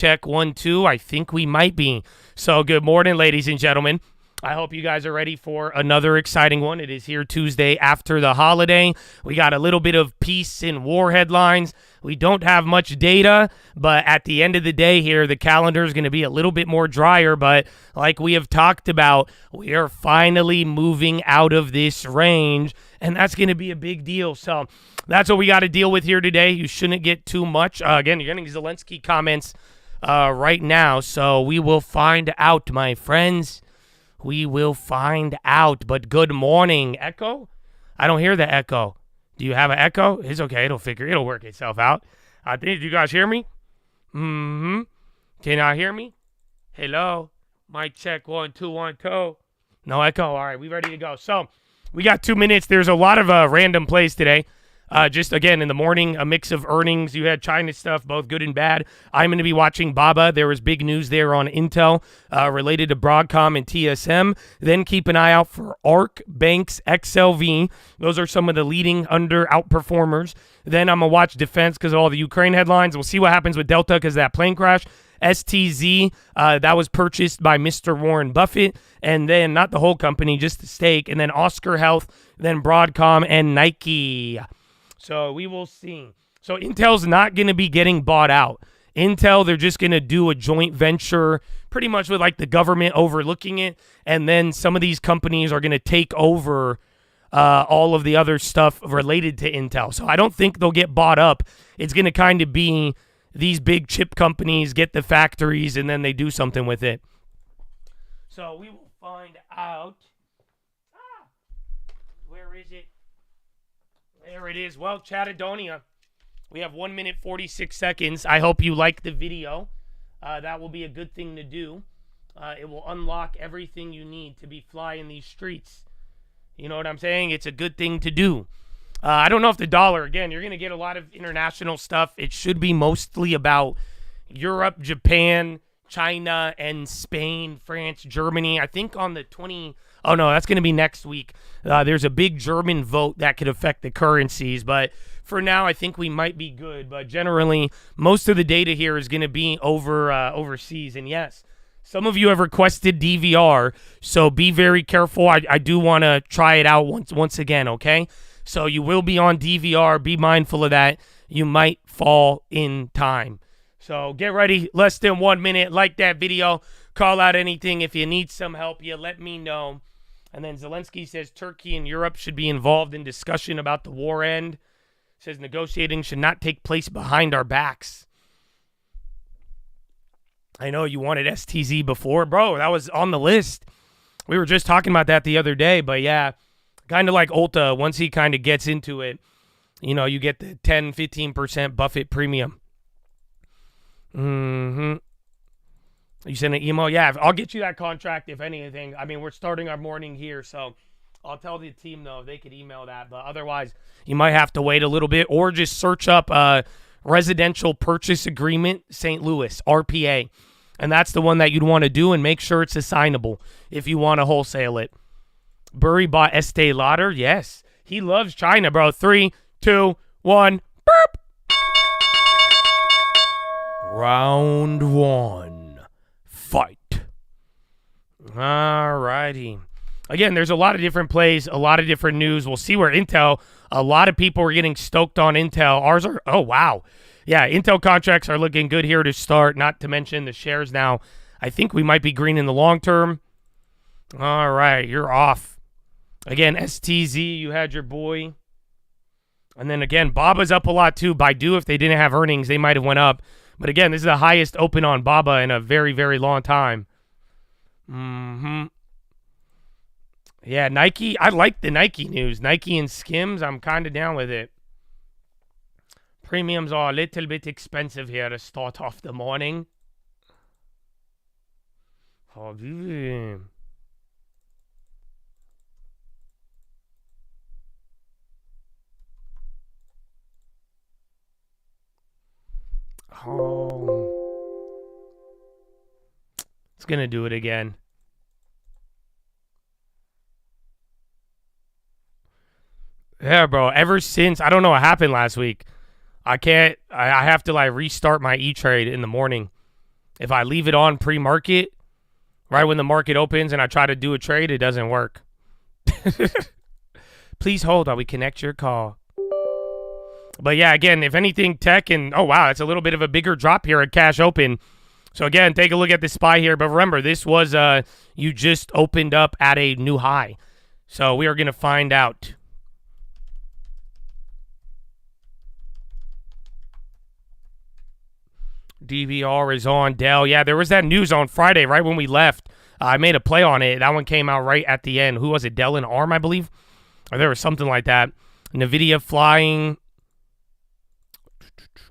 Check 1, 2. I think we might be. So good morning, ladies and gentlemen. I hope you guys are ready for another exciting one. It is here Tuesday after the holiday. We got a little bit of peace and war headlines. We don't have much data, but at the end of the day here, the calendar is going to be a little bit more drier. But like we have talked about, we are finally moving out of this range, and that's going to be a big deal. So that's what we got to deal with here today. You shouldn't get too much. Again, you're getting Zelensky comments right now, so we will find out, my friends. We will find out. But good morning, Echo. I don't hear the echo. Do you have an echo? It's okay. It'll work itself out. Did you guys hear me? Mm-hmm. Can y'all hear me? Hello. Mic check 1, 2, 1, 2. No echo. All right, we ready to go. So we got 2 minutes. There's a lot of random plays today. Just, again, in the morning, a mix of earnings. You had China stuff, both good and bad. I'm going to be watching BABA. There was big news there on Intel related to Broadcom and TSM. Then keep an eye out for ARC, Banks, XLV. Those are some of the leading outperformers. Then I'm going to watch defense because of all the Ukraine headlines. We'll see what happens with Delta because of that plane crash. STZ, that was purchased by Mr. Warren Buffett. And then, not the whole company, just the stake. And then Oscar Health, then Broadcom, and Nike. So we will see. So Intel's not going to be getting bought out. Intel, they're just going to do a joint venture pretty much with like the government overlooking it. And then some of these companies are going to take over all of the other stuff related to Intel. So I don't think they'll get bought up. It's going to kind of be these big chip companies get the factories and then they do something with it. So we will find out. Where is it? There it is. Well, Chattadonia, we have 1 minute, 46 seconds. I hope you like the video. That will be a good thing to do. It will unlock everything you need to be flying these streets. You know what I'm saying? It's a good thing to do. I don't know if the dollar, again, you're going to get a lot of international stuff. It should be mostly about Europe, Japan, China, and Spain, France, Germany. I think on the 20... Oh, no, that's going to be next week. There's a big German vote that could affect the currencies. But for now, I think we might be good. But generally, most of the data here is going to be overseas. And yes, some of you have requested DVR, so be very careful. I do want to try it out once again, okay? So you will be on DVR. Be mindful of that. You might fall in time. So get ready. Less than 1 minute. Like that video. Call out anything. If you need some help, you let me know. And then Zelensky says Turkey and Europe should be involved in discussion about the war end. Says negotiating should not take place behind our backs. I know you wanted STZ before. Bro, that was on the list. We were just talking about that the other day. But yeah, kind of like Ulta, once he kind of gets into it, you know, you get the 10, 15% Buffett premium. Mm-hmm. You send an email? Yeah, I'll get you that contract if anything. I mean, we're starting our morning here, so I'll tell the team, though, if they could email that. But otherwise, you might have to wait a little bit or just search up Residential Purchase Agreement St. Louis, RPA. And that's the one that you'd want to do and make sure it's assignable if you want to wholesale it. Burry bought Estee Lauder? Yes. He loves China, bro. 3, 2, 1. Burp! Round 1. Fight. All righty. Again, there's a lot of different plays, a lot of different news. We'll see where Intel, a lot of people are getting stoked on Intel. Ours are, oh, wow. Yeah, Intel contracts are looking good here to start, not to mention the shares now. I think we might be green in the long term. All right, you're off. Again, STZ, you had your boy. And then again, BABA's up a lot too. Baidu, if they didn't have earnings, they might have went up. But again, this is the highest open on BABA in a very, very long time. Mm-hmm. Yeah, Nike. I like the Nike news. Nike and Skims, I'm kind of down with it. Premiums are a little bit expensive here to start off the morning. Oh, it's going to do it again. Yeah, bro. Ever since, I don't know what happened last week. I have to like restart my E-Trade in the morning. If I leave it on pre-market, right when the market opens and I try to do a trade, it doesn't work. Please hold while we connect your call. But yeah, again, if anything, tech and, oh wow, it's a little bit of a bigger drop here at cash open. So again, take a look at the SPY here. But remember, this was, you just opened up at a new high. So we are going to find out. DVR is on. Dell. Yeah, there was that news on Friday, right when we left. I made a play on it. That one came out right at the end. Who was it? Dell and ARM, I believe? Or there was something like that. NVIDIA flying.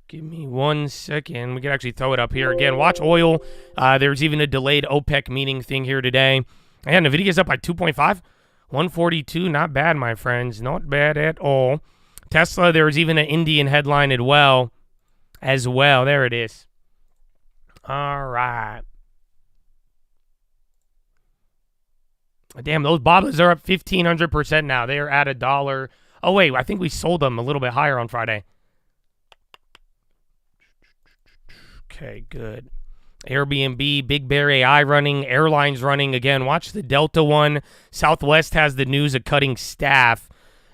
Give me 1 second. We can actually throw it up here. Again, watch oil. There's even a delayed OPEC meeting thing here today. And NVIDIA's up by 2.5. 142. Not bad, my friends. Not bad at all. Tesla, there was even an Indian headline as well. There it is. All right. Damn, those Babas are up 1,500% now. They are at $1. Oh, wait. I think we sold them a little bit higher on Friday. Okay, good. Airbnb, Big Bear AI running, airlines running. Again, watch the Delta one. Southwest has the news of cutting staff,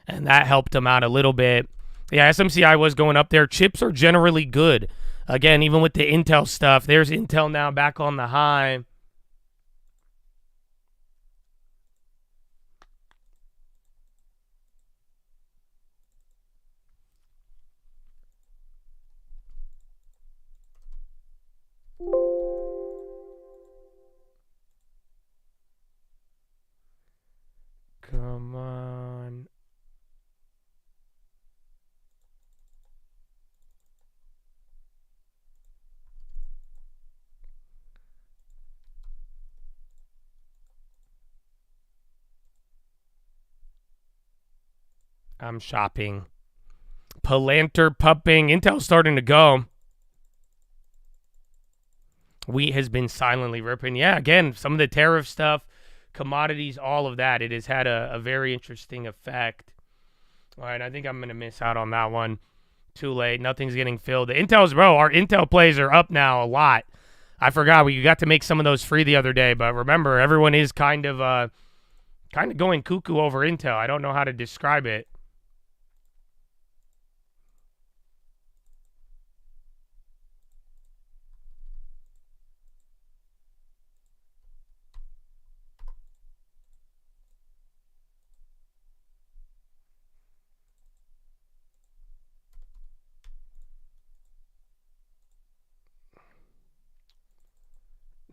and that helped them out a little bit. Yeah, SMCI was going up there. Chips are generally good. Again, even with the Intel stuff, there's Intel now back on the high. Come on. I'm shopping. Palantir pumping. Intel's starting to go. Wheat has been silently ripping. Yeah, again, some of the tariff stuff, commodities, all of that. It has had a very interesting effect. All right, I think I'm going to miss out on that one. Too late. Nothing's getting filled. The Intel's, bro, our Intel plays are up now a lot. I forgot. We got to make some of those free the other day. But remember, everyone is kind of going cuckoo over Intel. I don't know how to describe it.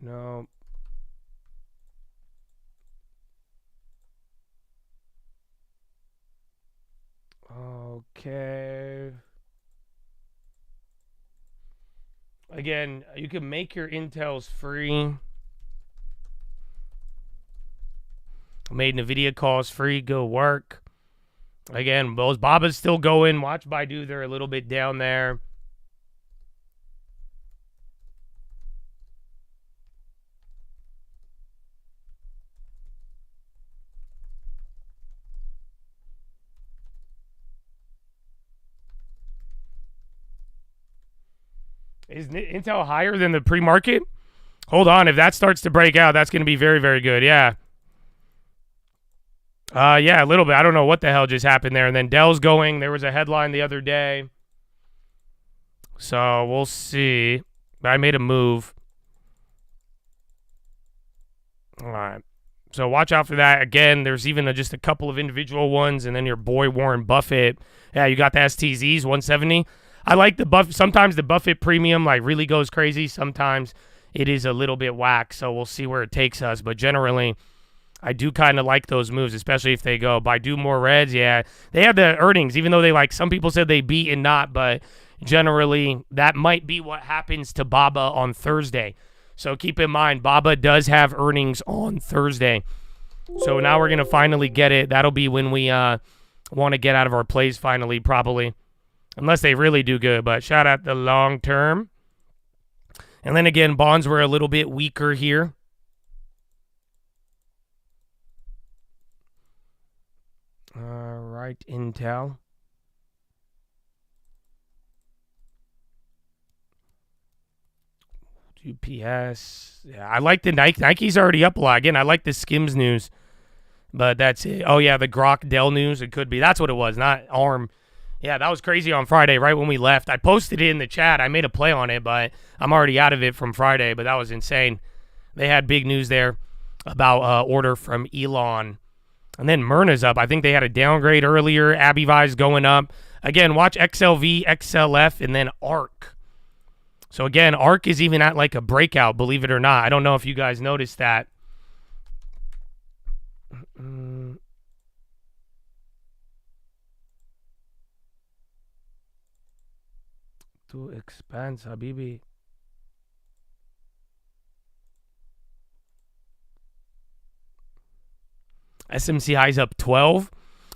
No. Okay. Again, you can make your Intels free. Made NVIDIA calls free. Go work. Again, those Babas still going. Watch Baidu. They're a little bit down there. Is Intel higher than the pre-market? Hold on. If that starts to break out, that's going to be very, very good. Yeah. Yeah, a little bit. I don't know what the hell just happened there. And then Dell's going. There was a headline the other day. So we'll see. I made a move. All right. So watch out for that. Again, there's even just a couple of individual ones. And then your boy Warren Buffett. Yeah, you got the STZs, 170. I like the Buffett. Sometimes the Buffett premium like really goes crazy. Sometimes it is a little bit whack. So we'll see where it takes us. But generally, I do kind of like those moves, especially if they go Baidu more reds. Yeah, they had the earnings, even though they like some people said they beat and not. But generally, that might be what happens to Baba on Thursday. So keep in mind, Baba does have earnings on Thursday. So now we're going to finally get it. That'll be when we want to get out of our plays finally, probably. Unless they really do good, but shout out the long term. And then again, bonds were a little bit weaker here. All right, Intel. UPS. Yeah, I like the Nike. Nike's already up a lot. Again, I like the Skims news, but that's it. Oh, yeah, the Grok Dell news. It could be. That's what it was, not ARM. Yeah, that was crazy on Friday, right when we left. I posted it in the chat. I made a play on it, but I'm already out of it from Friday, but that was insane. They had big news there about order from Elon. And then Myrna's up. I think they had a downgrade earlier. AVGO's going up. Again, watch XLV, XLF, and then ARC. So again, ARC is even at like a breakout, believe it or not. I don't know if you guys noticed that. Too expensive, Habibi. SMCI's up 12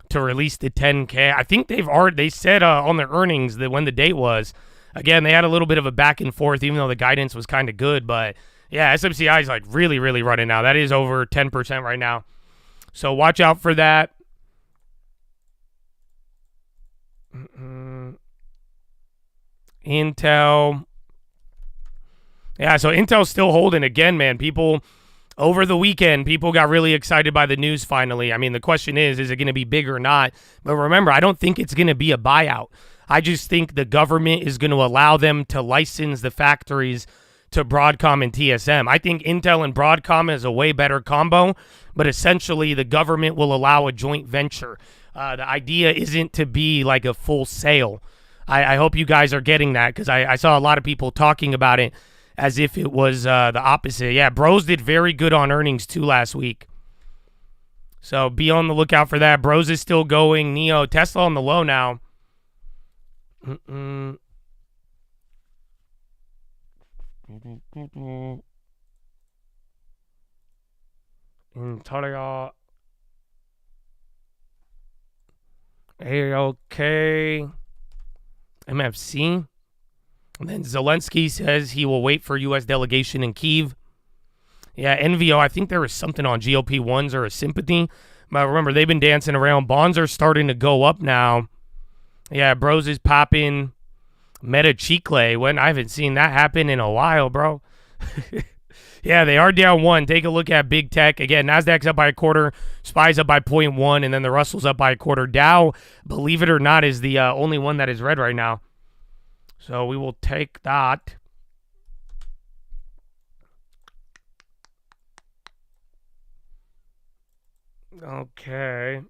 to release the 10K. I think they said on their earnings that when the date was. Again, they had a little bit of a back and forth, even though the guidance was kind of good. But yeah, SMCI is like really, really running now. That is over 10% right now. So watch out for that. Intel. Yeah, so Intel's still holding again, man. People over the weekend, people got really excited by the news finally. I mean, the question is it going to be big or not? But remember, I don't think it's going to be a buyout. I just think the government is going to allow them to license the factories to Broadcom and TSM. I think Intel and Broadcom is a way better combo, but essentially the government will allow a joint venture. The idea isn't to be like a full sale. I hope you guys are getting that because I saw a lot of people talking about it as if it was the opposite. Yeah, Bros did very good on earnings too last week. So be on the lookout for that. Bros is still going. Neo, Tesla on the low now. Intraday. AOK. MFC. And then Zelensky says he will wait for U.S. delegation in Kyiv. Yeah, NVO, I think there was something on GLP-1s or a sympathy. But remember, they've been dancing around. Bonds are starting to go up now. Yeah, Bros is popping. Meta Chicle. When I haven't seen that happen in a while, bro. Yeah, they are down 1. Take a look at big tech. Again, Nasdaq's up by a quarter. SPY's up by 0.1. And then the Russell's up by a quarter. Dow, believe it or not, is the only one that is red right now. So we will take that. Okay.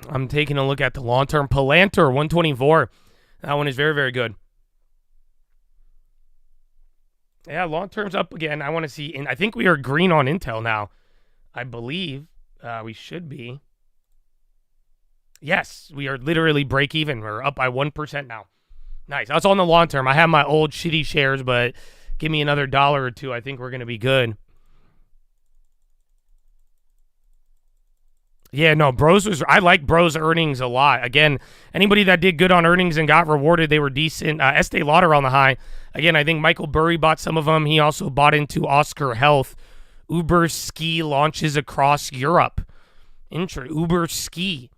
I'm taking a look at the long-term. Palantir, 124. That one is very, very good. Yeah, long-term's up again. I want to see. I think we are green on Intel now. I believe we should be. Yes, we are literally break even. We're up by 1% now. Nice. That's on the long term. I have my old shitty shares, but give me another $1 or $2. I think we're going to be good. Yeah, no, I like Bros earnings a lot. Again, anybody that did good on earnings and got rewarded, they were decent. Estee Lauder on the high. Again, I think Michael Burry bought some of them. He also bought into Oscar Health. Uber Ski launches across Europe. Uber Ski.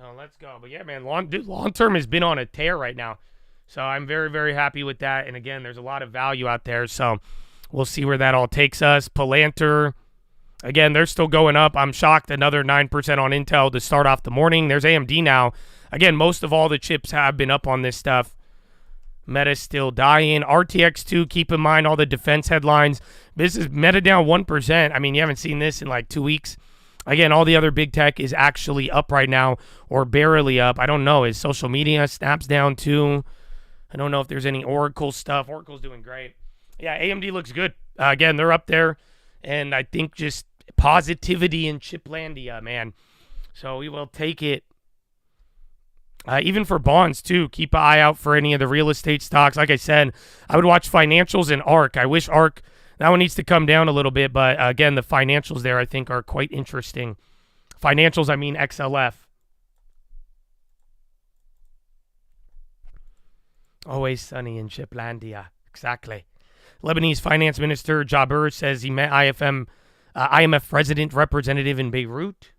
Oh, let's go. But yeah, man, long term has been on a tear right now. So I'm very, very happy with that. And again, there's a lot of value out there. So we'll see where that all takes us. Palantir, again, they're still going up. I'm shocked. Another 9% on Intel to start off the morning. There's AMD now. Again, most of all the chips have been up on this stuff. Meta's still dying. RTX2, keep in mind all the defense headlines. This is Meta down 1%. I mean, you haven't seen this in like 2 weeks. Again, all the other big tech is actually up right now or barely up. I don't know. Is social media? Snap's down too. I don't know if there's any Oracle stuff. Oracle's doing great. Yeah, AMD looks good. Again, they're up there. And I think just positivity in Chiplandia, man. So we will take it. Even for bonds, too. Keep an eye out for any of the real estate stocks. Like I said, I would watch financials and ARC. I wish ARC, that one needs to come down a little bit. But, again, the financials there, I think, are quite interesting. Financials, I mean XLF. Always sunny in Chiplandia. Exactly. Lebanese Finance Minister Jabir says he met IMF resident representative in Beirut.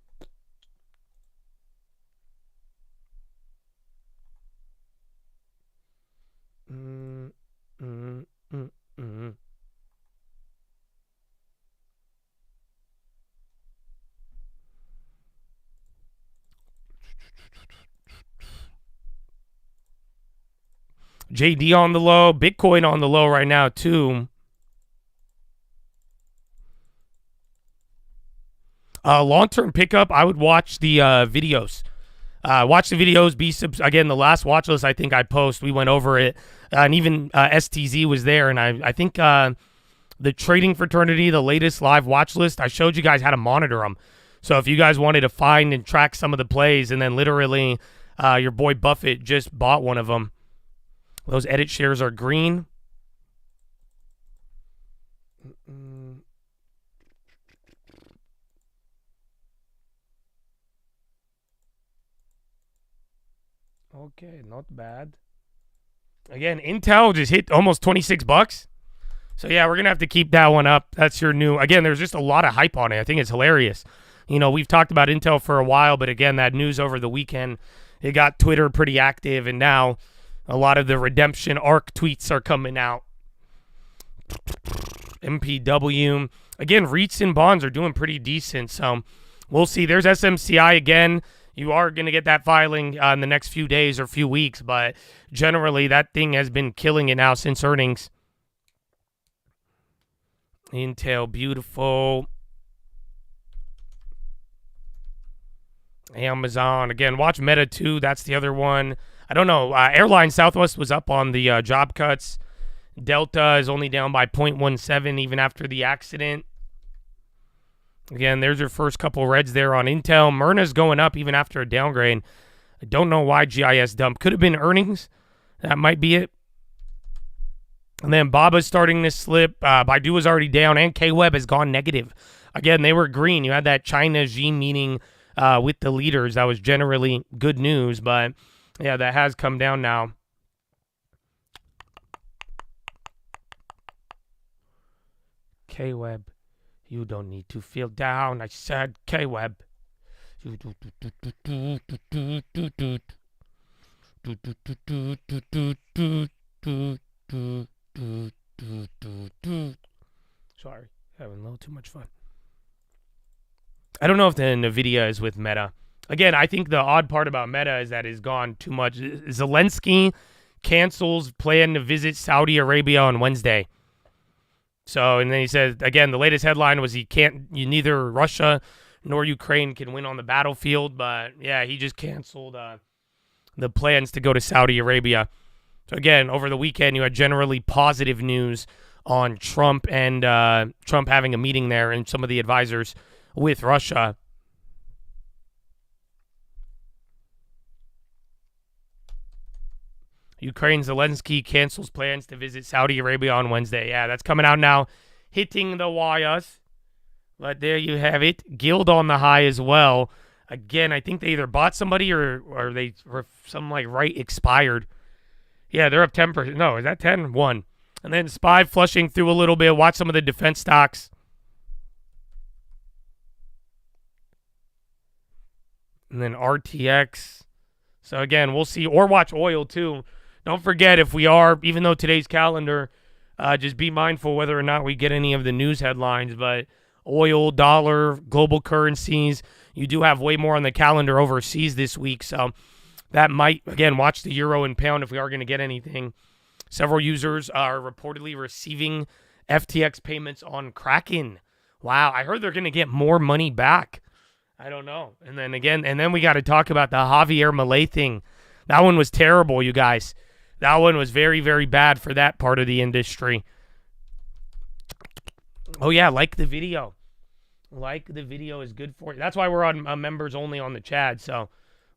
JD on the low. Bitcoin on the low right now, too. Long-term pickup, I would watch the videos. Watch the videos. Again, the last watch list I think I post, we went over it. And even STZ was there. And I think the trading fraternity, the latest live watch list, I showed you guys how to monitor them. So if you guys wanted to find and track some of the plays, and then literally your boy Buffett just bought one of them. Those edit shares are green. Okay, not bad. Again, Intel just hit almost 26 bucks. So yeah, we're going to have to keep that one up. That's your new, again, there's just a lot of hype on it. I think it's hilarious. You know, we've talked about Intel for a while, but again, that news over the weekend, it got Twitter pretty active, and now a lot of the redemption arc tweets are coming out. MPW. Again, REITs and bonds are doing pretty decent, so we'll see. There's SMCI again. You are going to get that filing in the next few days or few weeks, but generally that thing has been killing it now since earnings. Intel, beautiful. Amazon. Again, watch Meta too. That's the other one. I don't know. Airline Southwest was up on the job cuts. Delta is only down by 0.17 even after the accident. Again, there's your first couple reds there on Intel. Myrna's going up even after a downgrade. I don't know why GIS dumped. Could have been earnings. That might be it. And then Baba's starting to slip. Baidu was already down, and K-Web has gone negative. Again, they were green. You had that China Xi meeting with the leaders. That was generally good news, but yeah, that has come down now. K-Web. You don't need to feel down. I said K-Web. Sorry, having a little too much fun. I don't know if the NVIDIA is with Meta. Again, I think the odd part about Meta is that it's gone too much. Zelensky cancels plan to visit Saudi Arabia on Wednesday. So, and then he said, again, the latest headline was neither Russia nor Ukraine can win on the battlefield. But, yeah, he just canceled the plans to go to Saudi Arabia. So, again, over the weekend, you had generally positive news on Trump and Trump having a meeting there and some of the advisors with Russia. Ukraine Zelensky cancels plans to visit Saudi Arabia on Wednesday. Yeah, that's coming out now, hitting the wires. But there you have it. Guild on the high as well. Again, I think they either bought somebody or they or some like right expired. Yeah, they're up 10%. No, is that 10? 1. And then SPY flushing through a little bit. Watch some of the defense stocks. And then RTX. So again, we'll see. Or watch oil too. Don't forget, if we are, even though today's calendar, just be mindful whether or not we get any of the news headlines. But oil, dollar, global currencies, you do have way more on the calendar overseas this week. So that might, again, watch the euro and pound if we are going to get anything. Several users are reportedly receiving FTX payments on Kraken. Wow, I heard they're going to get more money back. I don't know. And then we got to talk about the Javier Milei thing. That one was terrible, you guys. That one was very, very bad for that part of the industry. Oh, yeah, like the video. Like the video is good for you. That's why we're on members only on the Chad. So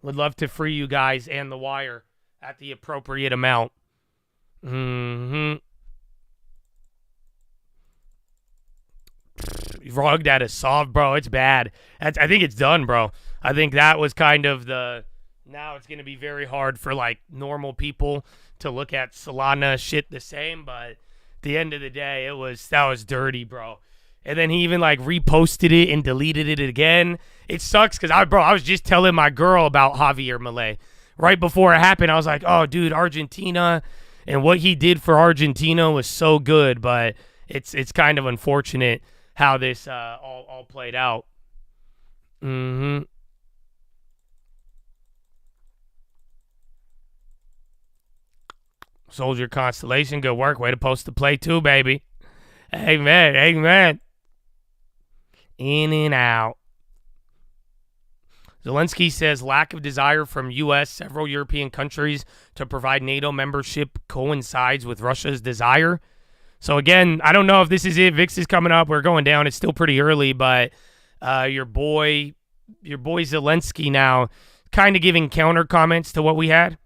would love to free you guys and the wire at the appropriate amount. Rugged at a soft, bro. It's bad. I think it's done, bro. I think that was kind of the... Now it's going to be very hard for, like, normal people to look at Solana shit the same, but at the end of the day, that was dirty, bro. And then he even, like, reposted it and deleted it again. It sucks because, I was just telling my girl about Javier Milei. Right before it happened, I was like, oh, dude, Argentina, and what he did for Argentina was so good, but it's kind of unfortunate how this all played out. Soldier Constellation, good work. Way to post the play too, baby. Amen, amen. In and out. Zelensky says lack of desire from U.S. several European countries to provide NATO membership coincides with Russia's desire. So again, I don't know if this is it. VIX is coming up. We're going down. It's still pretty early, but your boy Zelensky now kind of giving counter comments to what we had.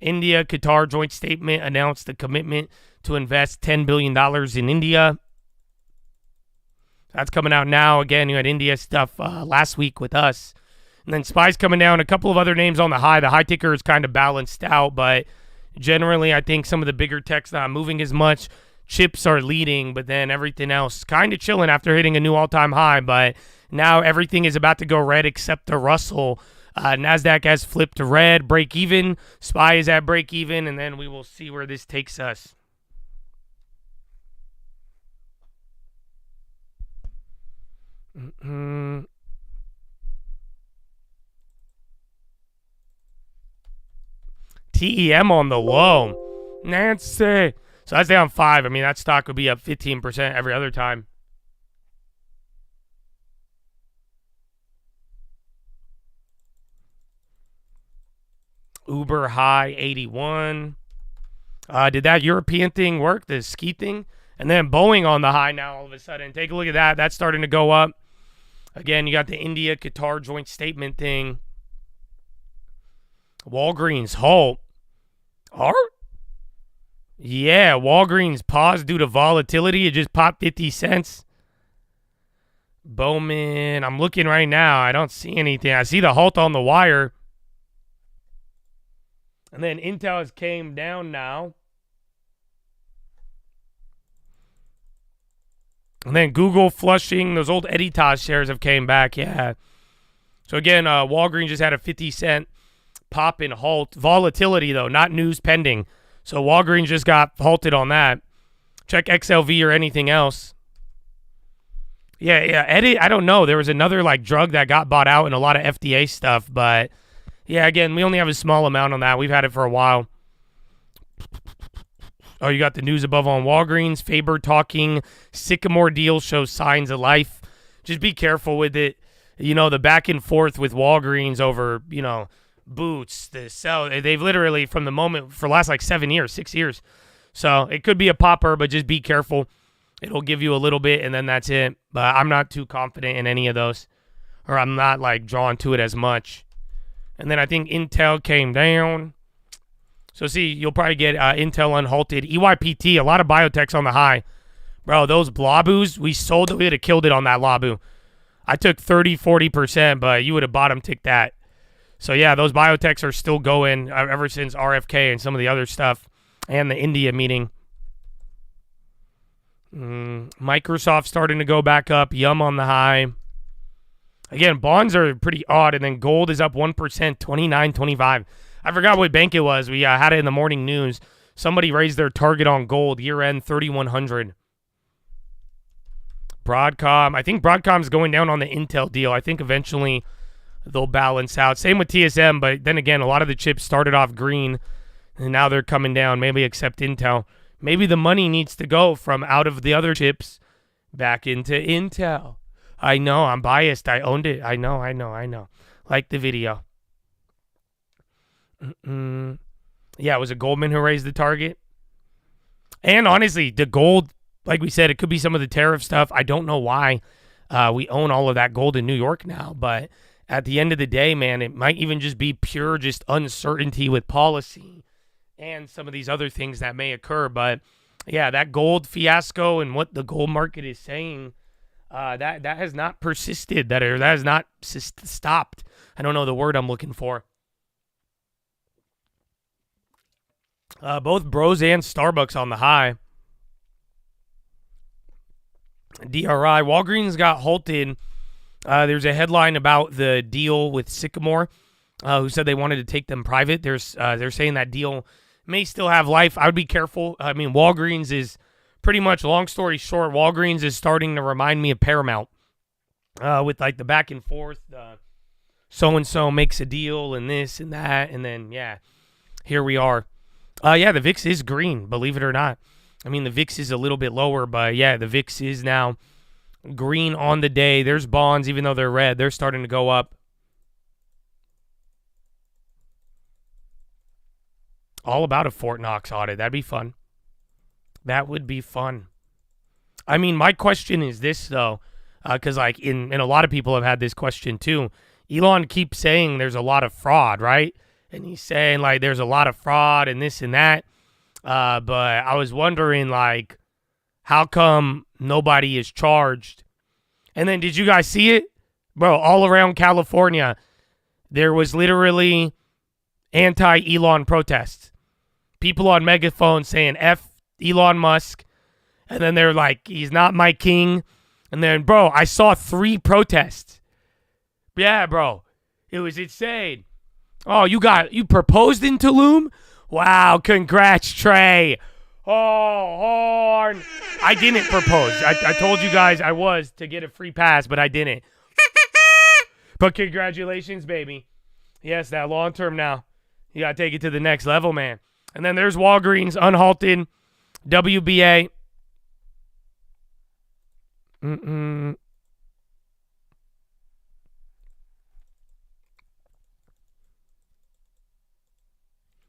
India, Qatar joint statement announced the commitment to invest $10 billion in India. That's coming out now. Again, you had India stuff last week with us. And then SPY's coming down. A couple of other names on the high. The high ticker is kind of balanced out, but generally I think some of the bigger tech's not moving as much. Chips are leading, but then everything else kind of chilling after hitting a new all-time high. But now everything is about to go red except the Russell. NASDAQ has flipped to red, break even. SPY is at break even, and then we will see where this takes us. TEM on the low. Nancy. So that's down 5. I mean, that stock would be up 15% every other time. Uber high 81. Did that European thing work? The ski thing? And then Boeing on the high now all of a sudden. Take a look at that. That's starting to go up. Again, you got the India Qatar joint statement thing. Walgreens halt. Yeah, Walgreens paused due to volatility. It just popped 50 cents. Bowman, I'm looking right now. I don't see anything. I see the halt on the wire. And then Intel has came down now. And then Google flushing. Those old Editas shares have came back. Yeah. So again, Walgreens just had a 50-cent pop and halt. Volatility, though, not news pending. So Walgreens just got halted on that. Check XLV or anything else. Yeah. I don't know. There was another like drug that got bought out and a lot of FDA stuff. But, yeah, again, we only have a small amount on that. We've had it for a while. Oh, you got the news above on Walgreens. Faber talking. Sycamore deal shows signs of life. Just be careful with it. You know, the back and forth with Walgreens over, you know, Boots, the sell. They've literally, from the moment, for the last like 6 years. So it could be a popper, but just be careful. It'll give you a little bit, and then that's it. But I'm not too confident in any of those. Or I'm not, like, drawn to it as much. And then I think Intel came down. So, see, you'll probably get Intel unhalted. EYPT, a lot of biotechs on the high. Bro, those Blabus, we sold it. We would have killed it on that Labu. I took 30, 40%, but you would have bottom ticked that. So, yeah, those biotechs are still going ever since RFK and some of the other stuff and the India meeting. Microsoft starting to go back up. Yum on the high. Again, bonds are pretty odd, and then gold is up 1%, 29.25. I forgot what bank it was. We had it in the morning news. Somebody raised their target on gold, year-end 3,100. Broadcom. I think Broadcom's going down on the Intel deal. I think eventually they'll balance out. Same with TSM, but then again, a lot of the chips started off green, and now they're coming down, maybe except Intel. Maybe the money needs to go from out of the other chips back into Intel. I know, I'm biased. I owned it. I know. Like the video. Yeah, it was a Goldman who raised the target. And honestly, the gold, like we said, it could be some of the tariff stuff. I don't know why we own all of that gold in New York now. But at the end of the day, man, it might even just be pure just uncertainty with policy and some of these other things that may occur. But, yeah, that gold fiasco and what the gold market is saying, that has not persisted. That has not stopped. I don't know the word I'm looking for. Both Bros and Starbucks on the high. DRI. Walgreens got halted. There's a headline about the deal with Sycamore, who said they wanted to take them private. They're saying that deal may still have life. I would be careful. I mean, Walgreens is pretty much, long story short, Walgreens is starting to remind me of Paramount with like the back and forth. So-and-so makes a deal and this and that. And then, yeah. Here we are. Yeah, the VIX is green, believe it or not. I mean, the VIX is a little bit lower, but yeah, the VIX is now green on the day. There's bonds, even though they're red, they're starting to go up. All about a Fort Knox audit. That'd be fun. That would be fun. I mean, my question is this, though, because like and a lot of people have had this question too. Elon keeps saying there's a lot of fraud, right? And he's saying like there's a lot of fraud and this and that. But I was wondering like, how come nobody is charged? And then did you guys see it? Bro, all around California, there was literally anti-Elon protests. People on megaphones saying F Elon Musk. And then they're like, he's not my king. And then, bro, I saw 3 protests. Yeah, bro. It was insane. Oh, you proposed in Tulum? Wow, congrats, Trey. Oh, horn. I didn't propose. I told you guys I was to get a free pass, but I didn't. But congratulations, baby. Yes, that long term now. You got to take it to the next level, man. And then there's Walgreens, unhalted, WBA.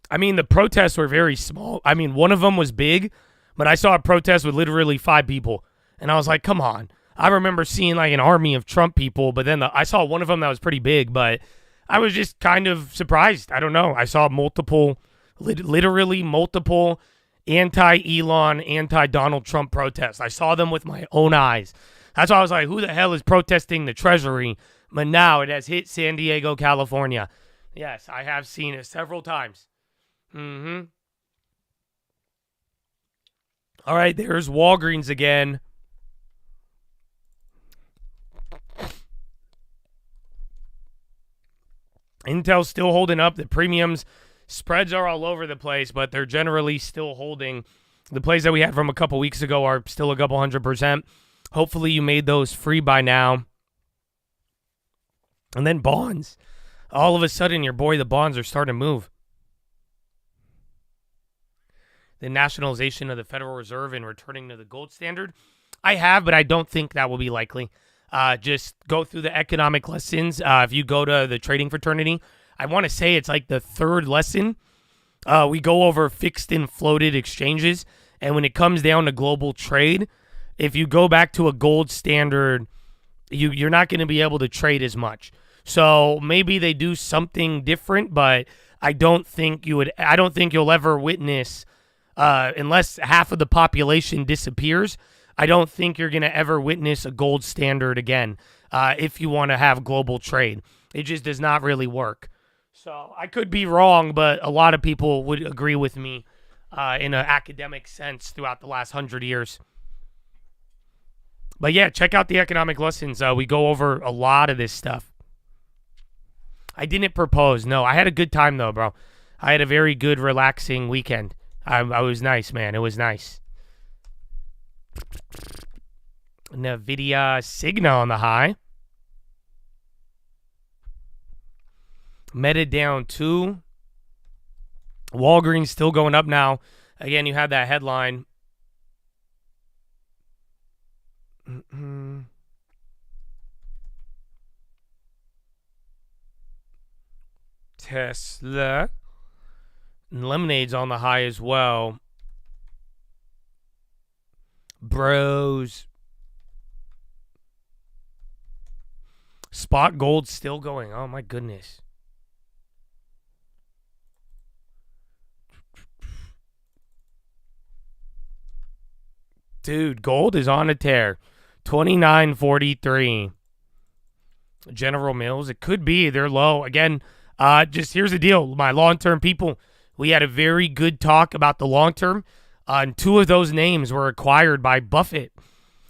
I mean, the protests were very small. I mean, one of them was big, but I saw a protest with literally 5 people. And I was like, come on. I remember seeing like an army of Trump people, but then I saw one of them that was pretty big, but I was just kind of surprised. I don't know. I saw literally multiple anti-Elon, anti-Donald Trump protests. I saw them with my own eyes. That's why I was like, who the hell is protesting the Treasury? But now it has hit San Diego, California. Yes, I have seen it several times. All right, there's Walgreens again. Intel's still holding up. The premiums, spreads are all over the place, but they're generally still holding. The plays that we had from a couple weeks ago are still a couple 100%. Hopefully you made those free by now. And then bonds. All of a sudden, your boy, the bonds are starting to move. The nationalization of the Federal Reserve and returning to the gold standard. I have, but I don't think that will be likely. Just go through the economic lessons. If you go to the trading fraternity, I want to say it's like the third lesson. We go over fixed and floated exchanges. And when it comes down to global trade, if you go back to a gold standard, you're not going to be able to trade as much. So maybe they do something different, but I don't think you'll ever witness, unless half of the population disappears, I don't think you're going to ever witness a gold standard again if you want to have global trade. It just does not really work. So I could be wrong, but a lot of people would agree with me in an academic sense throughout the last 100 years. But yeah, check out the economic lessons. We go over a lot of this stuff. I didn't propose. No, I had a good time though, bro. I had a very good, relaxing weekend. I was nice, man. It was nice. NVIDIA Cigna on the high. Meta down 2. Walgreens still going up now. Again, you had that headline. Tesla. And Lemonade's on the high as well. Bros. Spot gold still going. Oh my goodness. Dude, gold is on a tear. 29.43. General Mills, it could be. They're low. Again, just here's the deal. My long-term people, we had a very good talk about the long-term. And 2 of those names were acquired by Buffett.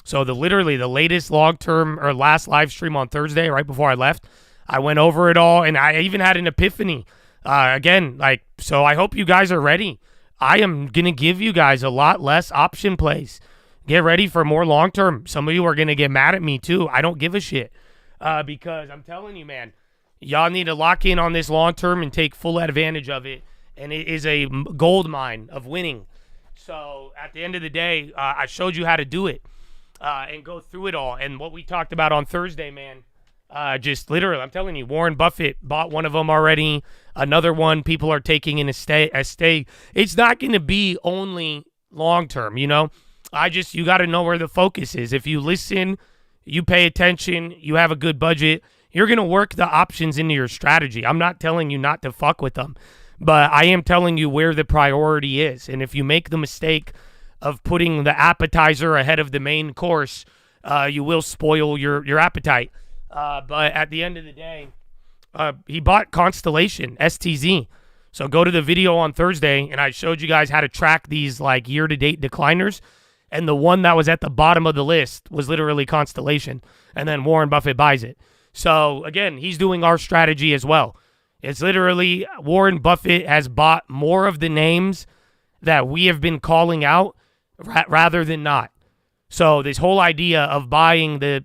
So literally the latest long-term or last live stream on Thursday, right before I left, I went over it all, and I even had an epiphany. So I hope you guys are ready. I am going to give you guys a lot less option plays. Get ready for more long-term. Some of you are going to get mad at me too. I don't give a shit because I'm telling you, man, y'all need to lock in on this long-term and take full advantage of it and it is a gold mine of winning. So at the end of the day, I showed you how to do it and go through it all. And what we talked about on Thursday, man, just literally, I'm telling you, Warren Buffett bought one of them already. Another one people are taking in a stay. It's not going to be only long term, you know. You got to know where the focus is. If you listen, you pay attention, you have a good budget, you're going to work the options into your strategy. I'm not telling you not to fuck with them, but I am telling you where the priority is. And if you make the mistake of putting the appetizer ahead of the main course, you will spoil your appetite. But at the end of the day, he bought Constellation, STZ. So go to the video on Thursday, and I showed you guys how to track these like year-to-date decliners. And the one that was at the bottom of the list was literally Constellation. And then Warren Buffett buys it. So, again, he's doing our strategy as well. It's literally Warren Buffett has bought more of the names that we have been calling out rather than not. So this whole idea of buying the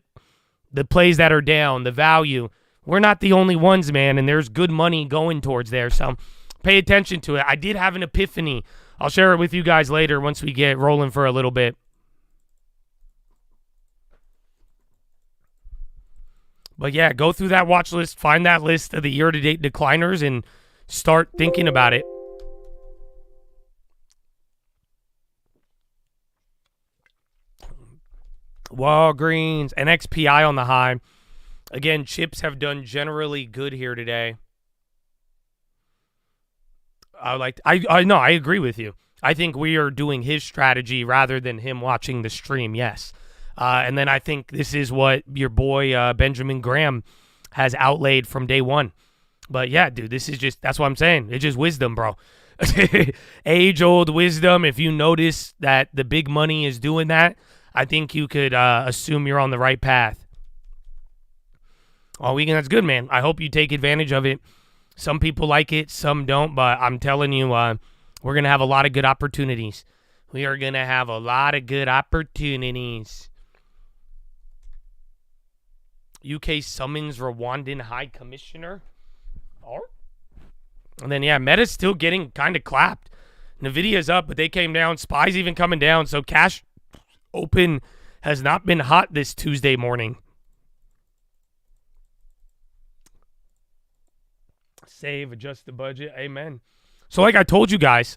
plays that are down, the value, we're not the only ones, man, and there's good money going towards there. So pay attention to it. I did have an epiphany. I'll share it with you guys later once we get rolling for a little bit. But yeah, go through that watch list, find that list of the year-to-date decliners, and start thinking about it. Walgreens and XPI on the high. Again, chips have done generally good here today. I agree with you. I think we are doing his strategy rather than him watching the stream, yes. And then I think this is what your boy Benjamin Graham has outlaid from day one. But yeah, dude, that's what I'm saying. It's just wisdom, bro. Age-old wisdom. If you notice that the big money is doing that, I think you could assume you're on the right path. All weekend, that's good, man. I hope you take advantage of it. Some people like it, some don't, but I'm telling you, we're going to have a lot of good opportunities. We are going to have a lot of good opportunities. UK summons Rwandan High Commissioner. And then, yeah, Meta's still getting kind of clapped. NVIDIA's up, but they came down. SPY's even coming down. So cash open has not been hot this Tuesday morning. Save, adjust the budget. Amen. So like I told you guys,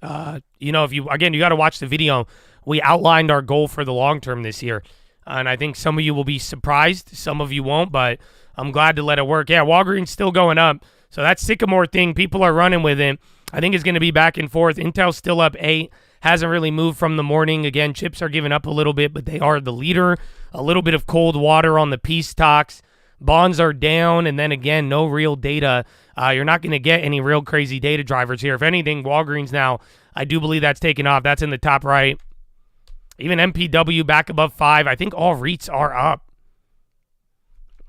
you got to watch the video. We outlined our goal for the long term this year. And I think some of you will be surprised. Some of you won't, but I'm glad to let it work. Yeah, Walgreens still going up. So that Sycamore thing, people are running with it. I think it's going to be back and forth. Intel's still up 8. Hasn't really moved from the morning. Again, chips are giving up a little bit, but they are the leader. A little bit of cold water on the peace talks. Bonds are down, and then again, no real data. You're not going to get any real crazy data drivers here. If anything, Walgreens now, I do believe that's taken off. That's in the top right. Even MPW back above 5. I think all REITs are up.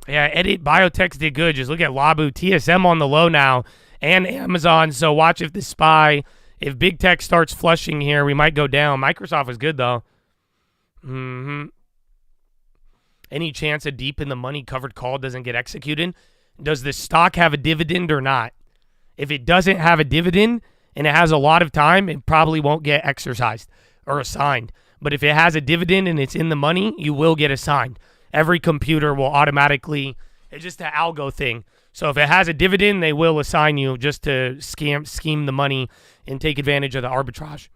Yeah, Edit Biotechs did good. Just look at Labu. TSM on the low now, and Amazon. So watch if the SPY, if big tech starts flushing here, we might go down. Microsoft is good, though. Any chance a deep in the money covered call doesn't get executed? Does the stock have a dividend or not? If it doesn't have a dividend and it has a lot of time, it probably won't get exercised or assigned. But if it has a dividend and it's in the money, you will get assigned. Every computer will automatically, it's just an algo thing. So if it has a dividend, they will assign you just to scheme the money and take advantage of the arbitrage.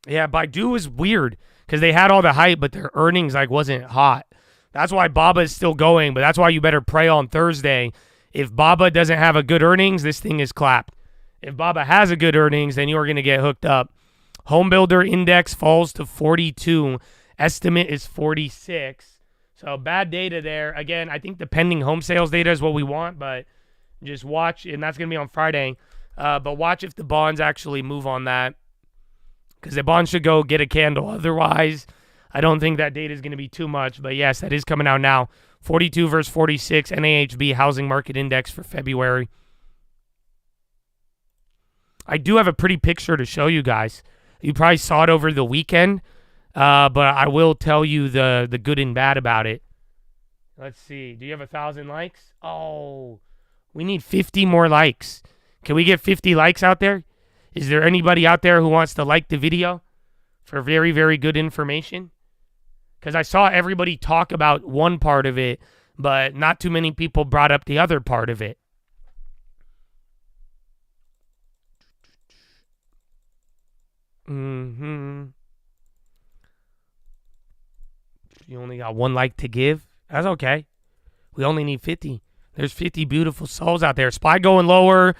Yeah, Baidu was weird because they had all the hype, but their earnings wasn't hot. That's why Baba is still going, but that's why you better pray on Thursday. If Baba doesn't have a good earnings, this thing is clapped. If Baba has a good earnings, then you're going to get hooked up. Home builder index falls to 42. Estimate is 46. So bad data there. Again, I think the pending home sales data is what we want, but just watch, and that's going to be on Friday. But watch if the bonds actually move on that, because the bonds should go get a candle. Otherwise, I don't think that data is going to be too much. But yes, that is coming out now. 42 versus 46, NAHB Housing Market Index for February. I do have a pretty picture to show you guys. You probably saw it over the weekend, but I will tell you the good and bad about it. Let's see. Do you have 1,000 likes? Oh, We need 50 more likes. Can we get 50 likes out there? Is there anybody out there who wants to like the video for very, very good information? Because I saw everybody talk about one part of it, but not too many people brought up the other part of it. You only got one like to give? That's okay. We only need 50. There's 50 beautiful souls out there. SPY going lower.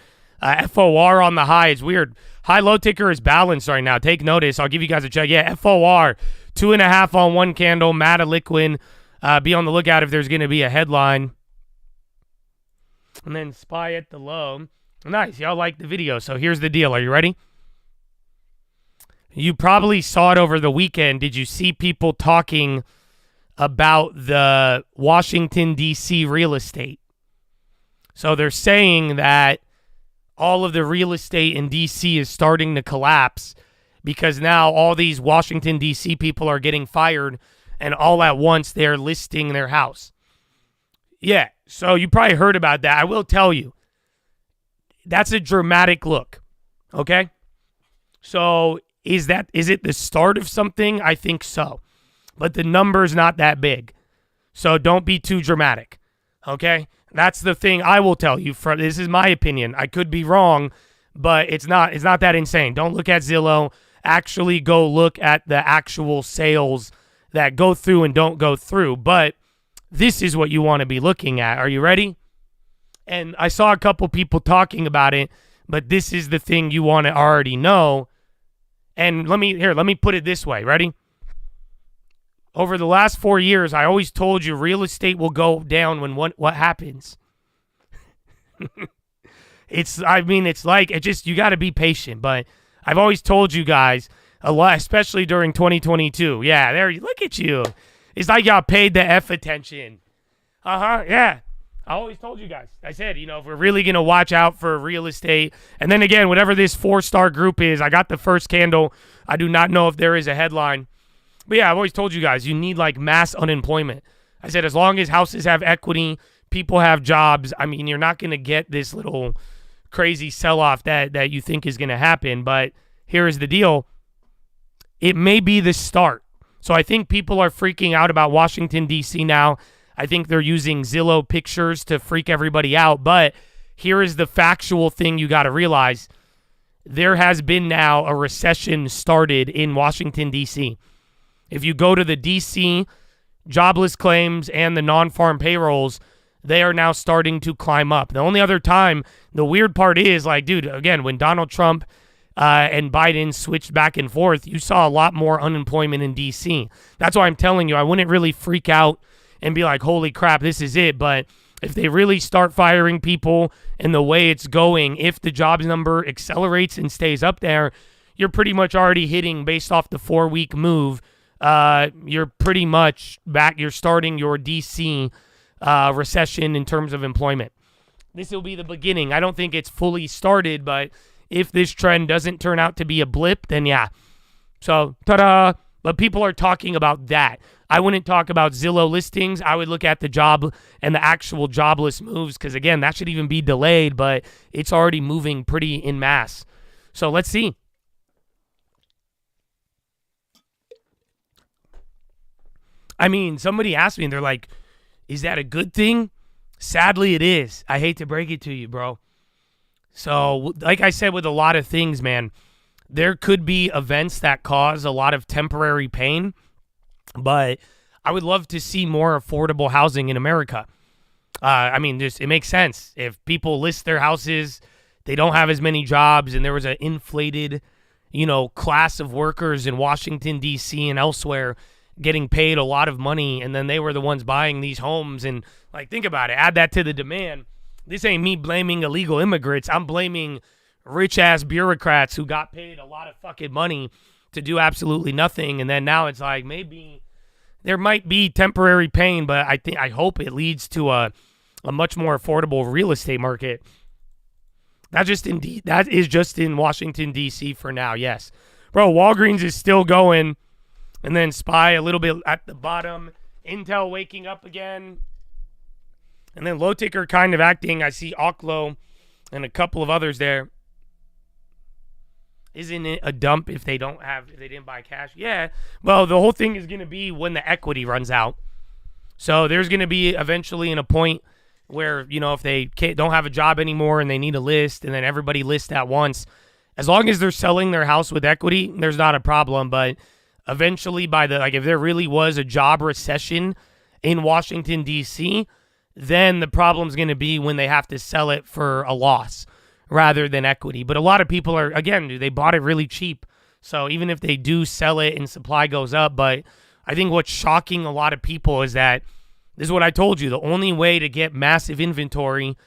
FOR on the high. It's weird. High-low ticker is balanced right now. Take notice. I'll give you guys a check. Yeah, FOR. 2.5 on one candle. Mata liquid. Be on the lookout if there's going to be a headline. And then SPY at the low. Nice. Y'all like the video. So here's the deal. Are you ready? You probably saw it over the weekend. Did you see people talking about the Washington, D.C. real estate? So they're saying that all of the real estate in D.C. is starting to collapse because now all these Washington, D.C. people are getting fired and all at once they're listing their house. Yeah, so you probably heard about that. I will tell you, that's a dramatic look, okay? So is it the start of something? I think so. But the number's not that big. So don't be too dramatic, okay? That's the thing I will tell you. This is my opinion. I could be wrong, but it's not that insane. Don't look at Zillow. Actually go look at the actual sales that go through and don't go through. But this is what you want to be looking at. Are you ready? And I saw a couple people talking about it, but this is the thing you want to already know. And let me put it this way. Ready? Over the last 4 years, I always told you real estate will go down when what happens. You got to be patient. But I've always told you guys a lot, especially during 2022. Yeah, look at you. It's like y'all paid the F attention. Yeah. I always told you guys. I said, if we're really going to watch out for real estate. And then again, whatever this 4-star group is, I got the first candle. I do not know if there is a headline. But yeah, I've always told you guys, you need like mass unemployment. I said, as long as houses have equity, people have jobs, I mean, you're not going to get this little crazy sell-off that you think is going to happen. But here is the deal. It may be the start. So I think people are freaking out about Washington, D.C. now. I think they're using Zillow pictures to freak everybody out. But here is the factual thing you got to realize. There has been now a recession started in Washington, D.C. If you go to the D.C. jobless claims and the non-farm payrolls, they are now starting to climb up. The only other time, the weird part is, like, dude, again, when Donald Trump and Biden switched back and forth, you saw a lot more unemployment in D.C. That's why I'm telling you, I wouldn't really freak out and be like, holy crap, this is it. But if they really start firing people and the way it's going, if the jobs number accelerates and stays up there, you're pretty much already hitting, based off the 4-week move, you're pretty much back. You're starting your DC recession in terms of employment. This will be the beginning. I don't think it's fully started, but if this trend doesn't turn out to be a blip, then yeah. So, ta-da! But people are talking about that. I wouldn't talk about Zillow listings. I would look at the job and the actual jobless moves because, again, that should even be delayed, but it's already moving pretty en masse. So let's see. I mean, somebody asked me, and they're like, is that a good thing? Sadly, it is. I hate to break it to you, bro. So, like I said with a lot of things, man, there could be events that cause a lot of temporary pain, but I would love to see more affordable housing in America. I mean, it makes sense. If people list their houses, they don't have as many jobs, and there was an inflated, class of workers in Washington, D.C. and elsewhere getting paid a lot of money, and then they were the ones buying these homes. And, like, think about it. Add that to the demand. This ain't me blaming illegal immigrants. I'm blaming rich-ass bureaucrats who got paid a lot of fucking money to do absolutely nothing. And then now it's like, maybe there might be temporary pain, but I hope it leads to a much more affordable real estate market. That is just in Washington, D.C. for now, yes. Bro, Walgreens is still going. And then SPY a little bit at the bottom. Intel waking up again. And then low ticker kind of acting. I see Oklo and a couple of others there. Isn't it a dump if they didn't buy cash? Yeah. Well, the whole thing is going to be when the equity runs out. So there's going to be eventually in a point where, if they don't have a job anymore and they need a list, and then everybody lists at once, as long as they're selling their house with equity, there's not a problem. But eventually if there really was a job recession in Washington, D.C., then the problem's going to be when they have to sell it for a loss rather than equity. But a lot of people they bought it really cheap. So even if they do sell it and supply goes up, but I think what's shocking a lot of people is that, this is what I told you, the only way to get massive inventory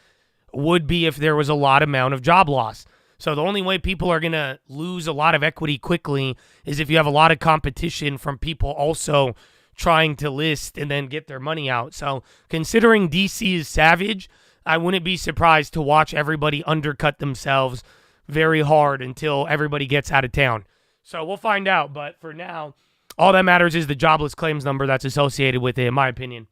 would be if there was a lot amount of job loss. So the only way people are going to lose a lot of equity quickly is if you have a lot of competition from people also trying to list and then get their money out. So considering DC is savage, I wouldn't be surprised to watch everybody undercut themselves very hard until everybody gets out of town. So we'll find out. But for now, all that matters is the jobless claims number that's associated with it, in my opinion.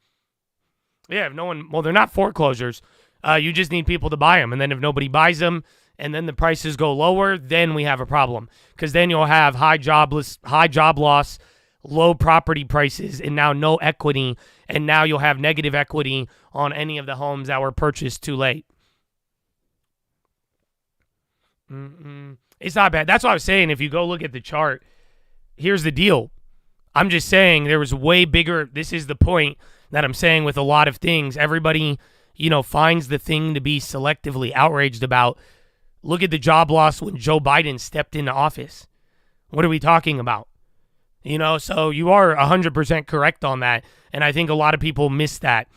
Yeah, they're not foreclosures. You just need people to buy them. And then if nobody buys them and then the prices go lower, then we have a problem. Because then you'll have high job loss, low property prices, and now no equity. And now you'll have negative equity on any of the homes that were purchased too late. It's not bad. That's what I was saying. If you go look at the chart, here's the deal. I'm just saying there was way bigger. This is the point that I'm saying with a lot of things. Everybody, finds the thing to be selectively outraged about. Look at the job loss when Joe Biden stepped into office. What are we talking about? So you are 100% correct on that. And I think a lot of people miss that.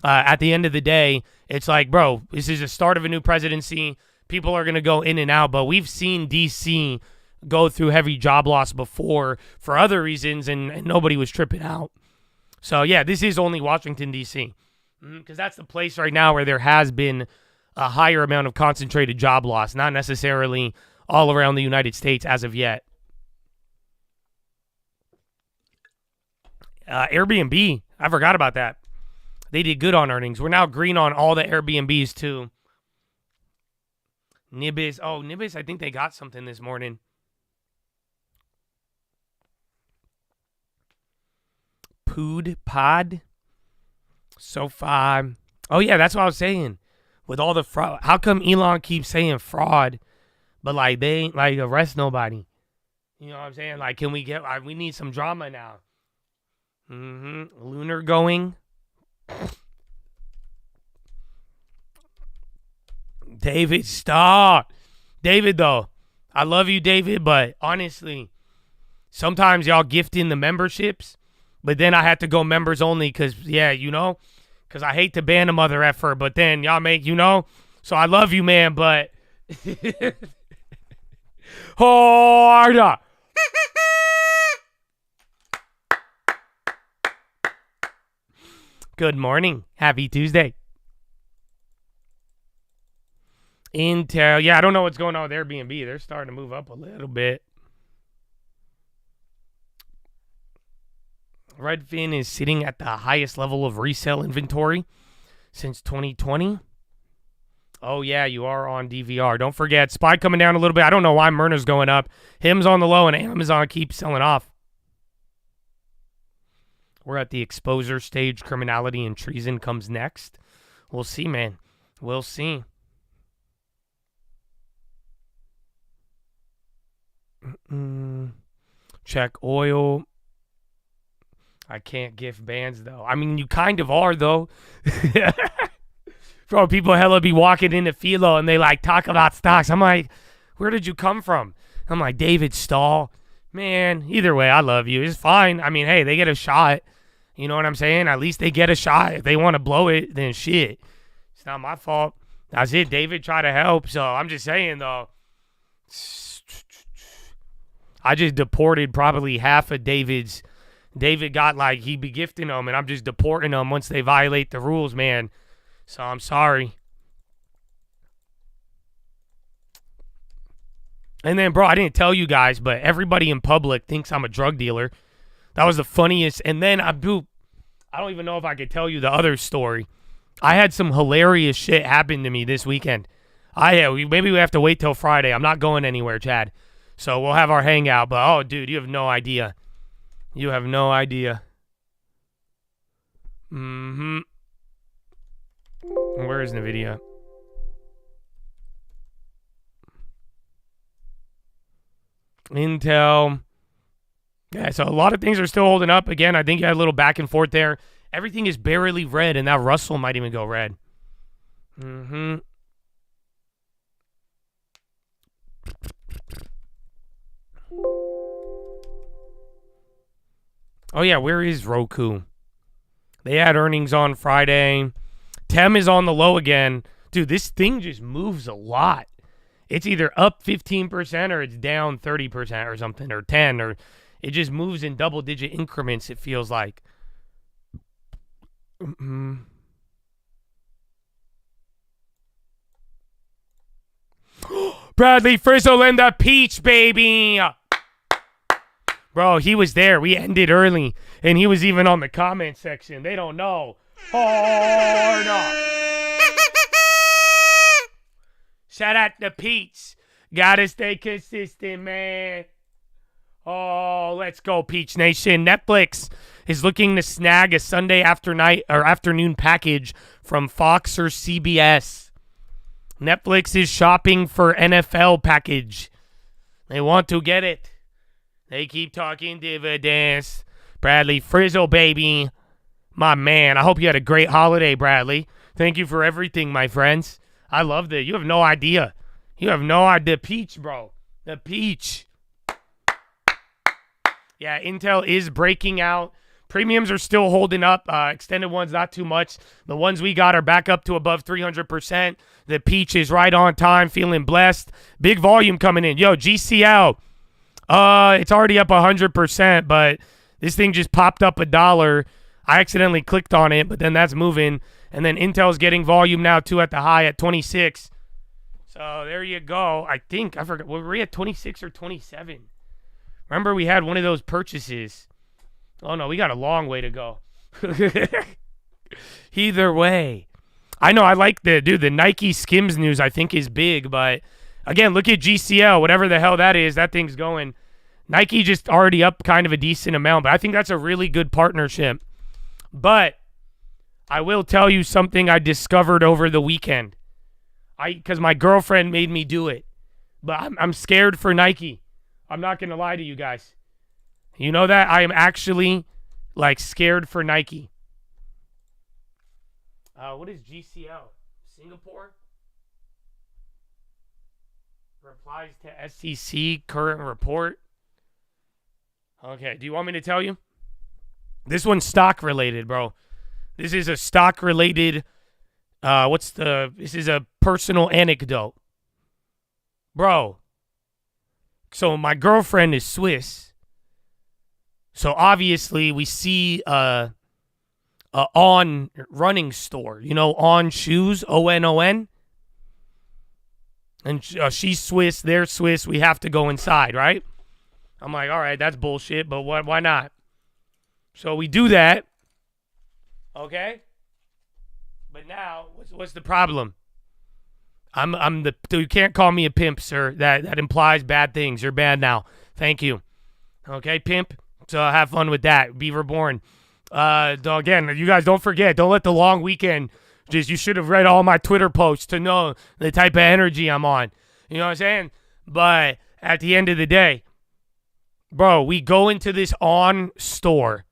At the end of the day, it's like, bro, this is the start of a new presidency. People are going to go in and out. But we've seen D.C. go through heavy job loss before for other reasons, and nobody was tripping out. So, yeah, this is only Washington, D.C. Because that's the place right now where there has been a higher amount of concentrated job loss, not necessarily all around the United States as of yet. Airbnb, I forgot about that. They did good on earnings. We're now green on all the Airbnbs, too. Nibis, I think they got something this morning. Pod. SoFi. Oh, yeah, that's what I was saying. With all the fraud. How come Elon keeps saying fraud, but, they ain't, arrest nobody? You know what I'm saying? Can we we need some drama now. Lunar going. David, stop. David, though. I love you, David, but honestly, sometimes y'all gift in the memberships, but then I have to go members only because, because I hate to ban a mother effer, but then y'all make, so I love you, man, but harder. Good morning. Happy Tuesday. Intel. Yeah, I don't know what's going on with Airbnb. They're starting to move up a little bit. Redfin is sitting at the highest level of resale inventory since 2020. Oh, yeah, you are on DVR. Don't forget, SPY coming down a little bit. I don't know why Myrna's going up. HIM's on the low, and Amazon keeps selling off. We're at the exposure stage. Criminality and treason comes next. We'll see, man. We'll see. Check oil. I can't gift bands, though. I mean, you kind of are, though. Bro, people hella be walking into Philo and they, talk about stocks. I'm like, where did you come from? I'm like, David Stahl. Man, either way, I love you. It's fine. I mean, hey, they get a shot. You know what I'm saying? At least they get a shot. If they want to blow it, then shit. It's not my fault. That's it. David tried to help. So I'm just saying, though. I just deported probably half of David's. David got he be gifting them, and I'm just deporting them once they violate the rules, man. So I'm sorry. And then, bro, I didn't tell you guys, but everybody in public thinks I'm a drug dealer. That was the funniest. And then I don't even know if I could tell you the other story. I had some hilarious shit happen to me this weekend. Maybe we have to wait till Friday. I'm not going anywhere, Chad. So we'll have our hangout. But, oh, dude, you have no idea. You have no idea. Where is the video? Intel. Yeah, so a lot of things are still holding up. Again, I think you had a little back and forth there. Everything is barely red, and that Russell might even go red. Oh, yeah, where is Roku? They had earnings on Friday. TEM is on the low again. Dude, this thing just moves a lot. It's either up 15% or it's down 30% or something, or 10, or it just moves in double-digit increments, it feels like. Bradley Frizzle and the Peach, baby! Bro, he was there. We ended early, and he was even on the comment section. They don't know. Oh, no. Shout out to Peach. Gotta stay consistent, man. Oh, let's go, Peach Nation. Netflix is looking to snag a Sunday afternoon package from Fox or CBS. Netflix is shopping for NFL package. They want to get it. They keep talking dividends. Bradley Frizzle, baby. My man. I hope you had a great holiday, Bradley. Thank you for everything, my friends. I love that. You have no idea. You have no idea. Peach, bro. The Peach. Yeah, Intel is breaking out. Premiums are still holding up. Extended ones, not too much. The ones we got are back up to above 300%. The Peach is right on time, feeling blessed. Big volume coming in. Yo, GCL. It's already up 100%, but this thing just popped up $1. I accidentally clicked on it, but then that's moving. And then Intel's getting volume now, too, at the high at 26. So there you go. I forgot. Were we at 26 or 27? Remember, we had one of those purchases. Oh, no, we got a long way to go. Either way. I know, I like the Nike Skims news, I think, is big. But, again, look at GCL. Whatever the hell that is, that thing's going. Nike just already up kind of a decent amount. But I think that's a really good partnership. But I will tell you something I discovered over the weekend. Because my girlfriend made me do it. But I'm scared for Nike. I'm not going to lie to you guys. You know that? I am actually, scared for Nike. What is GCL? Singapore? Replies to SEC current report. Okay, do you want me to tell you? This one's stock related, bro. This is a stock related, this is a personal anecdote. Bro. So my girlfriend is Swiss. So obviously we see a On running store, On shoes, ONON. And she's Swiss, they're Swiss, we have to go inside, right? I'm like, all right, that's bullshit, but why not? So we do that, okay? But now, what's the problem? You can't call me a pimp, sir. That implies bad things. You're bad now. Thank you. Okay, pimp? So have fun with that. Be reborn. Again, you guys don't forget. Don't let the long weekend you should have read all my Twitter posts to know the type of energy I'm on. You know what I'm saying? But at the end of the day, bro, we go into this On store,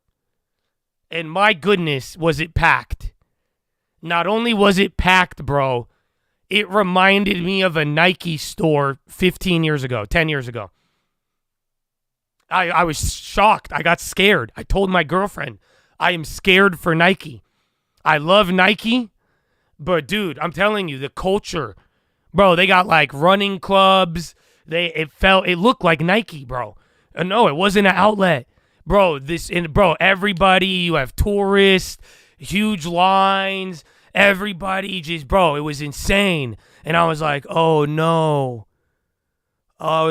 and my goodness, was it packed. Not only was it packed, bro, it reminded me of a Nike store 15 years ago, 10 years ago. I was shocked. I got scared. I told my girlfriend, I am scared for Nike. I love Nike, but dude, I'm telling you, the culture, bro, they got running clubs. It looked like Nike, bro. No, it wasn't an outlet. Bro, everybody, you have tourists, huge lines, everybody it was insane. And I was like, oh no. Yeah, I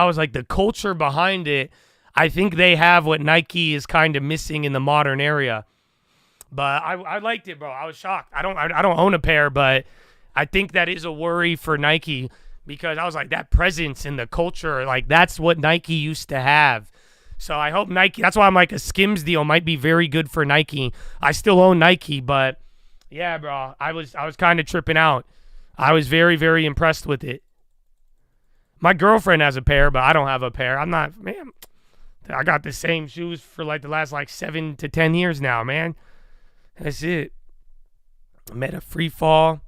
was like, the culture behind it, I think they have what Nike is kind of missing in the modern era. But I liked it, bro. I was shocked. I don't own a pair, but I think that is a worry for Nike because I was like, that presence in the culture, like that's what Nike used to have. So I hope Nike, that's why I'm like a Skims deal might be very good for Nike. I still own Nike, but yeah, bro, I was kind of tripping out. I was very, very impressed with it. My girlfriend has a pair, but I don't have a pair. I'm not, man, I got the same shoes for like the last like 7 to 10 years now, man. That's it. Meta free fall.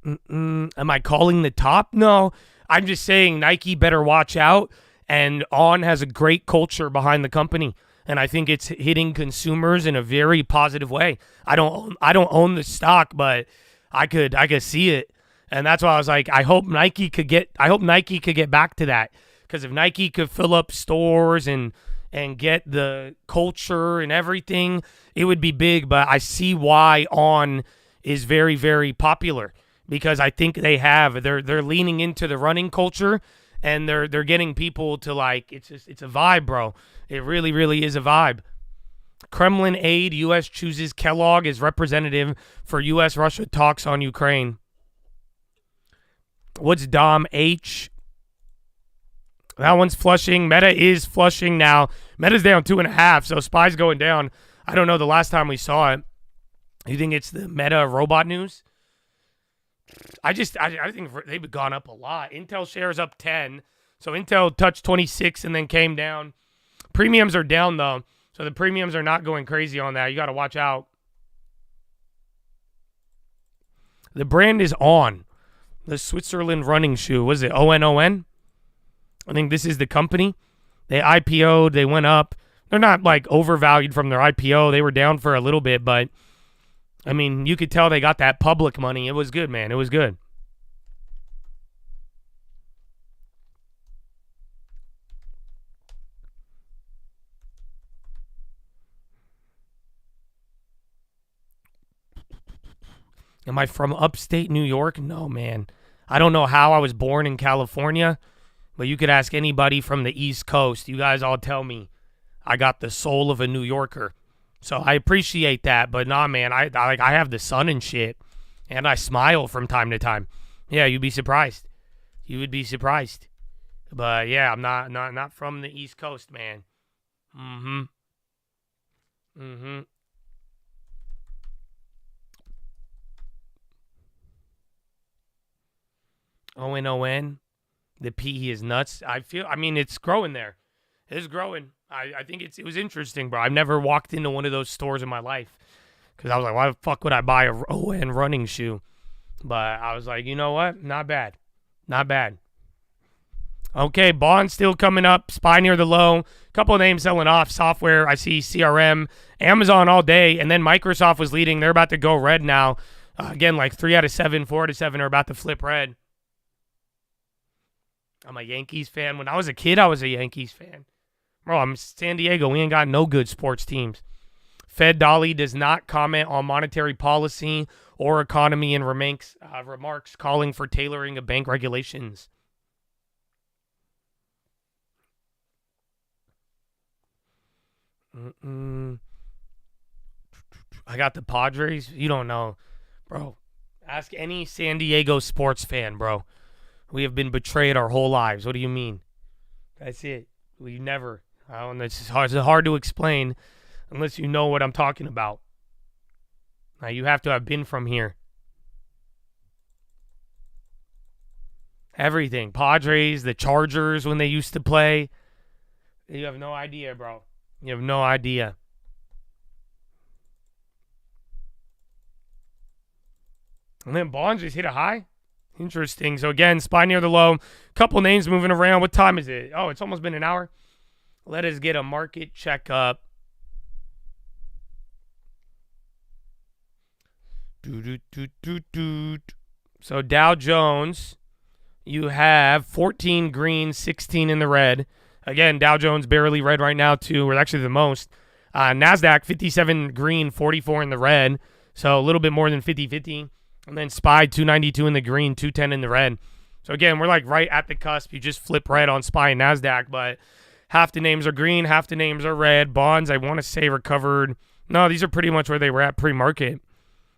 Am I calling the top? No. I'm just saying Nike better watch out. And On has a great culture behind the company. And I think it's hitting consumers in a very positive way. I don't own the stock, but I could see it. And that's why I was like, I hope Nike could get back to that. Because if Nike could fill up stores and get the culture and everything, it would be big. But I see why On is very, very popular because I think they're leaning into the running culture and they're getting people to like, it's a vibe, bro. It really, really is a vibe. Kremlin aide, U.S. chooses Kellogg as representative for U.S.-Russia talks on Ukraine. What's Dom H? That one's flushing. Meta is flushing now. Meta's down 2.5, so SPY's going down. I don't know the last time we saw it. You think it's the Meta robot news? I think they've gone up a lot. Intel shares up 10. So Intel touched 26 and then came down. Premiums are down, though. So the premiums are not going crazy on that. You got to watch out. The brand is On. The Switzerland running shoe. Was it ONON? I think this is the company. They IPO'd. They went up. They're not like overvalued from their IPO. They were down for a little bit, but I mean, you could tell they got that public money. It was good, man. It was good. Am I from upstate New York? No, man. I don't know how I was born in California, but you could ask anybody from the East Coast. You guys all tell me I got the soul of a New Yorker. So I appreciate that, but nah, man, I have the sun and shit, and I smile from time to time. Yeah, you'd be surprised. You would be surprised. But yeah, I'm not from the East Coast, man. ONON. The PE is nuts. I mean, it's growing there. It's growing. I think it was interesting, bro. I've never walked into one of those stores in my life because I was like, why the fuck would I buy a ON running shoe? But I was like, you know what? Not bad. Not bad. Okay, Bond still coming up. SPY near the low. Couple of names selling off. Software, I see CRM. Amazon all day. And then Microsoft was leading. They're about to go red now. Again, like 3 out of 7, 4 out of 7 are about to flip red. I'm a Yankees fan. When I was a kid, I was a Yankees fan. Bro, I'm San Diego. We ain't got no good sports teams. Fed Dolly does not comment on monetary policy or economy and remarks calling for tailoring of bank regulations. I got the Padres. You don't know. Bro, ask any San Diego sports fan, bro. We have been betrayed our whole lives. What do you mean? That's it. We never. It's hard to explain unless you know what I'm talking about. Now, you have to have been from here. Everything. Padres, the Chargers when they used to play. You have no idea, bro. You have no idea. And then Bonds just hit a high. Interesting. So, again, SPY near the low. Couple names moving around. What time is it? Oh, it's almost been an hour. Let us get a market checkup. So, Dow Jones, you have 14 green, 16 in the red. Again, Dow Jones barely red right now, too. We're actually the most. NASDAQ, 57 green, 44 in the red. So, a little bit more than 50-50. And then SPY, 292 in the green, 210 in the red. So, again, we're like right at the cusp. You just flip red on SPY and NASDAQ. But Half the names are green, half the names are red. Bonds, I want to say, recovered. No, these are pretty much where they were at pre-market.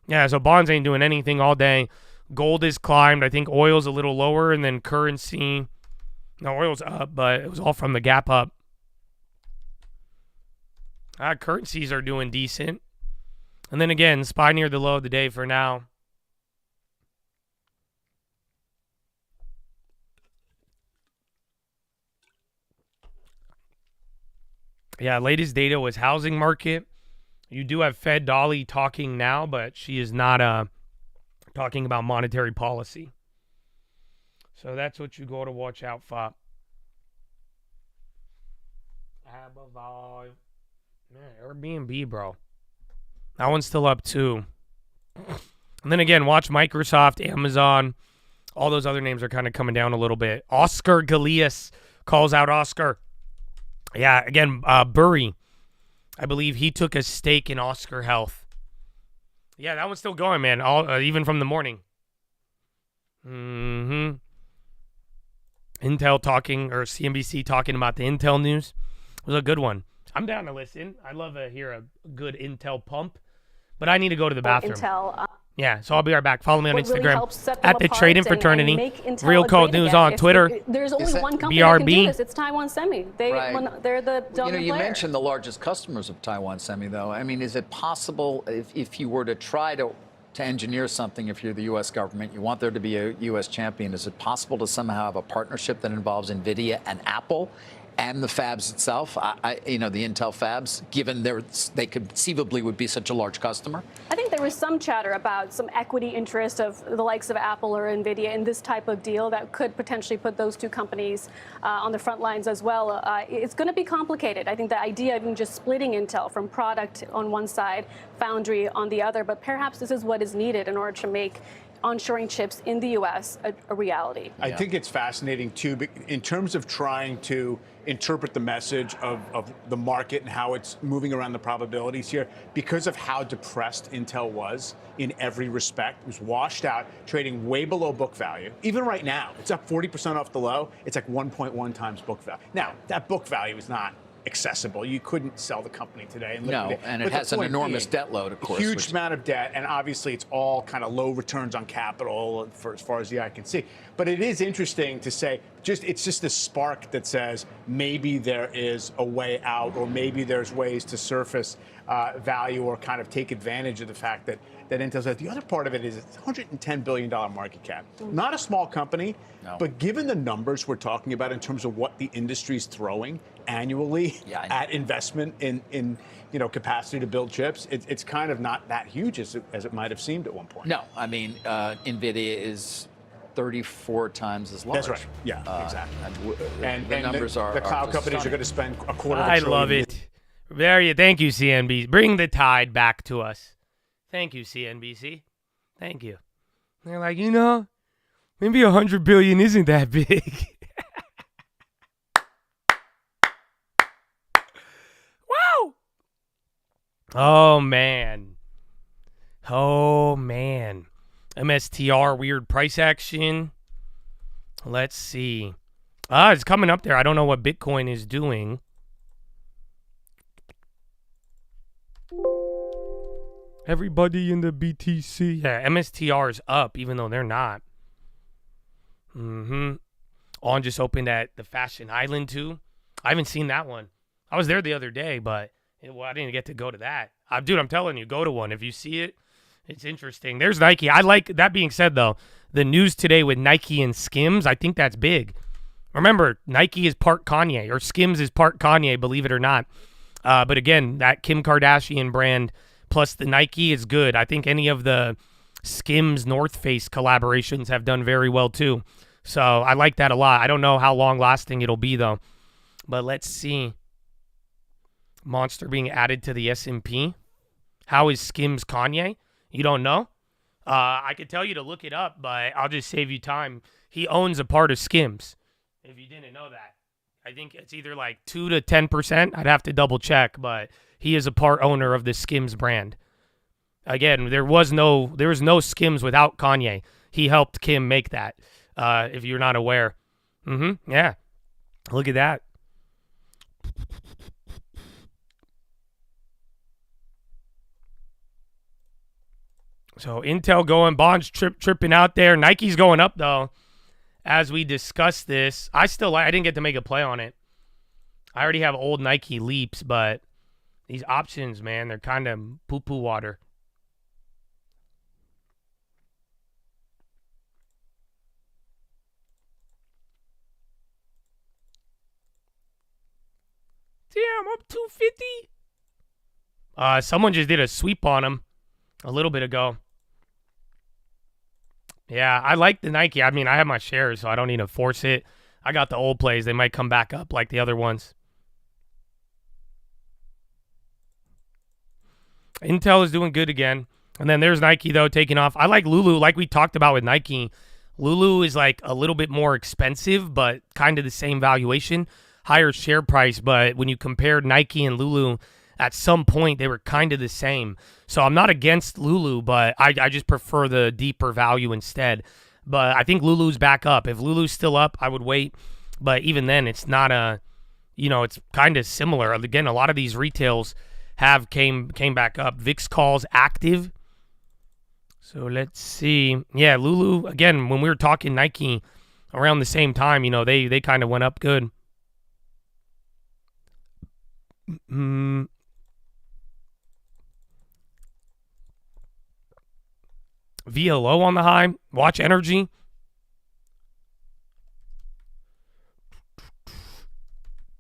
Yeah, so bonds ain't doing anything all day. Gold is climbed. I think oil's a little lower, and then currency. No, oil's up, but it was all from the gap up. Currencies are doing decent. And then again, SPY near the low of the day for now. Yeah, latest data was housing market. You do have Fed Dolly talking now, but she is not talking about monetary policy. So that's what you got to watch out for. Man, Airbnb, bro. That one's still up too. And then again, watch Microsoft, Amazon. All those other names are kind of coming down a little bit. Oscar Galias calls out Oscar. Yeah, again, Burry. I believe he took a stake in Oscar Health. Yeah, that one's still going, man. Even from the morning. Intel talking, or CNBC talking about the Intel news. It was a good one. I'm down to listen. I love to hear a good Intel pump, but I need to go to the bathroom. Yeah, so I'll be right back. Follow me on Instagram at the Trading Fraternity. Real Cold News on Twitter. There's only one company that can do this. It's Taiwan Semi. They're the dominant player. You mentioned the largest customers of Taiwan Semi, though. I mean, is it possible if you were to try to engineer something, if you're the U.S. government, you want there to be a U.S. champion, is it possible to somehow have a partnership that involves NVIDIA and Apple and the fabs itself, the Intel fabs, given they conceivably would be such a large customer? I think there was some chatter about some equity interest of the likes of Apple or NVIDIA in this type of deal that could potentially put those two companies on the front lines as well. It's going to be complicated. I think the idea of even just splitting Intel from product on one side, foundry on the other, but perhaps this is what is needed in order to make onshoring chips in the U.S. a reality. I think it's fascinating, too, in terms of trying to interpret the message of the market and how it's moving around the probabilities here. Because of how depressed Intel was in every respect, it was washed out, trading way below book value. Even right now, it's up 40% off the low. It's like 1.1 times book value. Now, that book value is not accessible. You couldn't sell the company today. And it has an enormous debt load, of course. Huge amount of debt, and obviously it's all kind of low returns on capital for as far as the eye can see. But it is interesting to say, it's just a spark that says maybe there is a way out, or maybe there's ways to surface value or kind of take advantage of the fact that Intel's out. The other part of it is it's $110 billion market cap. Not a small company, but given the numbers we're talking about in terms of what the industry's throwing annually at investment in capacity to build chips, it's kind of not that huge as it might have seemed at one point. No, I mean, NVIDIA is 34 times as large. That's right. Yeah, exactly. And the numbers are the cloud companies are going to spend a quarter of a I trillion. love it. Thank you, CNBC. Bring the tide back to us. Thank you, CNBC. Thank you. They're like, maybe 100 billion isn't that big. Wow. Oh, man. MSTR, weird price action. Let's see. It's coming up there. I don't know what Bitcoin is doing. Everybody in the BTC. Yeah, MSTR is up, even though they're not. On just opened at the Fashion Island, too. I haven't seen that one. I was there the other day, but I didn't get to go to that. Dude, I'm telling you, go to one. If you see it, it's interesting. There's Nike. I like, that being said, though, the news today with Nike and Skims, I think that's big. Remember, Nike is part Kanye, or Skims is part Kanye, believe it or not. But again, that Kim Kardashian brand plus the Nike is good. I think any of the Skims North Face collaborations have done very well too. So I like that a lot. I don't know how long lasting it'll be though. But let's see. Monster being added to the S&P. How is Skims Kanye? You don't know? I could tell you to look it up, but I'll just save you time. He owns a part of Skims, if you didn't know that. I think it's either like 2 to 10%. I'd have to double check, but he is a part owner of the Skims brand. Again, there was no Skims without Kanye. He helped Kim make that, if you're not aware. Yeah. Look at that. So Intel going, bonds tripping out there. Nike's going up though. As we discuss this, I didn't get to make a play on it. I already have old Nike Leaps, but these options, man, they're kind of poo-poo water. Damn, I'm 250. Someone just did a sweep on him a little bit ago. Yeah, I like the Nike. I mean, I have my shares, so I don't need to force it. I got the old plays. They might come back up like the other ones. Intel is doing good again. And then there's Nike, though, taking off. I like Lulu, like we talked about with Nike. Lulu is like a little bit more expensive, but kind of the same valuation. Higher share price, but when you compare Nike and Lulu, at some point they were kind of the same. So I'm not against Lulu, but I just prefer the deeper value instead. But I think Lulu's back up. If Lulu's still up, I would wait. But even then, it's not it's kind of similar. Again, a lot of these retails have came back up. VIX calls active. So let's see. Yeah, Lulu, again, when we were talking Nike around the same time, they kind of went up good. VLO on the high. Watch Energy.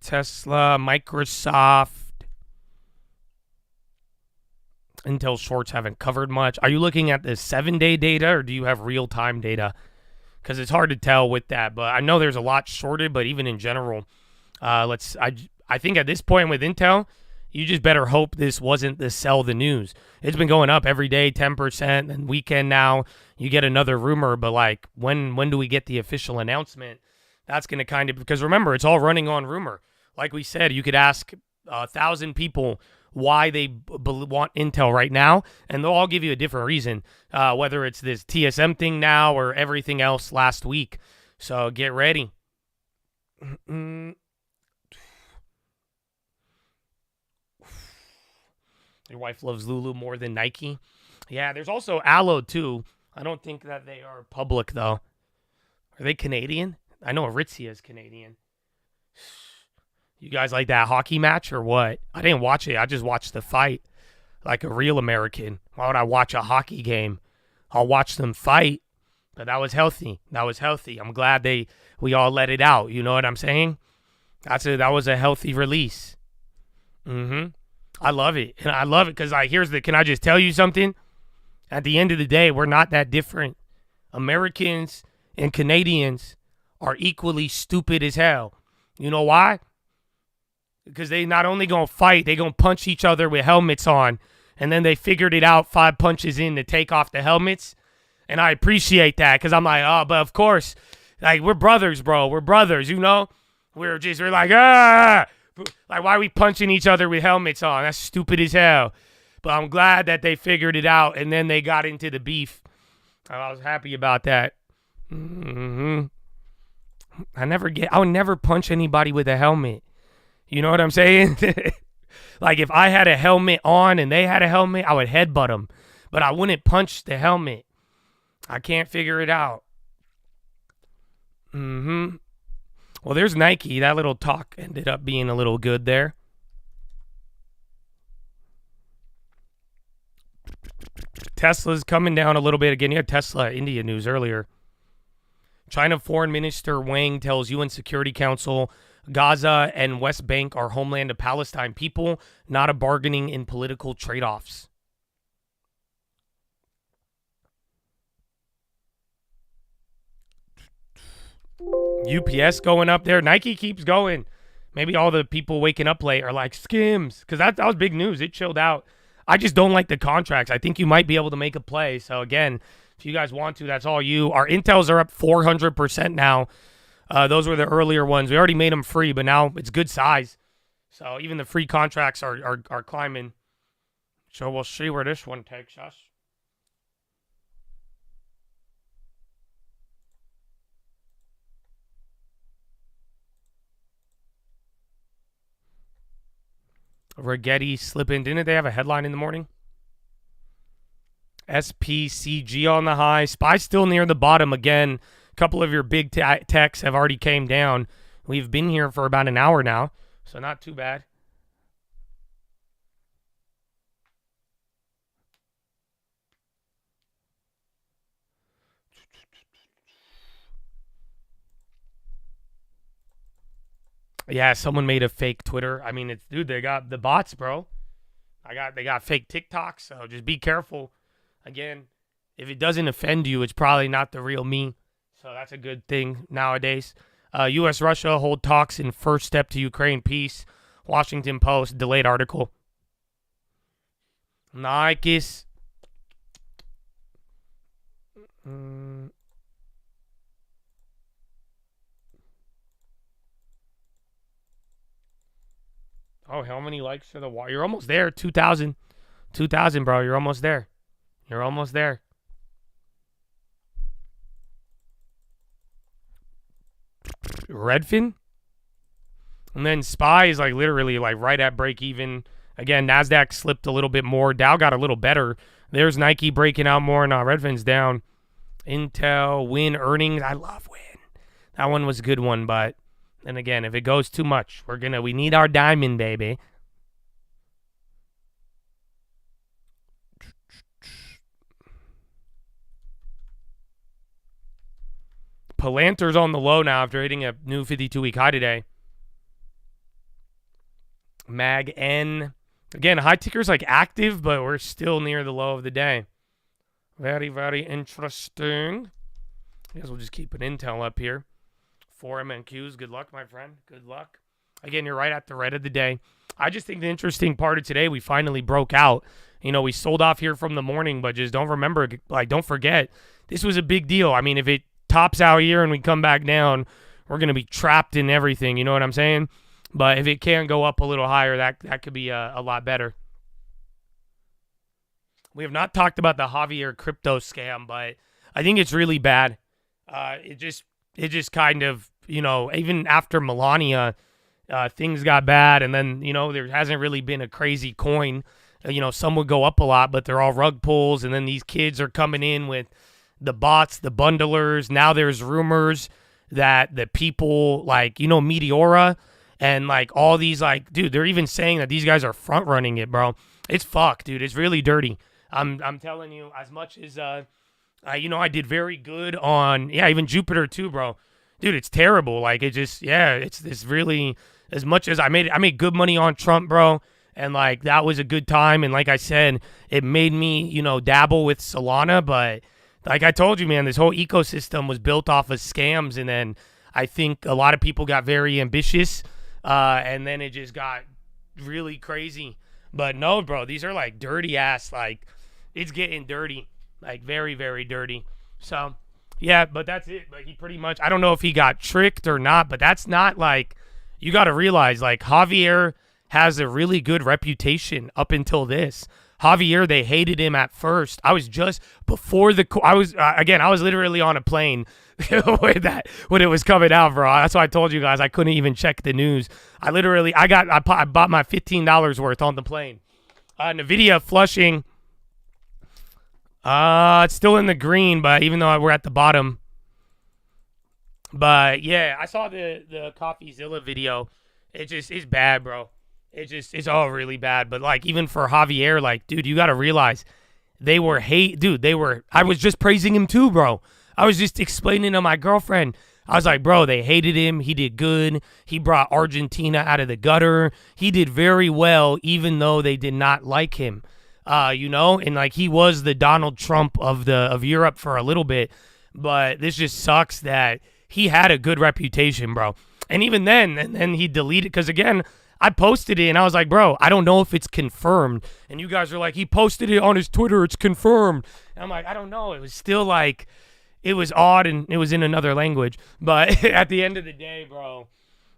Tesla, Microsoft. Intel shorts haven't covered much. Are you looking at the 7-day data or do you have real-time data? Because it's hard to tell with that, but I know there's a lot shorted, but even in general, I think at this point with Intel, you just better hope this wasn't the sell the news. It's been going up every day, 10%, and weekend now you get another rumor, but like when do we get the official announcement? That's going to kind of, because remember, it's all running on rumor. Like we said, you could ask 1,000 people why they want Intel right now, and they'll all give you a different reason, whether it's this TSM thing now or everything else last week. So get ready. Your wife loves Lulu more than Nike. Yeah, there's also Aloe too. I don't think that they are public though. Are they Canadian? I know Aritzia is Canadian. You guys like that hockey match or what? I didn't watch it. I just watched the fight like a real American. Why would I watch a hockey game? I'll watch them fight. But that was healthy. I'm glad we all let it out. You know what I'm saying? That was a healthy release. I love it. And I love it because can I just tell you something? At the end of the day, we're not that different. Americans and Canadians are equally stupid as hell. You know why? Because they not only going to fight, they going to punch each other with helmets on. And then they figured it out 5 punches in to take off the helmets. And I appreciate that because I'm like, oh, but of course, like we're brothers, bro. We're brothers, you know? We're like, ah! Like, why are we punching each other with helmets on? That's stupid as hell. But I'm glad that they figured it out, and then they got into the beef. I was happy about that. I would never punch anybody with a helmet. You know what I'm saying? Like, if I had a helmet on and they had a helmet, I would headbutt them. But I wouldn't punch the helmet. I can't figure it out. Well, there's Nike. That little talk ended up being a little good there. Tesla's coming down a little bit. Again, you had Tesla India news earlier. China Foreign Minister Wang tells UN Security Council Gaza and West Bank are homeland of Palestine people, not a bargaining in political trade-offs. UPS going up there. Nike keeps going. Maybe all the people waking up late are like, Skims. Because that was big news. It chilled out. I just don't like the contracts. I think you might be able to make a play. So, again, if you guys want to, that's all you. Our Intels are up 400% now. Those were the earlier ones. We already made them free, but now it's good size. So, even the free contracts are climbing. So, we'll see where this one takes us. Rigetti slipping. Didn't they have a headline in the morning? SPCG on the high. SPY still near the bottom again. A couple of your big techs have already came down. We've been here for about an hour now, so not too bad. Yeah, someone made a fake Twitter. I mean, it's dude, they got the bots, bro. They got fake TikToks, so just be careful. Again, if it doesn't offend you, it's probably not the real me. So that's a good thing nowadays. U.S.-Russia hold talks in first step to Ukraine peace. Washington Post delayed article. Nikes. Oh, how many likes for the wall? You're almost there. 2,000. 2,000, bro. You're almost there. You're almost there. Redfin. And then SPY is like literally like right at break even. Again, NASDAQ slipped a little bit more. Dow got a little better. There's Nike breaking out more. Now Redfin's down. Intel, Win earnings. I love Win. That one was a good one, but and again, if it goes too much, we need our diamond, baby. Palantir's on the low now after hitting a new 52-week high today. Mag N. Again, high ticker's like active, but we're still near the low of the day. Very, very interesting. I guess we'll just keep an Intel up here. 4 MNQs. Good luck, my friend. Good luck. Again, you're right at the red of the day. I just think the interesting part of today, we finally broke out. You know, we sold off here from the morning, but just don't forget, this was a big deal. I mean, if it tops out here and we come back down, we're going to be trapped in everything. You know what I'm saying? But if it can go up a little higher, that could be a lot better. We have not talked about the Javier crypto scam, but I think it's really bad. It just kind of, you know, even after Melania, things got bad, and then, you know, there hasn't really been a crazy coin. You know, some would go up a lot, but they're all rug pulls, and then these kids are coming in with the bots, the bundlers. Now there's rumors that the people like, you know, Meteora and like all these, like, dude, they're even saying that these guys are front running it, bro. It's fucked, dude. It's really dirty. I'm telling you, as much as you know, I did very good on even Jupiter too, bro. Dude, it's terrible. Like it just it's really, as much as I made good money on Trump, bro. And like that was a good time. And like I said, it made me, you know, dabble with Solana, but like I told you, man, this whole ecosystem was built off of scams, and then I think a lot of people got very ambitious, and then it just got really crazy. But no, bro, these are like dirty ass, like it's getting dirty, like very, very dirty. So yeah, but that's it. Like he pretty much, I don't know if he got tricked or not, but that's not like, you got to realize like Javier has a really good reputation up until this. Javier, they hated him at first. I was just before I was literally on a plane when it was coming out, bro. That's why I told you guys I couldn't even check the news. I bought my $15 worth on the plane. Nvidia flushing. It's still in the green, but even though we're at the bottom. But yeah, I saw the CoffeeZilla video. It's bad, bro. It's all really bad. But like even for Javier, like, dude, you gotta realize I was just praising him too, bro. I was just explaining to my girlfriend. I was like, bro, they hated him. He did good. He brought Argentina out of the gutter. He did very well, even though they did not like him. You know, and like he was the Donald Trump of Europe for a little bit. But this just sucks that he had a good reputation, bro. And even then, and then he deleted, because again, I posted it and I was like, bro, I don't know if it's confirmed. And you guys are like, he posted it on his Twitter, it's confirmed. And I'm like, I don't know. It was still like, it was odd and it was in another language. But at the end of the day, bro,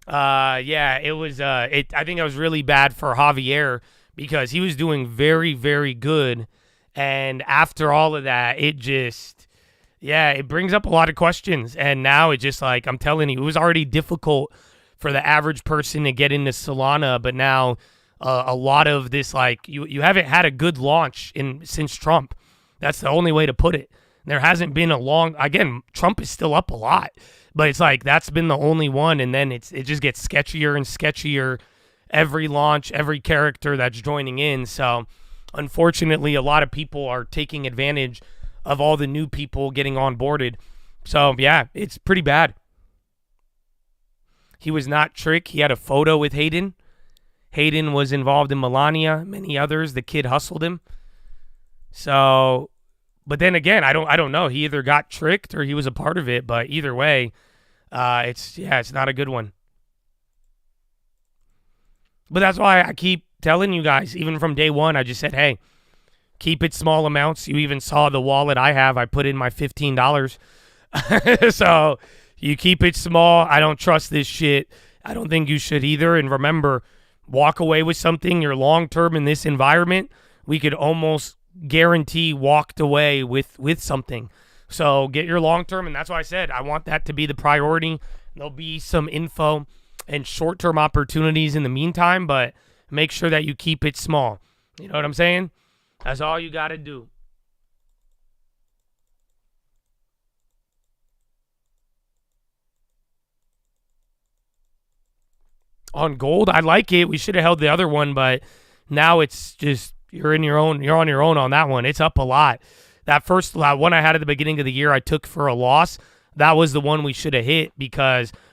yeah, it was, I think it was really bad for Javier because he was doing very, very good. And after all of that, it just, yeah, it brings up a lot of questions. And now it just like, I'm telling you, it was already difficult for the average person to get into Solana, but now a lot of this, like, you haven't had a good launch since Trump. That's the only way to put it. There hasn't been again, Trump is still up a lot, but it's like that's been the only one, and then it just gets sketchier and sketchier every launch, every character that's joining in. So unfortunately, a lot of people are taking advantage of all the new people getting onboarded. So yeah, it's pretty bad. He was not tricked. He had a photo with Hayden. Hayden was involved in Melania, many others. The kid hustled him. So, but then again, I don't know. He either got tricked or he was a part of it. But either way, it's not a good one. But that's why I keep telling you guys, even from day one, I just said, hey, keep it small amounts. You even saw the wallet I have. I put in my $15. So you keep it small. I don't trust this shit. I don't think you should either. And remember, walk away with something. You're long-term in this environment. We could almost guarantee walked away with something. So get your long-term. And that's why I said I want that to be the priority. There'll be some info and short-term opportunities in the meantime, but make sure that you keep it small. You know what I'm saying? That's all you got to do. On gold, I like it. We should have held the other one, but now it's just you're on your own on that one. It's up a lot. That first one I had at the beginning of the year, I took for a loss. That was the one we should have hit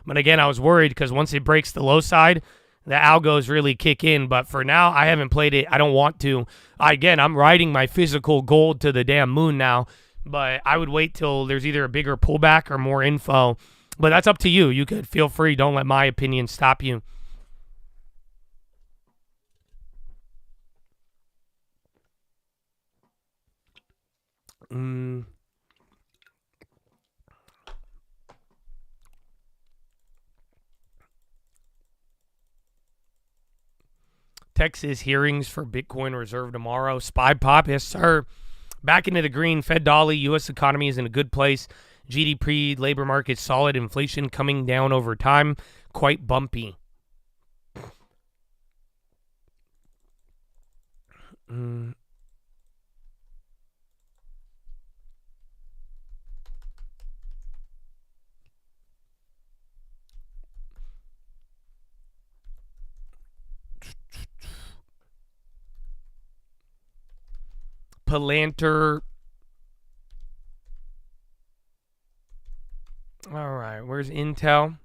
but again, I was worried because once it breaks the low side, the algos really kick in. But for now, I haven't played it. I don't want to. I'm riding my physical gold to the damn moon now, but I would wait till there's either a bigger pullback or more info. But that's up to you. You could feel free. Don't let my opinion stop you. Texas hearings for Bitcoin reserve tomorrow. Spy pop, yes sir. Back into the green. Fed Dolly. U.S. economy is in a good place. GDP, labor market solid. Inflation coming down over time. Quite bumpy. Palantir. All right, where's Intel?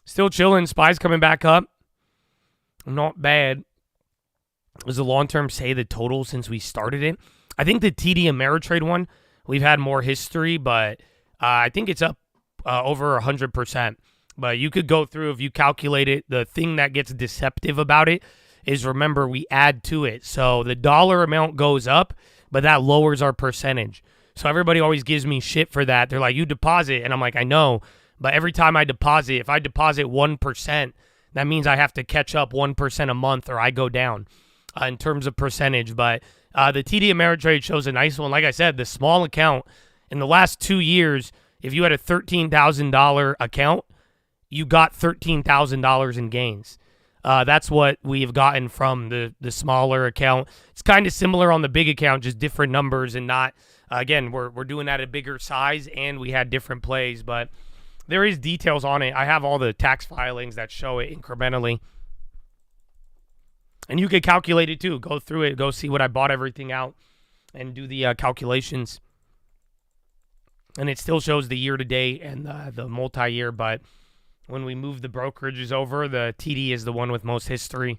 Still chilling. Spy's coming back up. Not bad. Was the long-term say the total since we started it? I think the TD Ameritrade one, we've had more history, but I think it's up over 100%. But you could go through if you calculate it. The thing that gets deceptive about it is, remember, we add to it. So the dollar amount goes up, but that lowers our percentage. So everybody always gives me shit for that. They're like, you deposit. And I'm like, I know. But every time I deposit, if I deposit 1%, that means I have to catch up 1% a month or I go down in terms of percentage. But the TD Ameritrade shows a nice one. Like I said, the small account, in the last 2 years, if you had a $13,000 account, you got $13,000 in gains. That's what we've gotten from the smaller account. It's kind of similar on the big account, just different numbers and not, again, we're doing that at a bigger size and we had different plays, but there is details on it. I have all the tax filings that show it incrementally. And you could calculate it too. Go through it, go see what I bought everything out and do the calculations. And it still shows the year-to-date and the multi-year, but when we move the brokerages over, the TD is the one with most history.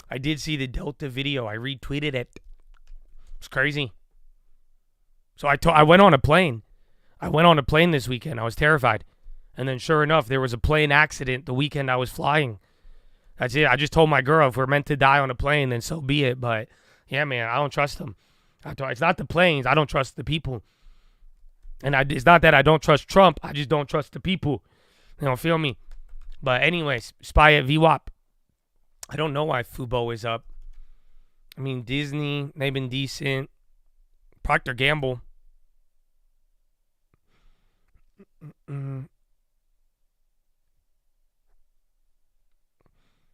I did see the Delta video. I retweeted it. It's crazy. So I went on a plane. I went on a plane this weekend. I was terrified. And then sure enough, there was a plane accident the weekend I was flying. That's it. I just told my girl, if we're meant to die on a plane, then so be it. But yeah, man, I don't trust them. It's not the planes. I don't trust the people. And it's not that I don't trust Trump. I just don't trust the people. You don't feel me? But anyways, Spy at VWAP. I don't know why Fubo is up. I mean, Disney, they've been decent. Procter Gamble.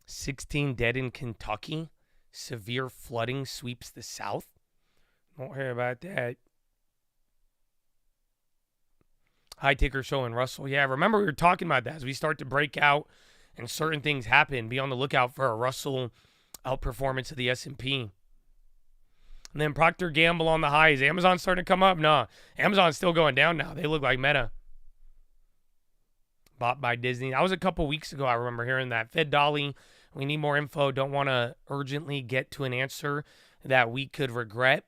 16 dead in Kentucky. Severe flooding sweeps the South. Don't hear about that. High ticker showing Russell. Yeah, remember we were talking about that. As we start to break out and certain things happen, be on the lookout for a Russell outperformance of the S&P. And then Procter & Gamble on the highs. Amazon starting to come up? No. Amazon's still going down now. They look like Meta. Bought by Disney. That was a couple weeks ago. I remember hearing that. Fed Dolly, we need more info. Don't want to urgently get to an answer that we could regret.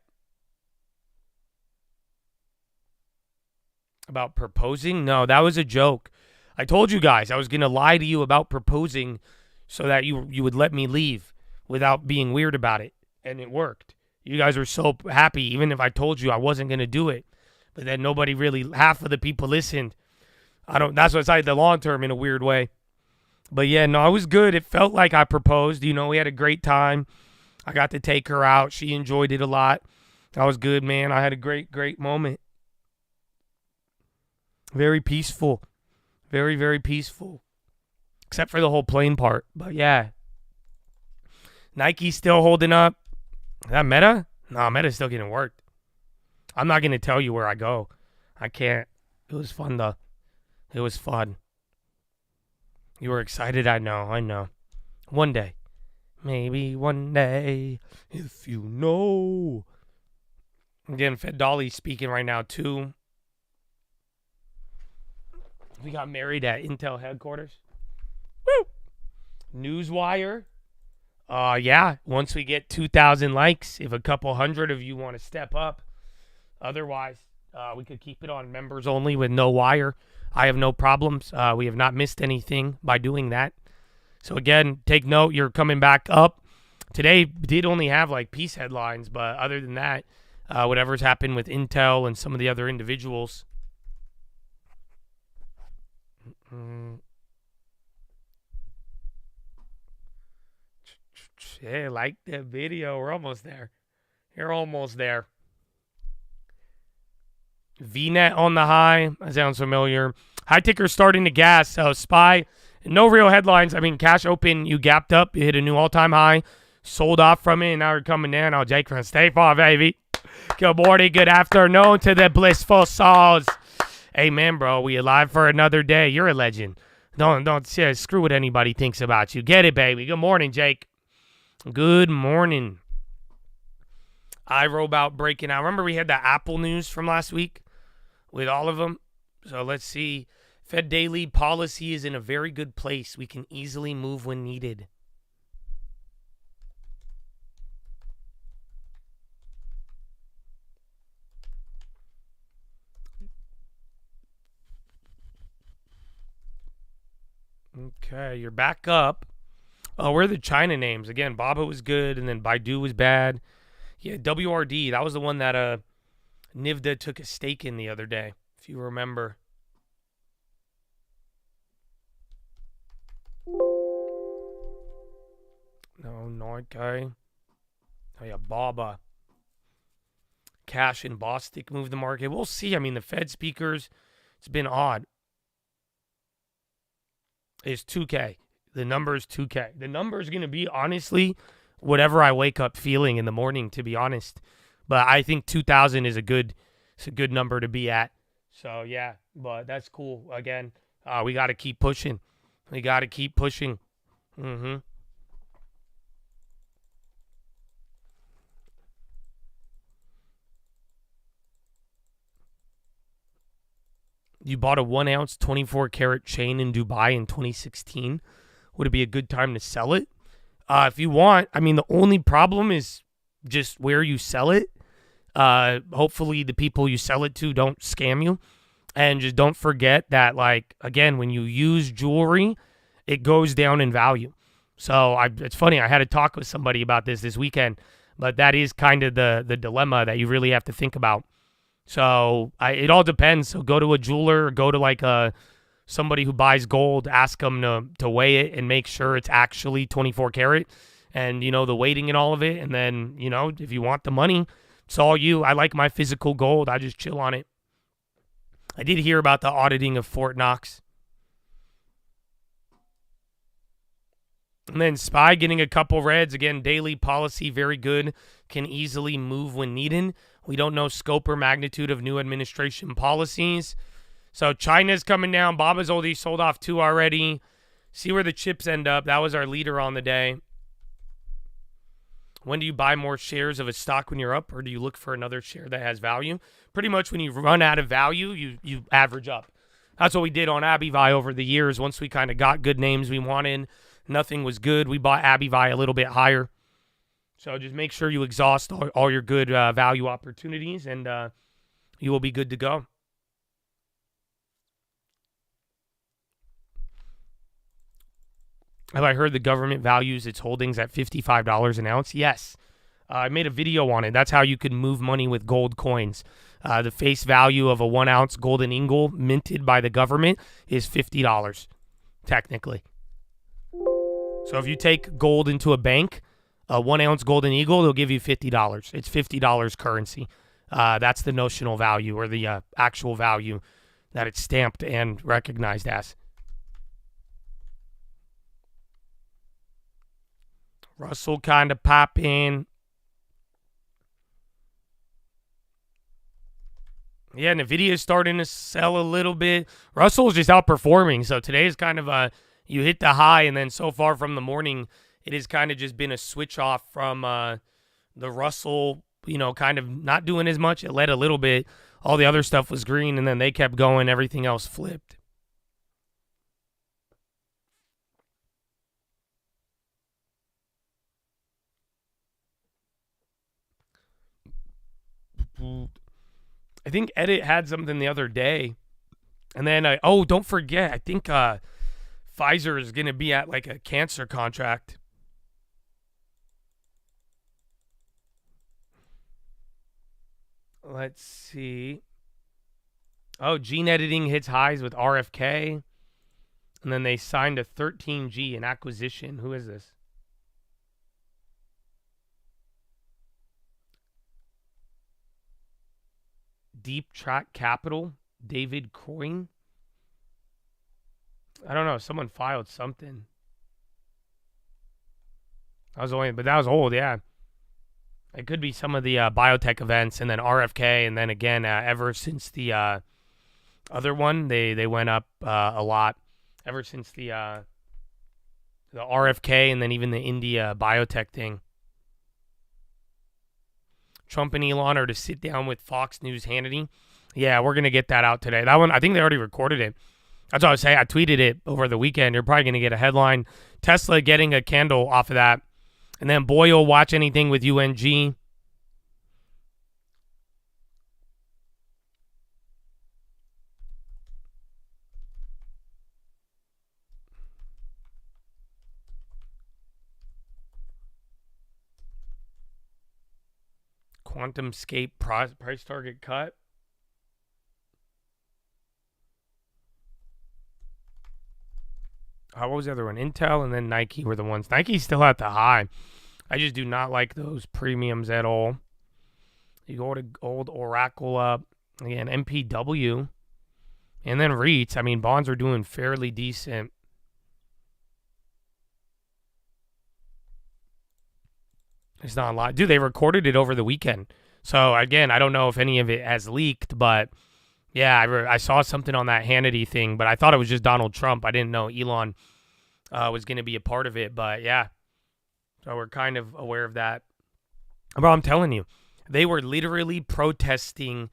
About proposing? No, that was a joke. I told you guys I was going to lie to you about proposing so that you would let me leave without being weird about it. And it worked. You guys were so happy, even if I told you I wasn't going to do it. But then nobody really, half of the people listened. That's what's like the long term in a weird way. But yeah, no, it was good. It felt like I proposed. You know, we had a great time. I got to take her out. She enjoyed it a lot. That was good, man. I had a great, great moment. Very peaceful. Very, very peaceful. Except for the whole plane part. But yeah. Nike's still holding up. Is that Meta? No, Meta's still getting worked. I'm not going to tell you where I go. I can't. It was fun, though. It was fun. You were excited? I know. One day. Maybe one day. If you know. Again, Fed Dolly speaking right now, too. We got married at Intel headquarters. Woo! Newswire. Yeah, once we get 2,000 likes, if a couple hundred of you want to step up. Otherwise, we could keep it on members only with no wire. I have no problems. We have not missed anything by doing that. So again, take note, you're coming back up. Today did only have like piece headlines, but other than that, whatever's happened with Intel and some of the other individuals. Yeah, like the video. We're almost there. You're almost there. VNet on the high. That sounds familiar. High ticker starting to gas. So SPY, no real headlines. I mean, cash open, you gapped up. You hit a new all-time high. Sold off from it, and now you're coming down. Oh, Jake from Stay Far, baby. Good morning, good afternoon to the blissful souls. Hey, man, bro, we alive for another day. You're a legend. Don't screw what anybody thinks about you. Get it, baby. Good morning, Jake. Good morning. iRobot breaking out. Remember we had the Apple news from last week with all of them? So let's see. Fed Daily policy is in a very good place. We can easily move when needed. Okay, you're back up. Oh, where are the China names? Again, Baba was good, and then Baidu was bad. Yeah, WRD, that was the one that Nivda took a stake in the other day, if you remember. No, okay. Oh, yeah, Baba. Cash and Bostic moved the market. We'll see. I mean, the Fed speakers, it's been odd. It's 2K. The number is 2K. The number is going to be, honestly, whatever I wake up feeling in the morning, to be honest. But I think 2,000 is a good number to be at. So, yeah, but that's cool. Again, we got to keep pushing. We got to keep pushing. You bought a 1 ounce, 24 karat chain in Dubai in 2016. Would it be a good time to sell it? If you want, I mean, the only problem is just where you sell it. Hopefully the people you sell it to don't scam you. And just don't forget that, like, again, when you use jewelry, it goes down in value. So it's funny, I had a talk with somebody about this weekend, but that is kind of the dilemma that you really have to think about. So it all depends. So go to a jeweler, or go to like somebody who buys gold, ask them to weigh it and make sure it's actually 24 karat and, you know, the weighting and all of it. And then, you know, if you want the money, it's all you. I like my physical gold. I just chill on it. I did hear about the auditing of Fort Knox. And then SPY getting a couple reds. Again, daily policy, very good. Can easily move when needed. We don't know scope or magnitude of new administration policies. So China's coming down. Baba's already sold off 2 already. See where the chips end up. That was our leader on the day. When do you buy more shares of a stock when you're up, or do you look for another share that has value? Pretty much when you run out of value, you average up. That's what we did on AVGO over the years. Once we kind of got good names we wanted, nothing was good, we bought AVGO a little bit higher. So just make sure you exhaust all your good value opportunities, and you will be good to go. Have I heard the government values its holdings at $55 an ounce? Yes. I made a video on it. That's how you can move money with gold coins. The face value of a 1 ounce golden eagle minted by the government is $50, technically. So if you take gold into a bank, a 1 ounce golden eagle, they'll give you $50. It's $50 currency. That's the notional value, or the actual value that it's stamped and recognized as. Russell kind of popping. Yeah, NVIDIA is starting to sell a little bit. Russell's just outperforming. So today is kind of you hit the high, and then so far from the morning, it has kind of just been a switch off from the Russell, kind of not doing as much. It led a little bit. All the other stuff was green, and then they kept going. Everything else flipped. I think Edit had something the other day. And then, don't forget, I think Pfizer is going to be at like a cancer contract. Let's see. Oh, gene editing hits highs with RFK. And then they signed a 13G, an acquisition. Who is this? Deep Track Capital, David Coyne. I don't know. Someone filed something. But that was old, yeah. It could be some of the biotech events, and then RFK, and then again, ever since the other one, they went up a lot. Ever since the RFK, and then even the India biotech thing. Trump and Elon are to sit down with Fox News Hannity. Yeah, we're going to get that out today. That one, I think they already recorded it. That's what I was saying. I tweeted it over the weekend. You're probably going to get a headline. Tesla getting a candle off of that. And then Boyle, watch anything with UNG. QuantumScape price target cut. What was the other one? Intel and then Nike were the ones. Nike's still at the high. I just do not like those premiums at all. You go to old Oracle up. Again, MPW. And then REITs. I mean, bonds are doing fairly decent. It's not a lot. Dude, they recorded it over the weekend. So, again, I don't know if any of it has leaked, but, yeah, I saw something on that Hannity thing, but I thought it was just Donald Trump. I didn't know Elon was going to be a part of it, but, yeah. So, we're kind of aware of that. But I'm telling you, they were literally protesting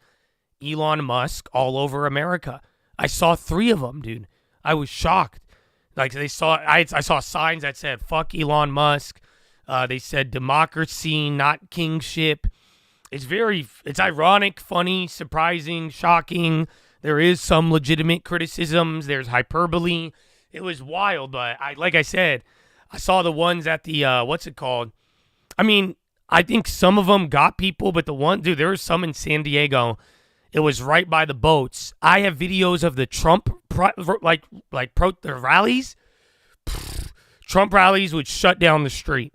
Elon Musk all over America. I saw 3 of them, dude. I was shocked. Like, I saw signs that said, fuck Elon Musk. They said democracy, not kingship. It's ironic, funny, surprising, shocking. There is some legitimate criticisms. There's hyperbole. It was wild, but like I said, I saw the ones at the, what's it called? I mean, I think some of them got people, but there was some in San Diego. It was right by the boats. I have videos of the Trump, the rallies. Trump rallies would shut down the street.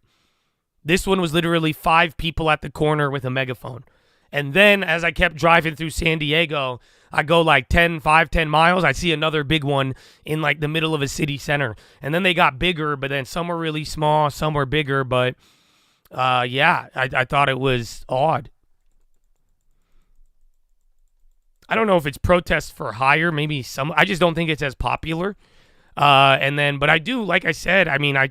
This one was literally 5 people at the corner with a megaphone. And then as I kept driving through San Diego, I go like 10 miles. I see another big one in like the middle of a city center. And then they got bigger, but then some were really small, some were bigger. But yeah, I thought it was odd. I don't know if it's protests for hire. Maybe some. I just don't think it's as popular. But I do, like I said, I mean, I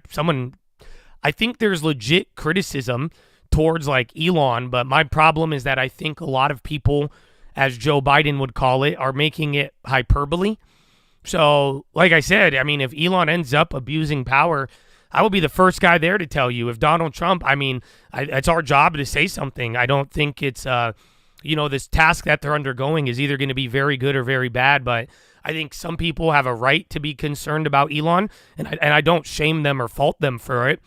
think there's legit criticism towards like Elon, but my problem is that I think a lot of people, as Joe Biden would call it, are making it hyperbole. So, like I said, I mean, if Elon ends up abusing power, I will be the first guy there to tell you. If Donald Trump, I mean, it's our job to say something. I don't think it's, this task that they're undergoing is either going to be very good or very bad, but I think some people have a right to be concerned about Elon, and I don't shame them or fault them for it.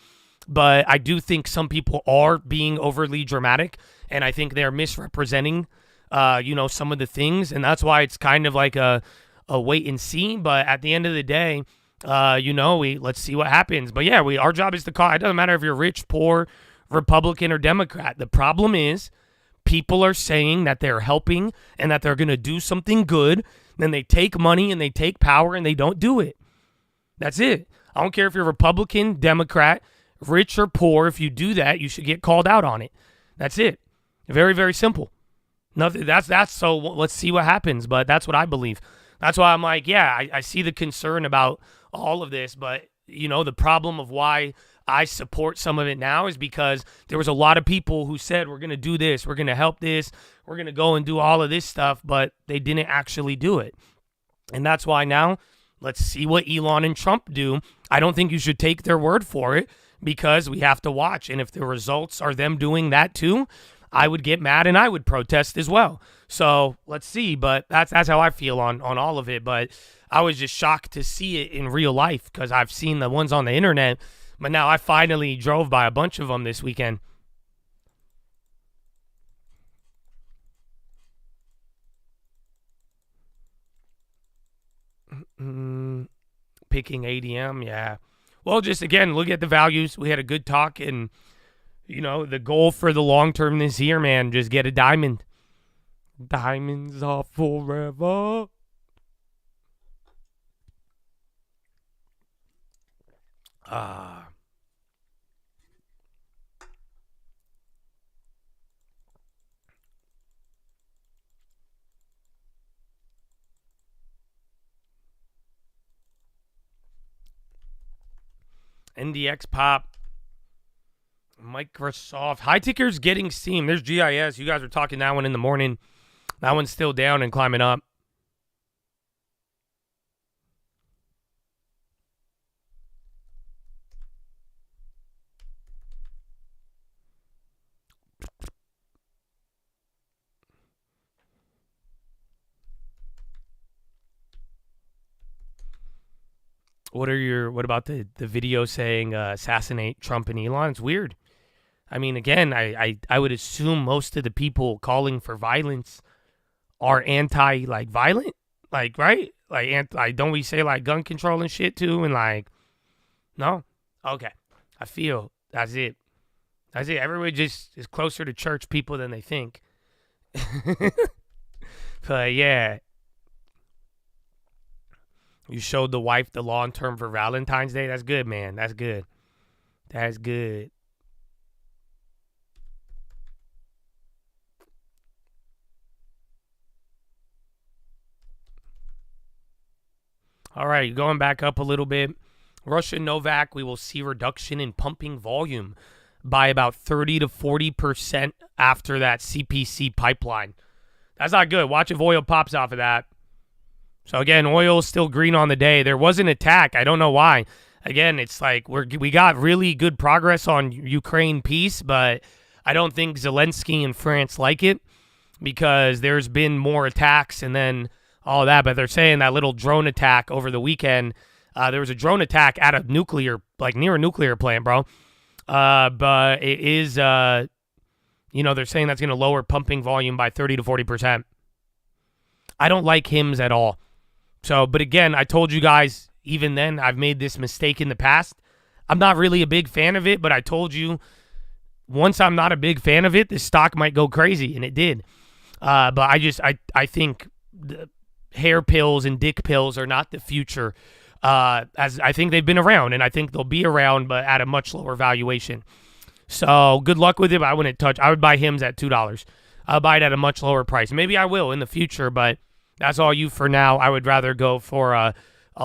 But I do think some people are being overly dramatic, and I think they're misrepresenting, some of the things, and that's why it's kind of like a wait and see. But at the end of the day, let's see what happens. But yeah, our job is to call. It doesn't matter if you're rich, poor, Republican, or Democrat. The problem is people are saying that they're helping and that they're going to do something good. Then they take money and they take power and they don't do it. That's it. I don't care if you're Republican, Democrat, rich or poor. If you do that, you should get called out on it. That's it. Very, very simple. Nothing. That's so let's see what happens. But that's what I believe. That's why I'm like, yeah, I see the concern about all of this. But, the problem of why I support some of it now is because there was a lot of people who said, we're going to do this. We're going to help this. We're going to go and do all of this stuff. But they didn't actually do it. And that's why now let's see what Elon and Trump do. I don't think you should take their word for it, because we have to watch. And if the results are them doing that too, I would get mad and I would protest as well. So let's see. But that's how I feel on all of it. But I was just shocked to see it in real life, because I've seen the ones on the internet. But now I finally drove by a bunch of them this weekend. Picking ADM, yeah. Well, just again, look at the values. We had a good talk, and the goal for the long term this year, man, just get a diamond. Diamonds are forever. NDX pop. Microsoft. High ticker's getting steam. There's GIS. You guys were talking that one in the morning. That one's still down and climbing up. What about the video saying assassinate Trump and Elon? It's weird. I mean, again, I would assume most of the people calling for violence are violent, right? Don't we say gun control and shit too? And no? Okay. I feel that's it. Everybody just is closer to church people than they think. But yeah. You showed the wife the long term for Valentine's Day. That's good, man. That's good. That's good. All right, going back up a little bit. Russia Novak, we will see reduction in pumping volume by about 30 to 40% after that CPC pipeline. That's not good. Watch if oil pops off of that. So, again, oil is still green on the day. There was an attack. I don't know why. Again, it's we got really good progress on Ukraine peace, but I don't think Zelensky and France like it, because there's been more attacks and then all that. But they're saying that little drone attack over the weekend, there was a drone attack at a nuclear, near a nuclear plant, bro. But it is, they're saying that's going to lower pumping volume by 30 to 40%. I don't like HIMS at all. So, but again, I told you guys, even then, I've made this mistake in the past. I'm not really a big fan of it, but I told you, once I'm not a big fan of it, the stock might go crazy, and it did. But I think the hair pills and dick pills are not the future. As I think they've been around, and I think they'll be around, but at a much lower valuation. So good luck with it. But I wouldn't touch. I would buy Hims at $2. I'll buy it at a much lower price. Maybe I will in the future, but that's all you for now. I would rather go for a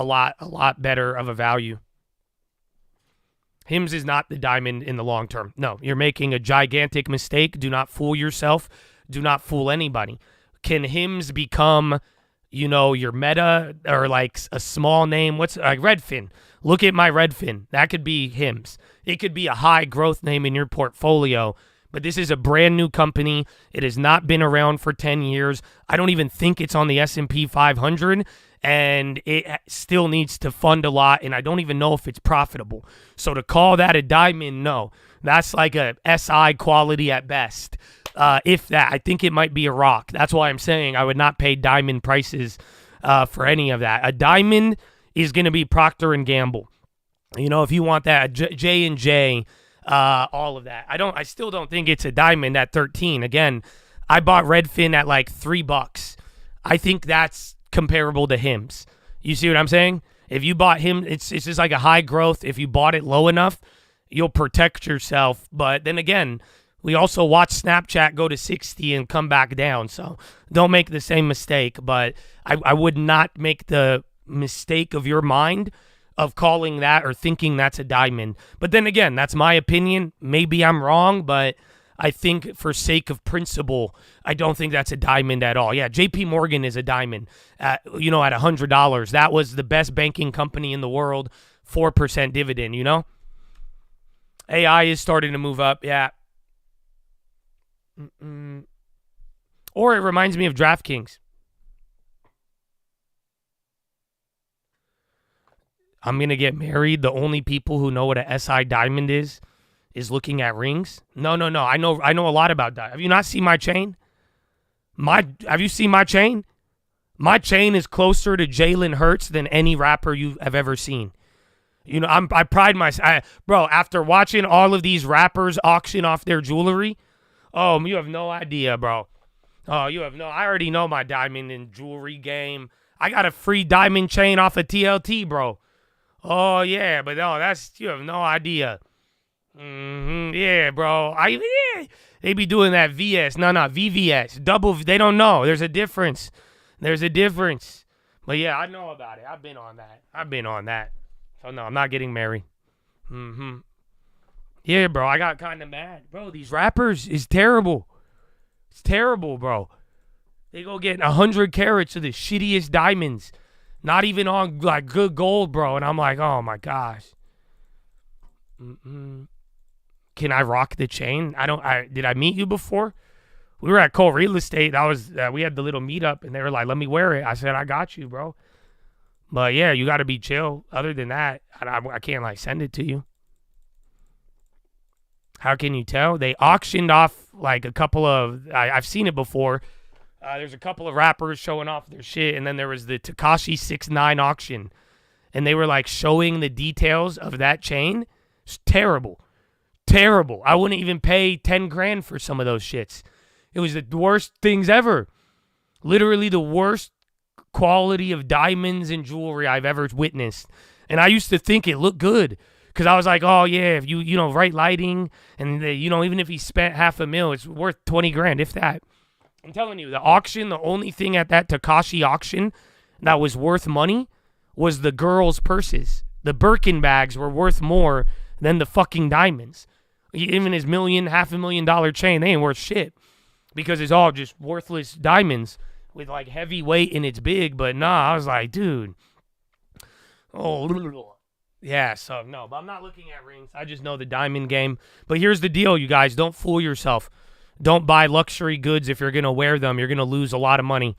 lot better of a value. Hims is not the diamond in the long term. No, you're making a gigantic mistake. Do not fool yourself. Do not fool anybody. Can Hims become, your Meta or like a small name? What's like Redfin? Look at my Redfin. That could be Hims. It could be a high growth name in your portfolio. But this is a brand new company. It has not been around for 10 years. I don't even think it's on the S&P 500, and it still needs to fund a lot, and I don't even know if it's profitable. So to call that a diamond, no. That's like a SI quality at best. If that, I think it might be a rock. That's why I'm saying I would not pay diamond prices for any of that. A diamond is going to be Procter & Gamble. If you want that, J&J, all of that. I still don't think it's a diamond at 13. Again, I bought Redfin at like $3. I think that's comparable to Hims. You see what I'm saying? If you bought him, it's just like a high growth. If you bought it low enough, you'll protect yourself. But then again, we also watch Snapchat go to 60 and come back down. So don't make the same mistake. But I would not make the mistake of your mind of calling that or thinking that's a diamond. But then again, that's my opinion. Maybe I'm wrong, but I think for sake of principle, I don't think that's a diamond at all. Yeah, JP Morgan is a diamond at $100. That was the best banking company in the world, 4% dividend, AI is starting to move up, yeah. Or it reminds me of DraftKings. I'm going to get married. The only people who know what a SI diamond is looking at rings. No. I know a lot about that. Have you not seen my chain? Have you seen my chain? My chain is closer to Jalen Hurts than any rapper you have ever seen. I pride myself. Bro, after watching all of these rappers auction off their jewelry, you have no idea, bro. I already know my diamond and jewelry game. I got a free diamond chain off of TLT, bro. Oh, yeah, but you have no idea. Yeah, bro. They be doing that VS. No, VVS. They don't know. There's a difference. But yeah, I know about it. I've been on that. So no, I'm not getting married. Yeah, bro, I got kind of mad. Bro, these rappers is terrible. It's terrible, bro. They go get 100 carats of the shittiest diamonds. Not even on like good gold, bro. And I'm like, oh my gosh. Can I rock the chain? Did I meet you before? We were at Cole Real Estate. We had the little meetup, and they were like, let me wear it. I said, I got you, bro. But yeah, you got to be chill. Other than that, I can't like send it to you. How can you tell? They auctioned off like a couple of, I've seen it before. There's a couple of rappers showing off their shit, and then there was the Tekashi 6ix9ine auction, and they were like showing the details of that chain. It's terrible. I wouldn't even pay 10 grand for some of those shits. It was the worst things ever. Literally the worst quality of diamonds and jewelry I've ever witnessed. And I used to think it looked good because I was like, oh yeah, if you right lighting and even if he spent $500,000, it's worth 20 grand, if that. I'm telling you, the auction, the only thing at that Tekashi auction that was worth money was the girls' purses. The Birkin bags were worth more than the fucking diamonds. Even his $500,000 chain, they ain't worth shit because it's all just worthless diamonds with like heavy weight and it's big. But nah, I was like, dude. Oh, yeah, so no, but I'm not looking at rings. I just know the diamond game. But here's the deal, you guys. Don't fool yourself. Don't buy luxury goods if you're going to wear them. You're going to lose a lot of money,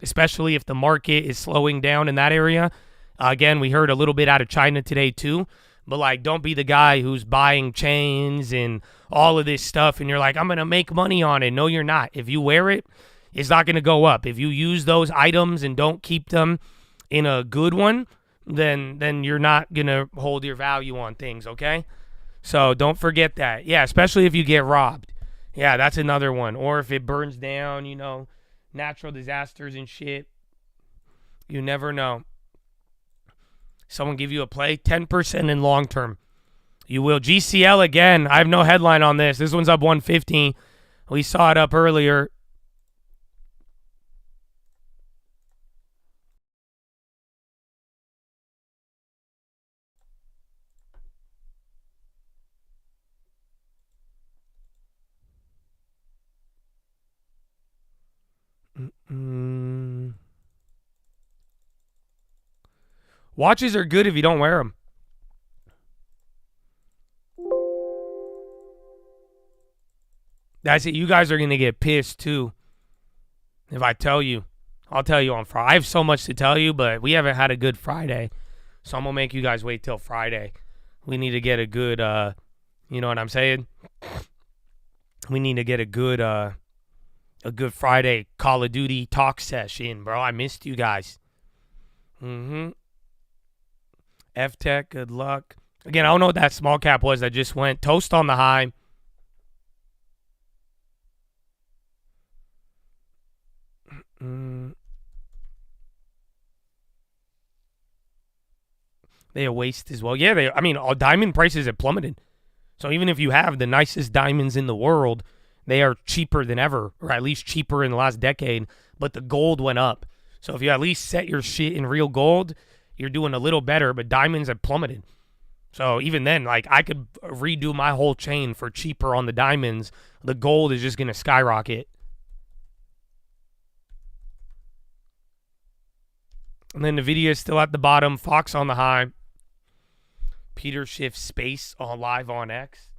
especially if the market is slowing down in that area. Again, we heard a little bit out of China today too. But, like, don't be the guy who's buying chains and all of this stuff, and you're like, I'm going to make money on it. No, you're not. If you wear it, it's not going to go up. If you use those items and don't keep them in a good one, then you're not going to hold your value on things, okay? So don't forget that. Yeah, especially if you get robbed. Yeah, that's another one. Or if it burns down, natural disasters and shit. You never know. Someone give you a play, 10% in long term. You will. GCL again. I have no headline on this. This one's up 150. We saw it up earlier. Watches are good if you don't wear them. That's it. You guys are going to get pissed too. If I tell you, I'll tell you on Friday. I have so much to tell you, but we haven't had a good Friday. So I'm going to make you guys wait till Friday. We need to get a good, you know what I'm saying? We need to get a good Friday Call of Duty talk session, bro. I missed you guys. F-Tech, good luck. Again, I don't know what that small cap was that just went. Toast on the high. They a waste as well. Yeah, all diamond prices have plummeted. So even if you have the nicest diamonds in the world, they are cheaper than ever, or at least cheaper in the last decade, but the gold went up. So if you at least set your shit in real gold, you're doing a little better, but diamonds have plummeted. So even then, I could redo my whole chain for cheaper on the diamonds. The gold is just going to skyrocket. And then NVIDIA is still at the bottom. Fox on the high. Peter shifts space on live on X.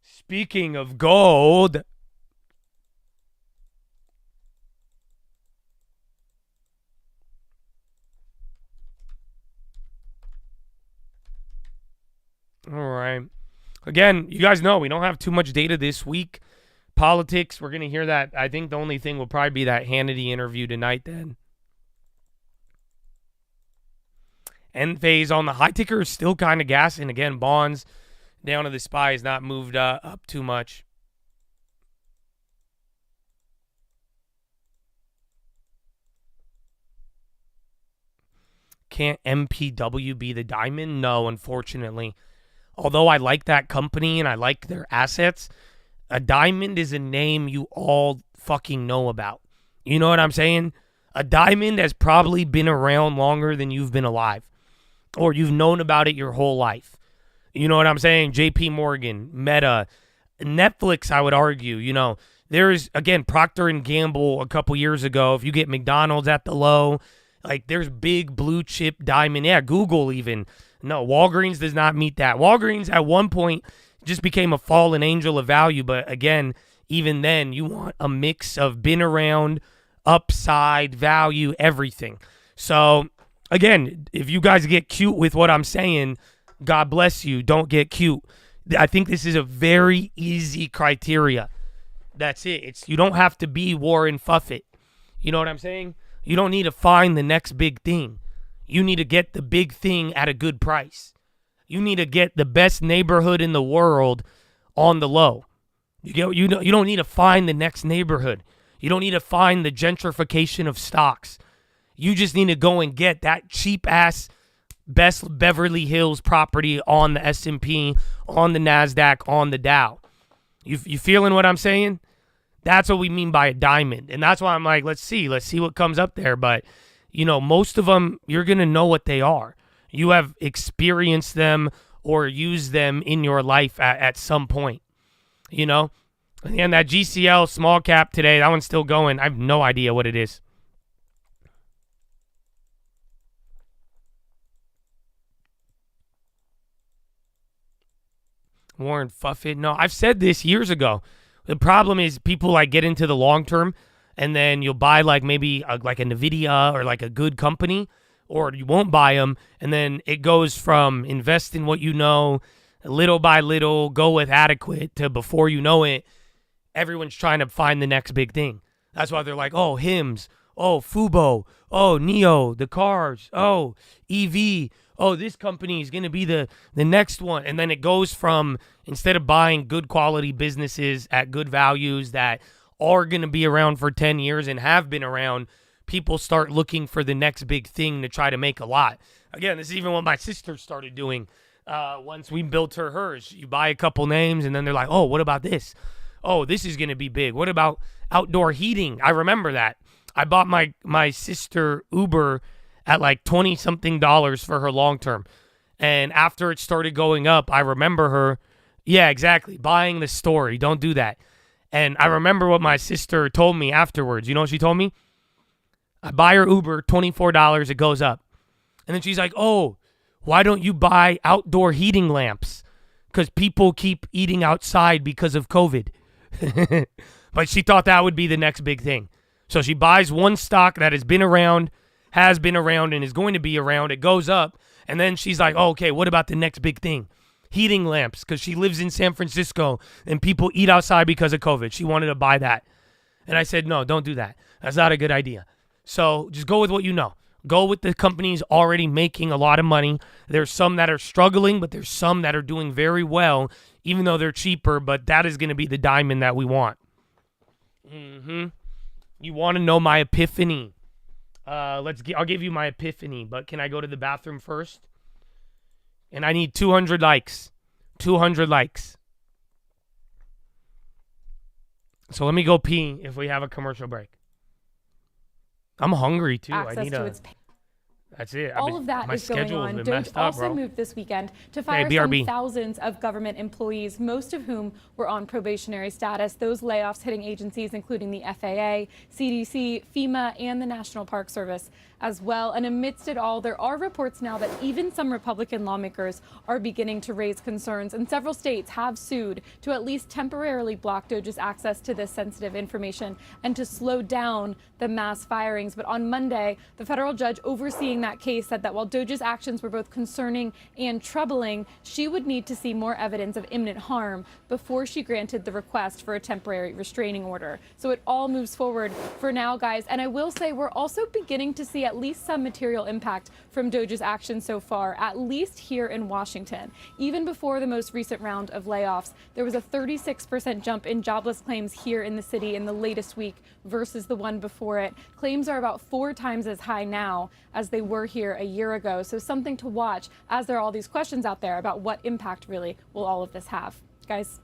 Speaking of gold, all right. Again, you guys know we don't have too much data this week. Politics, we're going to hear that. I think the only thing will probably be that Hannity interview tonight then. End phase on the high ticker is still kind of gassing. Again, bonds down to the SPY has not moved up too much. Can't MPW be the diamond? No, unfortunately. Although I like that company and I like their assets, a diamond is a name you all fucking know about. You know what I'm saying? A diamond has probably been around longer than you've been alive. Or you've known about it your whole life. You know what I'm saying? JP Morgan, Meta, Netflix, I would argue. There's, again, Procter & Gamble a couple years ago. If you get McDonald's at the low, there's big blue chip diamond. Yeah, Google even. No, Walgreens does not meet that. Walgreens at one point just became a fallen angel of value. But again, even then, you want a mix of been around, upside, value, everything. So again, if you guys get cute with what I'm saying, God bless you. Don't get cute. I think this is a very easy criteria. That's it. You don't have to be Warren Buffett. You know what I'm saying? You don't need to find the next big thing. You need to get the big thing at a good price. You need to get the best neighborhood in the world on the low. You don't need to find the next neighborhood. You don't need to find the gentrification of stocks. You just need to go and get that cheap-ass best Beverly Hills property on the S&P, on the NASDAQ, on the Dow. You feeling what I'm saying? That's what we mean by a diamond. And that's why I'm like, let's see what comes up there. But, most of them, you're going to know what they are. You have experienced them or used them in your life at some point, And that GCL small cap today, that one's still going. I have no idea what it is. Warren Buffett. No, I've said this years ago. The problem is people get into the long term, and then you'll buy maybe like a NVIDIA or a good company, or you won't buy them, and then it goes from invest in what you know, little by little, go with adequate, to before you know it, everyone's trying to find the next big thing. That's why they're like, oh, HIMS, oh, Fubo, oh, NEO, the cars, oh, EV, oh, this company is going to be the next one. And then it goes from, instead of buying good quality businesses at good values that are going to be around for 10 years and have been around, people start looking for the next big thing to try to make a lot. Again, this is even what my sister started doing once we built hers. You buy a couple names, and then they're like, oh, what about this? Oh, this is going to be big. What about outdoor heating? I remember that. I bought my sister Uber at like $20-something for her long term. And after it started going up, I remember her, yeah, exactly, buying the story. Don't do that. And I remember what my sister told me afterwards. You know what she told me? I buy her Uber, $24, it goes up. And then she's like, oh, why don't you buy outdoor heating lamps? Because people keep eating outside because of COVID. But she thought that would be the next big thing. So she buys one stock that has been around, and is going to be around. It goes up. And then she's like, oh, okay, what about the next big thing? Heating lamps, because she lives in San Francisco and people eat outside because of COVID. She wanted to buy that. And I said, no, don't do that. That's not a good idea. So just go with what you know. Go with the companies already making a lot of money. There's some that are struggling, but there's some that are doing very well, even though they're cheaper. But that is going to be the diamond that we want. You want to know my epiphany? I'll give you my epiphany, but can I go to the bathroom first? And I need 200 likes. 200 likes. So let me go pee if we have a commercial break. I'm hungry too. That's it. All of that is going on. Doge also moved this weekend to fire some thousands of government employees, most of whom were on probationary status. Those layoffs hitting agencies including the FAA, CDC, FEMA, and the National Park Service as well. And amidst it all, there are reports now that even some Republican lawmakers are beginning to raise concerns, and several states have sued to at least temporarily block Doge's access to this sensitive information and to slow down the mass firings. But on Monday, the federal judge overseeing that case said that while Doge's actions were both concerning and troubling, she would need to see more evidence of imminent harm before she granted the request for a temporary restraining order. So it all moves forward for now, guys. And I will say we're also beginning to see at least some material impact from Doge's actions so far, at least here in Washington. Even before the most recent round of layoffs, there was a 36% jump in jobless claims here in the city in the latest week versus the one before it. Claims are about 4 times as high now as they were here a year ago. So something to watch as there are all these questions out there about what impact really will all of this have. Guys?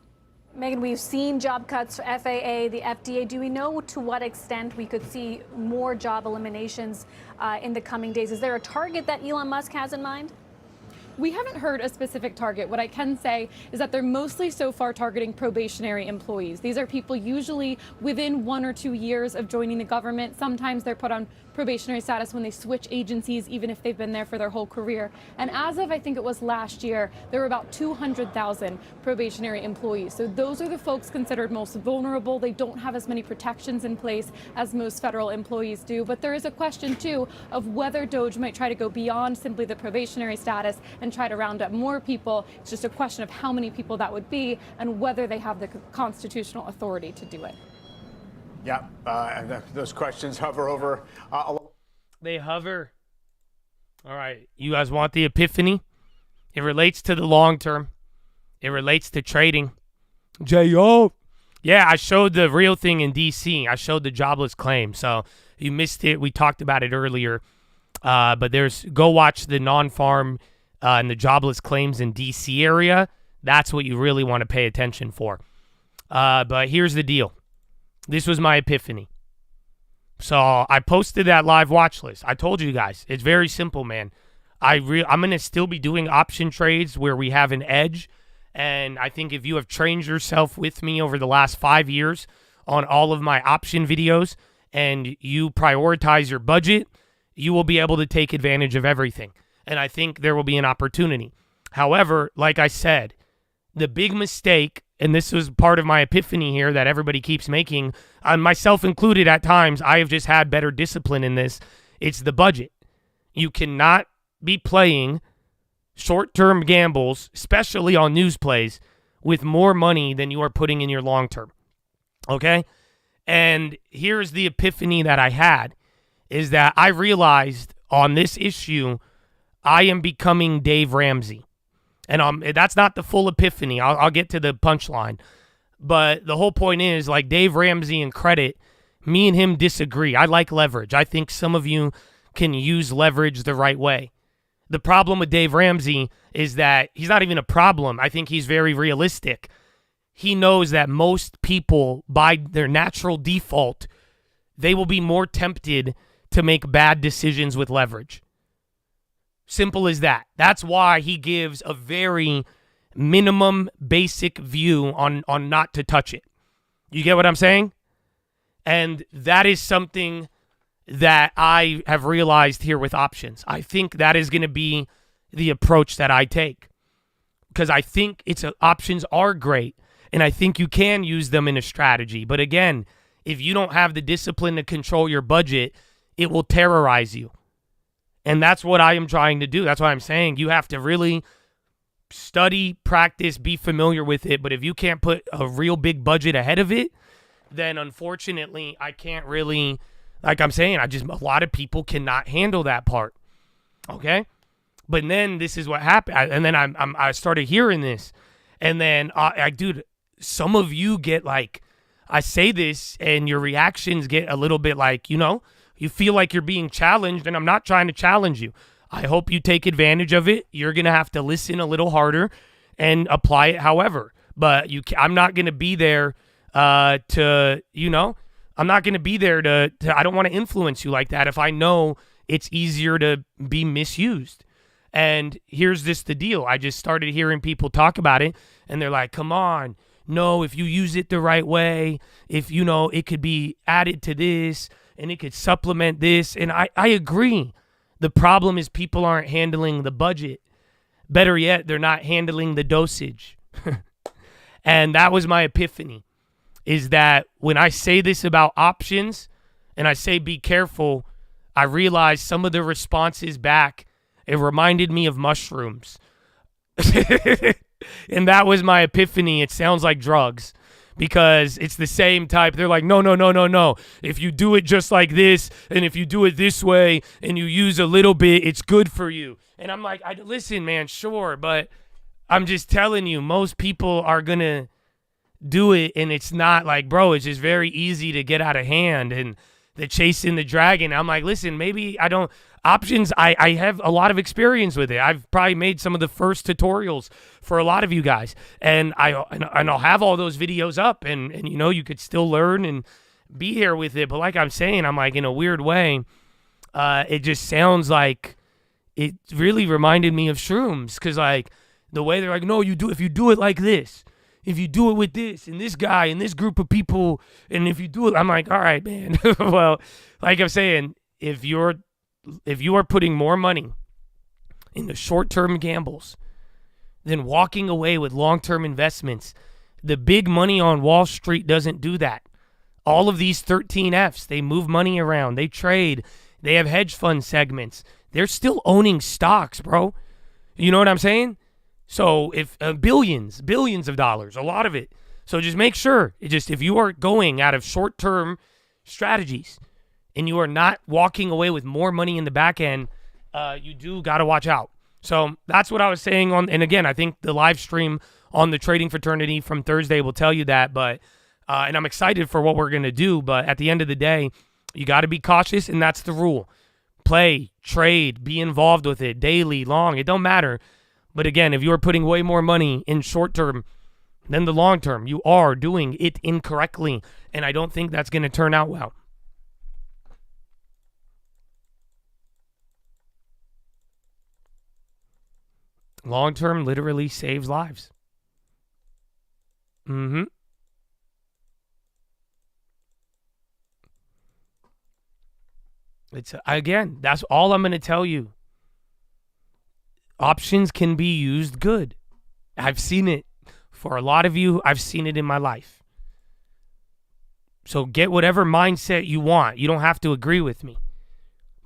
Megan, we've seen job cuts for FAA, the FDA. Do we know to what extent we could see more job eliminations in the coming days? Is there a target that Elon Musk has in mind? We haven't heard a specific target. What I can say is that they're mostly so far targeting probationary employees. These are people usually within 1 or 2 years of joining the government. Sometimes they're put on probationary status when they switch agencies, even if they've been there for their whole career. And as of, I think it was last year, there were about 200,000 probationary employees. So those are the folks considered most vulnerable. They don't have as many protections in place as most federal employees do. But there is a question, too, of whether Doge might try to go beyond simply the probationary status and try to round up more people. It's just a question of how many people that would be and whether they have the constitutional authority to do it. Yeah, and those questions hover over. They hover. All right, you guys want the epiphany? It relates to the long term. It relates to trading. J.O. Yeah, I showed the real thing in D.C. I showed the jobless claim. So you missed it. We talked about it earlier. But go watch the non-farm and the jobless claims in D.C. area. That's what you really want to pay attention for. But here's the deal. This was my epiphany. So I posted that live watch list. I told you guys, it's very simple, man. I'm going to still be doing option trades where we have an edge. And I think if you have trained yourself with me over the last 5 years on all of my option videos and you prioritize your budget, you will be able to take advantage of everything. And I think there will be an opportunity. However, like I said, the big mistake, and this was part of my epiphany here that everybody keeps making, myself included at times, I have just had better discipline in this. It's the budget. You cannot be playing short-term gambles, especially on news plays, with more money than you are putting in your long-term. Okay? And here's the epiphany that I had, is that I realized on this issue, I am becoming Dave Ramsey. And that's not the full epiphany. I'll get to the punchline. But the whole point is, like Dave Ramsey and credit, me and him disagree. I like leverage. I think some of you can use leverage the right way. The problem with Dave Ramsey is that he's not even a problem. I think he's very realistic. He knows that most people, by their natural default, they will be more tempted to make bad decisions with leverage. Simple as that. That's why he gives a very minimum basic view on not to touch it. You get what I'm saying? And that is something that I have realized here with options. I think that is going to be the approach that I take, because I think options are great, and I think you can use them in a strategy. But again, if you don't have the discipline to control your budget, it will terrorize you. And that's what I am trying to do. That's why I'm saying you have to really study, practice, be familiar with it. But if you can't put a real big budget ahead of it, then unfortunately I can't really, like I'm saying, a lot of people cannot handle that part. Okay? But then this is what happened. And then I started hearing this. And then, dude, some of you get like, I say this and your reactions get a little bit like, you feel like you're being challenged, and I'm not trying to challenge you. I hope you take advantage of it. You're going to have to listen a little harder and apply it however. But I'm not going to be there I'm not going to be there to I don't want to influence you like that if I know it's easier to be misused. And here's the deal. I just started hearing people talk about it, and they're like, come on. No, if you use it the right way, if, it could be added to this, and it could supplement this. And I agree. The problem is people aren't handling the budget. Better yet, they're not handling the dosage. And that was my epiphany, is that when I say this about options and I say be careful, I realized some of the responses back, it reminded me of mushrooms. And that was my epiphany. It sounds like drugs, because it's the same type. They're like, no. If you do it just like this, and if you do it this way, and you use a little bit, it's good for you. And I'm like, listen, man, sure, but I'm just telling you, most people are going to do it, and it's not like, bro, it's just very easy to get out of hand, and the chasing the dragon. I'm like, listen, maybe I don't. Options, I have a lot of experience with it. I've probably made some of the first tutorials for a lot of you guys, and I'll have all those videos up, and you could still learn and be here with it. But like I'm saying, I'm like, in a weird way, it just sounds like it really reminded me of shrooms, because like the way they're like, no, if you do it like this, if you do it with this and this guy and this group of people, and if you do it, I'm like, all right, man. Well, like I'm saying, if you are putting more money into short-term gambles than walking away with long-term investments, the big money on Wall Street doesn't do that. All of these 13Fs, they move money around, they trade, they have hedge fund segments. They're still owning stocks, bro. You know what I'm saying? So if billions of dollars, a lot of it. So just make sure, if you are going out of short-term strategies and you are not walking away with more money in the back end, you do got to watch out. So that's what I was saying and again, I think the live stream on the Trading Fraternity from Thursday will tell you that, but, and I'm excited for what we're going to do, but at the end of the day, you got to be cautious, and that's the rule. Play, trade, be involved with it, daily, long, it don't matter. But again, if you are putting way more money in short term than the long term, you are doing it incorrectly, and I don't think that's going to turn out well. Long term literally saves lives. It's again, that's all I'm going to tell you. Options can be used good. I've seen it. For a lot of you, I've seen it in my life. So get whatever mindset you want. You don't have to agree with me.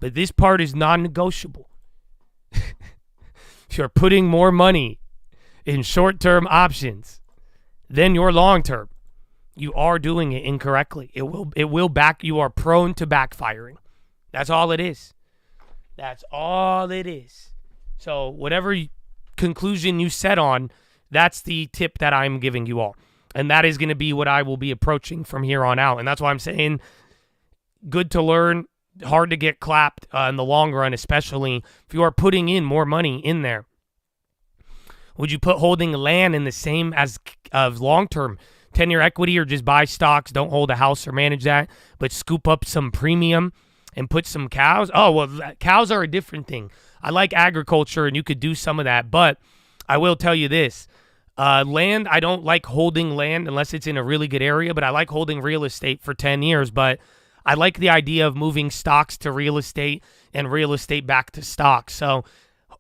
But this part is non-negotiable. If you're putting more money in short-term options than your long-term, you are doing it incorrectly. You are prone to backfiring. That's all it is. That's all it is. So whatever conclusion you set on, that's the tip that I'm giving you all. And that is going to be what I will be approaching from here on out. And that's why I'm saying good to learn, hard to get clapped in the long run, especially if you are putting in more money in there. Would you put holding land in the same as long-term 10-year equity, or just buy stocks, don't hold a house or manage that, but scoop up some premium and put some cows? Oh, well, cows are a different thing. I like agriculture, and you could do some of that, but I will tell you this. Land, I don't like holding land unless it's in a really good area, but I like holding real estate for 10 years, but I like the idea of moving stocks to real estate and real estate back to stocks. So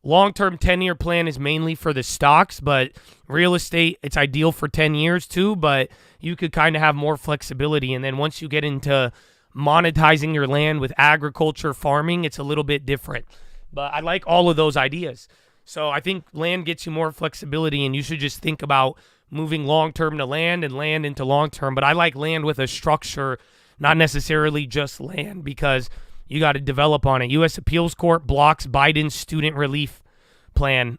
long-term 10-year plan is mainly for the stocks, but real estate, it's ideal for 10 years too, but you could kind of have more flexibility. And then once you get into monetizing your land with agriculture, farming, it's a little bit different. But I like all of those ideas. So I think land gets you more flexibility, and you should just think about moving long-term to land and land into long-term. But I like land with a structure, not necessarily just land, because you got to develop on it. U.S. Appeals Court blocks Biden's student relief plan.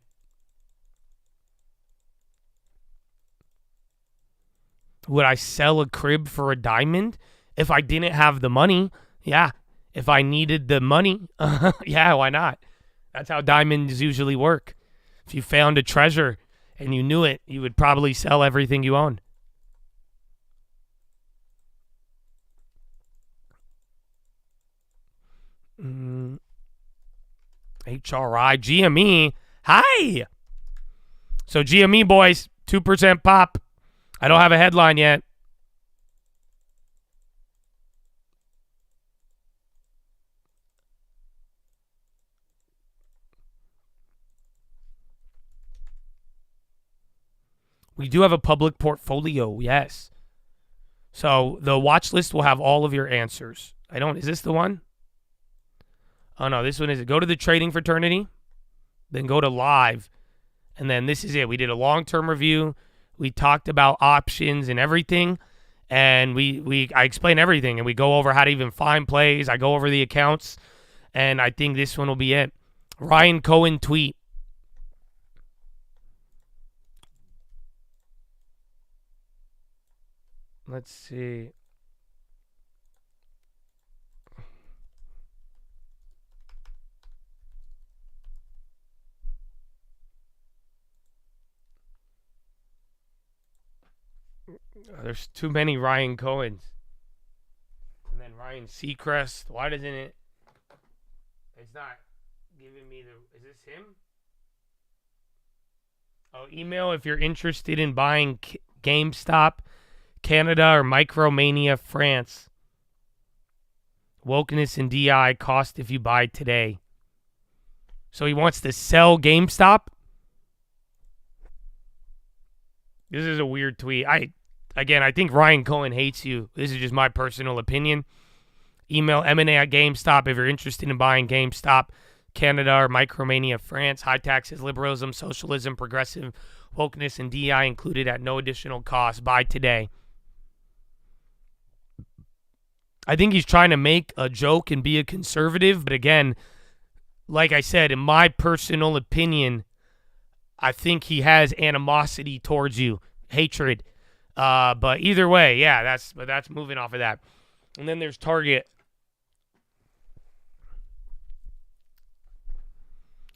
Would I sell a crib for a diamond if I didn't have the money? Yeah. If I needed the money, yeah, why not? That's how diamonds usually work. If you found a treasure and you knew it, you would probably sell everything you own. HRI, GME. Hi. So GME, boys, 2% pop. I don't have a headline yet. We do have a public portfolio, yes. So the watch list will have all of your answers. Is this the one? Oh, no, this one is it. Go to the trading fraternity, then go to live, and then this is it. We did a long-term review. We talked about options and everything, and I explain everything, and we go over how to even find plays. I go over the accounts, and I think this one will be it. Ryan Cohen tweet. Let's see. There's too many Ryan Cohens. And then Ryan Seacrest. Why doesn't it? It's not giving me the. Is this him? Oh, email if you're interested in buying GameStop Canada or Micromania France. Wokeness and DI cost if you buy today. So he wants to sell GameStop? This is a weird tweet. I think Ryan Cohen hates you. This is just my personal opinion. Email M&A at GameStop if you're interested in buying GameStop Canada or Micromania France. High taxes, liberalism, socialism, progressive, wokeness, and DI included at no additional cost. Buy today. I think he's trying to make a joke and be a conservative, but again, like I said, in my personal opinion, I think he has animosity towards you, hatred. But either way, yeah, that's moving off of that. And then there's Target.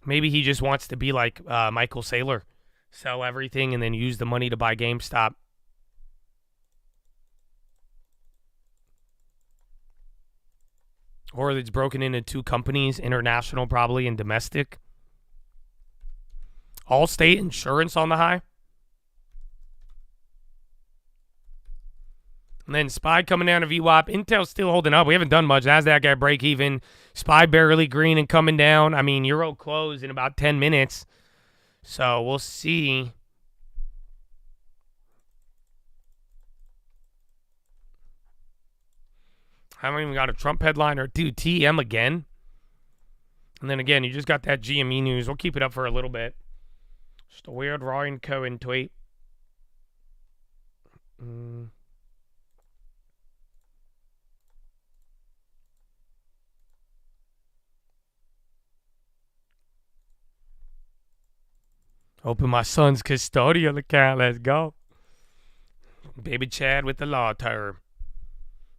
Maybe he just wants to be like Michael Saylor, sell everything and then use the money to buy GameStop. Or it's broken into two companies, international probably and domestic. Allstate Insurance on the high. And then SPY coming down to VWAP. Intel's still holding up. We haven't done much. NASDAQ got break even. SPY barely green and coming down. I mean, Euro closed in about 10 minutes. So we'll see. Haven't even got a Trump headline or dude, TM again. And then again, you just got that GME news. We'll keep it up for a little bit. Just a weird Ryan Cohen tweet. Open my son's custodial account. Let's go. Baby Chad with the law term.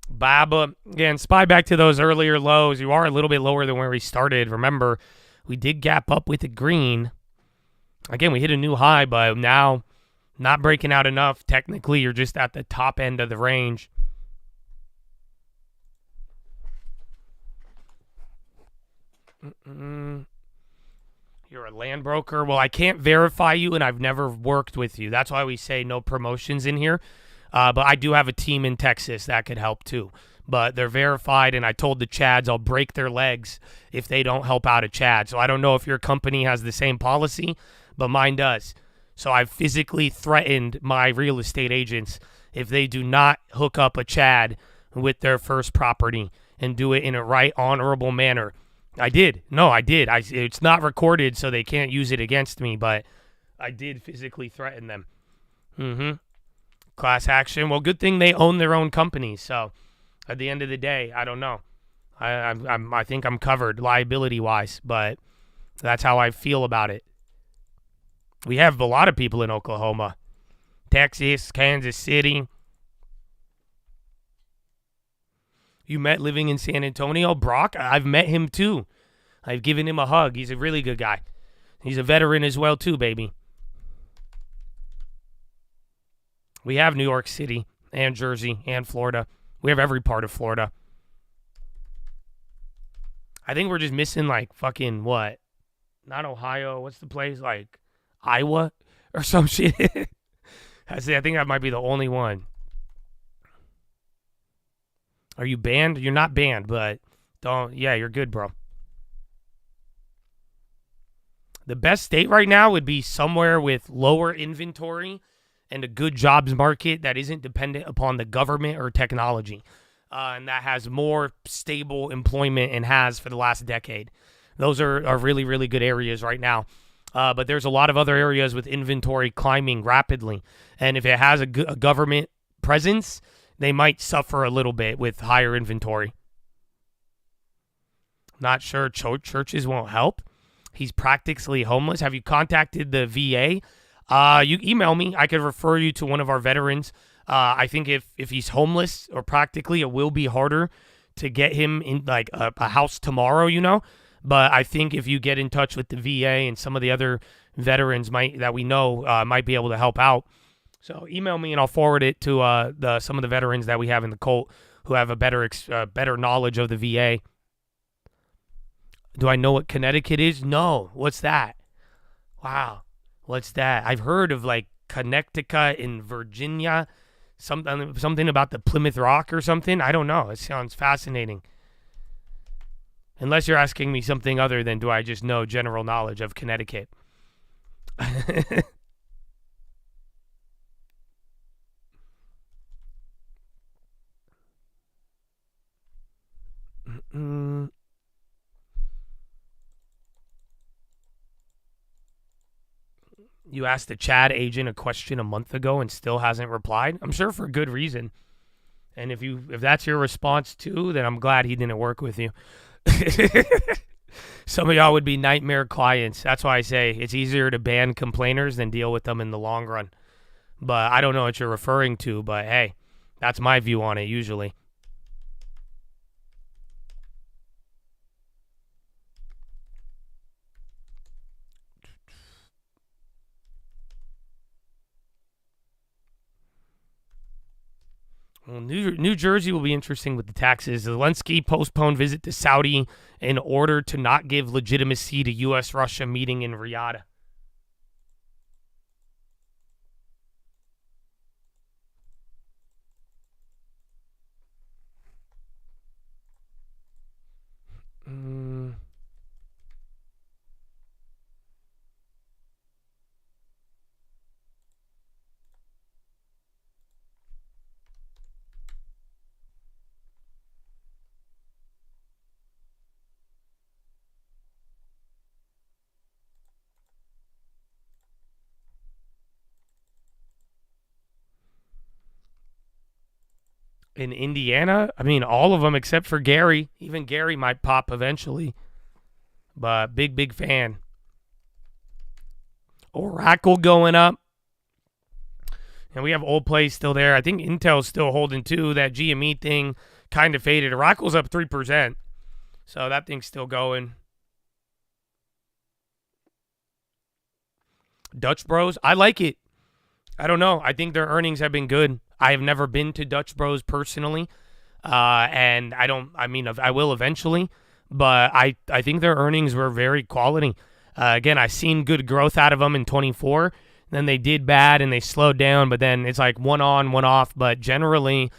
Baba, again, spy back to those earlier lows. You are a little bit lower than where we started. Remember, we did gap up with the green. Again, we hit a new high, but now not breaking out enough. Technically, you're just at the top end of the range. You're a land broker. Well, I can't verify you, and I've never worked with you. That's why we say no promotions in here. But I do have a team in Texas that could help too. But they're verified, and I told the Chads I'll break their legs if they don't help out a Chad. So I don't know if your company has the same policy, but mine does. So I've physically threatened my real estate agents if they do not hook up a Chad with their first property and do it in a right, honorable manner. I did. No, I did. It's not recorded, so they can't use it against me, but I did physically threaten them. Class action. Well, good thing they own their own companies, so at the end of the day, I don't know. I think I'm covered liability-wise, but that's how I feel about it. We have a lot of people in Oklahoma, Texas, Kansas City. You met living in San Antonio? Brock? I've met him too. I've given him a hug. He's a really good guy. He's a veteran as well too, baby. We have New York City and Jersey and Florida. We have every part of Florida. I think we're just missing like fucking what? Not Ohio. What's the place? Like Iowa or some shit. I think that might be the only one. Are you banned? You're not banned, but don't. Yeah, you're good, bro. The best state right now would be somewhere with lower inventory and a good jobs market that isn't dependent upon the government or technology, and that has more stable employment and has for the last decade. Those are really, really good areas right now. But there's a lot of other areas with inventory climbing rapidly. And if it has a government presence, they might suffer a little bit with higher inventory. Not sure churches won't help. He's practically homeless. Have you contacted the VA? You email me. I could refer you to one of our veterans. I think if he's homeless or practically, it will be harder to get him in like a house tomorrow, you know. But I think if you get in touch with the VA and some of the other veterans that we know might be able to help out. So email me and I'll forward it to some of the veterans that we have in the cult who have a better knowledge of the VA. Do I know what Connecticut is? No. What's that? Wow. What's that? I've heard of like Connecticut in Virginia, something about the Plymouth Rock or something. I don't know. It sounds fascinating. Unless you're asking me something other than do I just know general knowledge of Connecticut. You asked the Chad agent a question a month ago and still hasn't replied. I'm sure for good reason. And if that's your response too, then I'm glad he didn't work with you. Some of y'all would be nightmare clients. That's why I say it's easier to ban complainers than deal with them in the long run. But I don't know what you're referring to, but hey, that's my view on it usually. Well, New Jersey will be interesting with the taxes. Zelensky postponed visit to Saudi in order to not give legitimacy to U.S.-Russia meeting in Riyadh. In Indiana, I mean, all of them except for Gary. Even Gary might pop eventually. But big fan. Oracle going up. And we have old plays still there. I think Intel's still holding too. That GME thing kind of faded. Oracle's up 3%. So that thing's still going. Dutch Bros, I like it. I don't know. I think their earnings have been good. I have never been to Dutch Bros personally. And I will eventually. But I think their earnings were very quality. Again, I've seen good growth out of them in 24. Then they did bad and they slowed down, but then it's like one on, one off. But generally,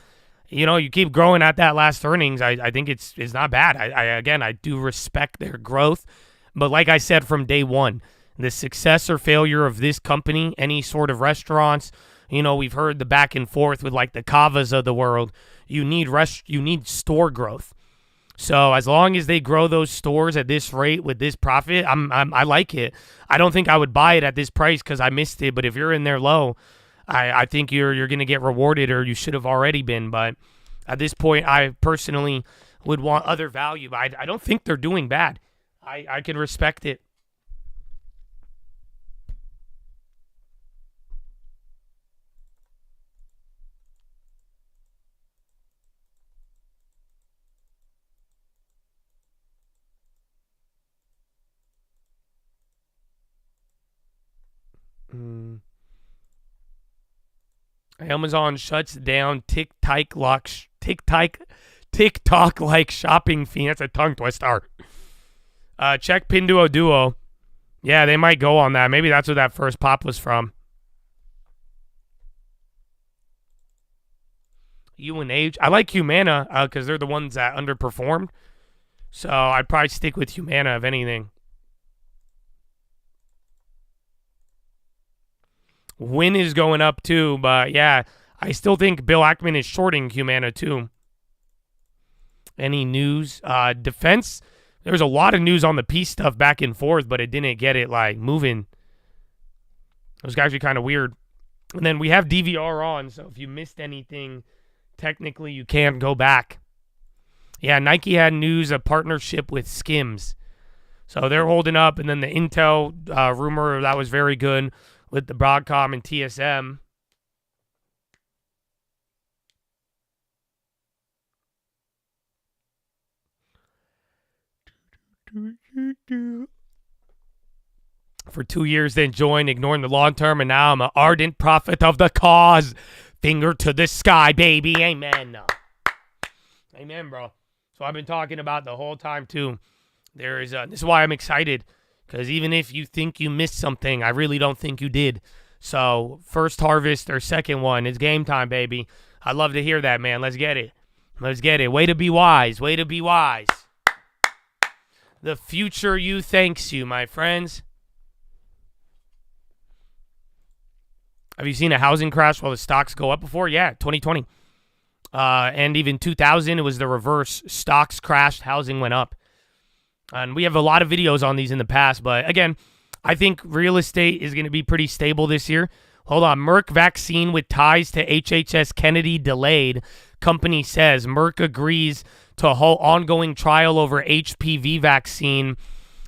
you keep growing at that last earnings. I think it's not bad. I do respect their growth. But like I said from day one, the success or failure of this company, any sort of restaurants, we've heard the back and forth with like the Kavas of the world. You need store growth. So as long as they grow those stores at this rate with this profit, I like it. I don't think I would buy it at this price because I missed it. But if you're in there low, I think you're going to get rewarded, or you should have already been. But at this point, I personally would want other value. But I don't think they're doing bad. I can respect it. Amazon shuts down TikTok like shopping fee. That's a tongue twister. Check Pinduoduo. Yeah, they might go on that. Maybe that's where that first pop was from. UNH. I like Humana because they're the ones that underperformed. So I'd probably stick with Humana if anything. Win is going up too, but yeah, I still think Bill Ackman is shorting Humana too. Any news? Defense, there was a lot of news on the peace stuff back and forth, but it didn't get it like moving. It was actually kind of weird. And then we have DVR on, so if you missed anything, technically you can't go back. Yeah, Nike had news, a partnership with Skims. So they're holding up, and then the Intel rumor, that was very good with the Broadcom and TSM. For 2 years, then joined, ignoring the long term, and now I'm an ardent prophet of the cause. Finger to the sky, baby. Amen. Amen, bro. So I've been talking about the whole time, too. This is why I'm excited, because even if you think you missed something, I really don't think you did. So first harvest or second one, it's game time, baby. I love to hear that, man. Let's get it. Let's get it. Way to be wise. Way to be wise. The future you thanks you, my friends. Have you seen a housing crash while the stocks go up before? Yeah, 2020. And even 2000, it was the reverse. Stocks crashed, housing went up. And we have a lot of videos on these in the past. But again, I think real estate is going to be pretty stable this year. Hold on. Merck vaccine with ties to HHS Kennedy delayed. Company says Merck agrees to halt ongoing trial over HPV vaccine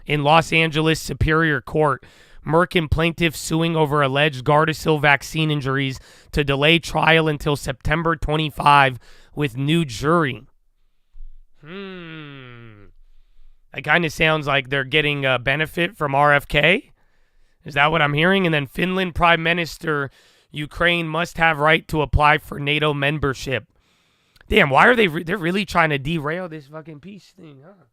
in Los Angeles Superior Court. Merck and plaintiff suing over alleged Gardasil vaccine injuries to delay trial until September 25 with new jury. That kind of sounds like they're getting a benefit from RFK. Is that what I'm hearing? And then Finland Prime Minister, Ukraine must have right to apply for NATO membership. Damn, why are they're really trying to derail this fucking peace thing, huh?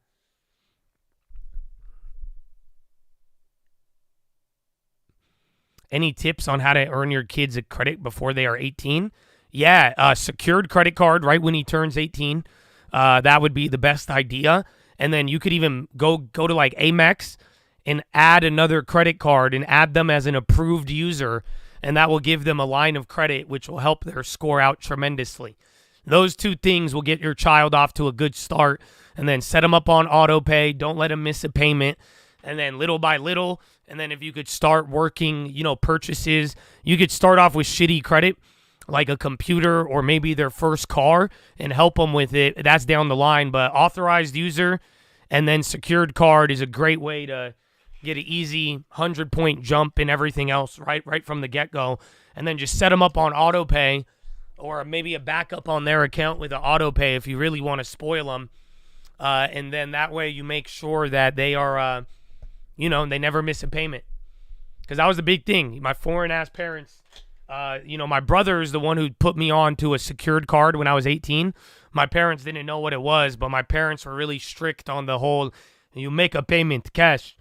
Any tips on how to earn your kids a credit before they are 18? Yeah, secured credit card right when he turns 18. That would be the best idea. And then you could even go to like Amex and add another credit card and add them as an approved user. And that will give them a line of credit, which will help their score out tremendously. Those two things will get your child off to a good start. And then set them up on auto pay. Don't let them miss a payment. And then little by little, and then if you could start working, purchases, you could start off with shitty credit, like a computer or maybe their first car, and help them with it. That's down the line. But authorized user and then secured card is a great way to get an easy 100-point jump and everything else right from the get-go, and then just set them up on auto pay, or maybe a backup on their account with an auto pay if you really want to spoil them. And then that way you make sure that they are, they never miss a payment. Because that was the big thing. My foreign-ass parents, my brother is the one who put me on to a secured card when I was 18. My parents didn't know what it was, but my parents were really strict on the whole, you make a payment, cash.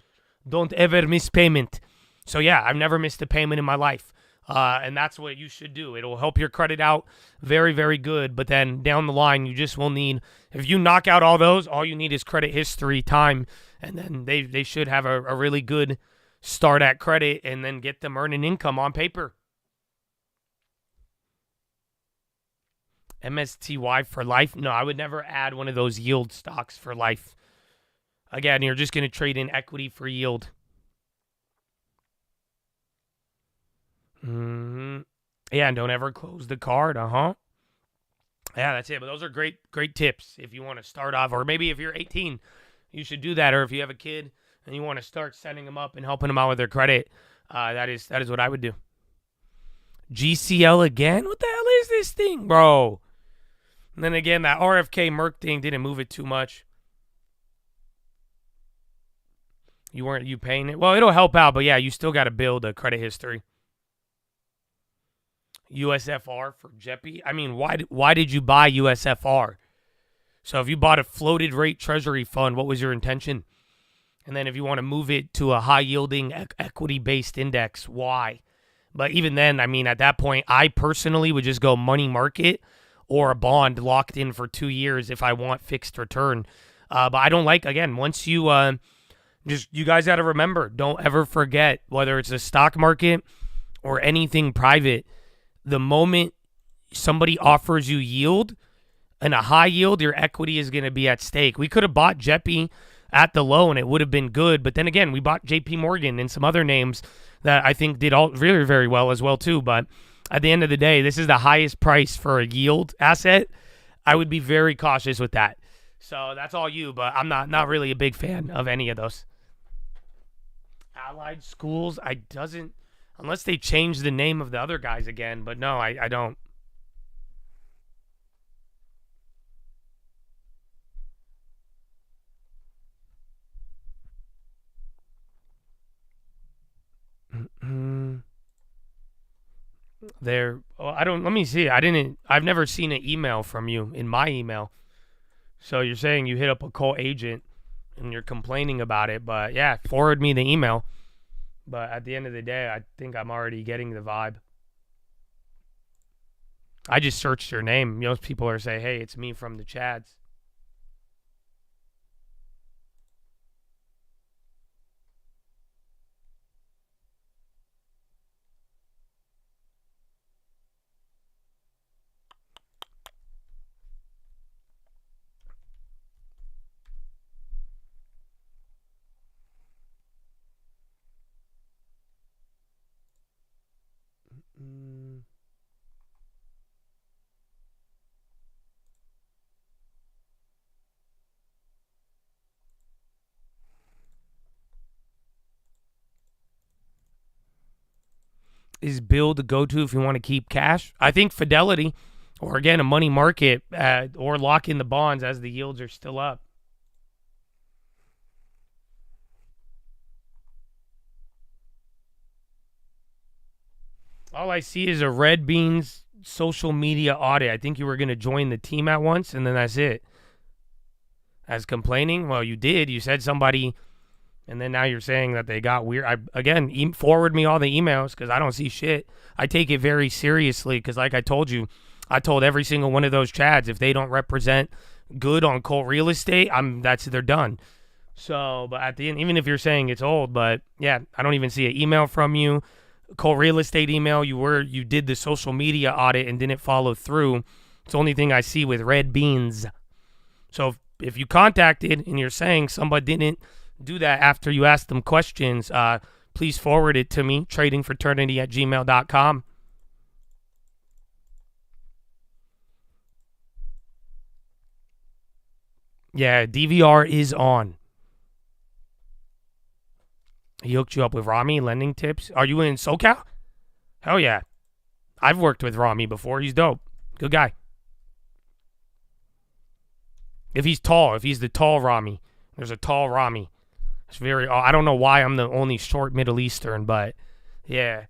Don't ever miss payment. So, yeah, I've never missed a payment in my life. And that's what you should do. It'll help your credit out very, very good. But then down the line, you just will need, if you knock out all those, all you need is credit history, time, and then they should have a really good start at credit and then get them earning income on paper. MSTY for life? No, I would never add one of those yield stocks for life. Again, you're just going to trade in equity for yield. Yeah, and don't ever close the card. Yeah, that's it. But those are great tips if you want to start off. Or maybe if you're 18, you should do that. Or if you have a kid and you want to start setting them up and helping them out with their credit, that is what I would do. GCL again? What the hell is this thing, bro? And then again, that RFK Merck thing didn't move it too much. You paying it? Well, it'll help out, but yeah, you still got to build a credit history. USFR for JEPI? I mean, why did you buy USFR? So if you bought a floated rate treasury fund, what was your intention? And then if you want to move it to a high-yielding equity-based index, why? But even then, I mean, at that point, I personally would just go money market or a bond locked in for 2 years if I want fixed return. But I don't like, again, once you you guys got to remember, don't ever forget, whether it's a stock market or anything private, the moment somebody offers you yield and a high yield, your equity is going to be at stake. We could have bought JEPI at the low and it would have been good. But then again, we bought JP Morgan and some other names that I think did all very, very well as well too. But at the end of the day, this is the highest price for a yield asset. I would be very cautious with that. So that's all you, but I'm not really a big fan of any of those. Allied Schools, unless they change the name of the other guys again, but no, I don't. Let me see. I've never seen an email from you in my email. So you're saying you hit up a call agent and you're complaining about it, but yeah, forward me the email. But at the end of the day, I think I'm already getting the vibe. I just searched your name. Most people are saying, hey, it's me from the Chads. Is Bill the go-to if you want to keep cash? I think Fidelity, or again, a money market, or lock in the bonds as the yields are still up. All I see is a Red Beans social media audit. I think you were going to join the team at once, and then that's it. As complaining? Well, you did. You said somebody, and then now you're saying that they got weird. Forward me all the emails because I don't see shit. I take it very seriously because, like I told you, I told every single one of those Chads, if they don't represent good on cold real estate, they're done. So, but at the end, even if you're saying it's old, but yeah, I don't even see an email from you. Cold real estate email, you did the social media audit and didn't follow through. It's the only thing I see with Red Beans. So if you contacted and you're saying somebody didn't do that after you asked them questions, please forward it to me, tradingfraternity@gmail.com. Yeah, DVR is on. He hooked you up with Rami lending tips. Are you in SoCal? Hell yeah. I've worked with Rami before. He's dope. Good guy. If he's tall, if he's the tall Rami. There's a tall Rami. It's very, I don't know why I'm the only short Middle Eastern, but yeah.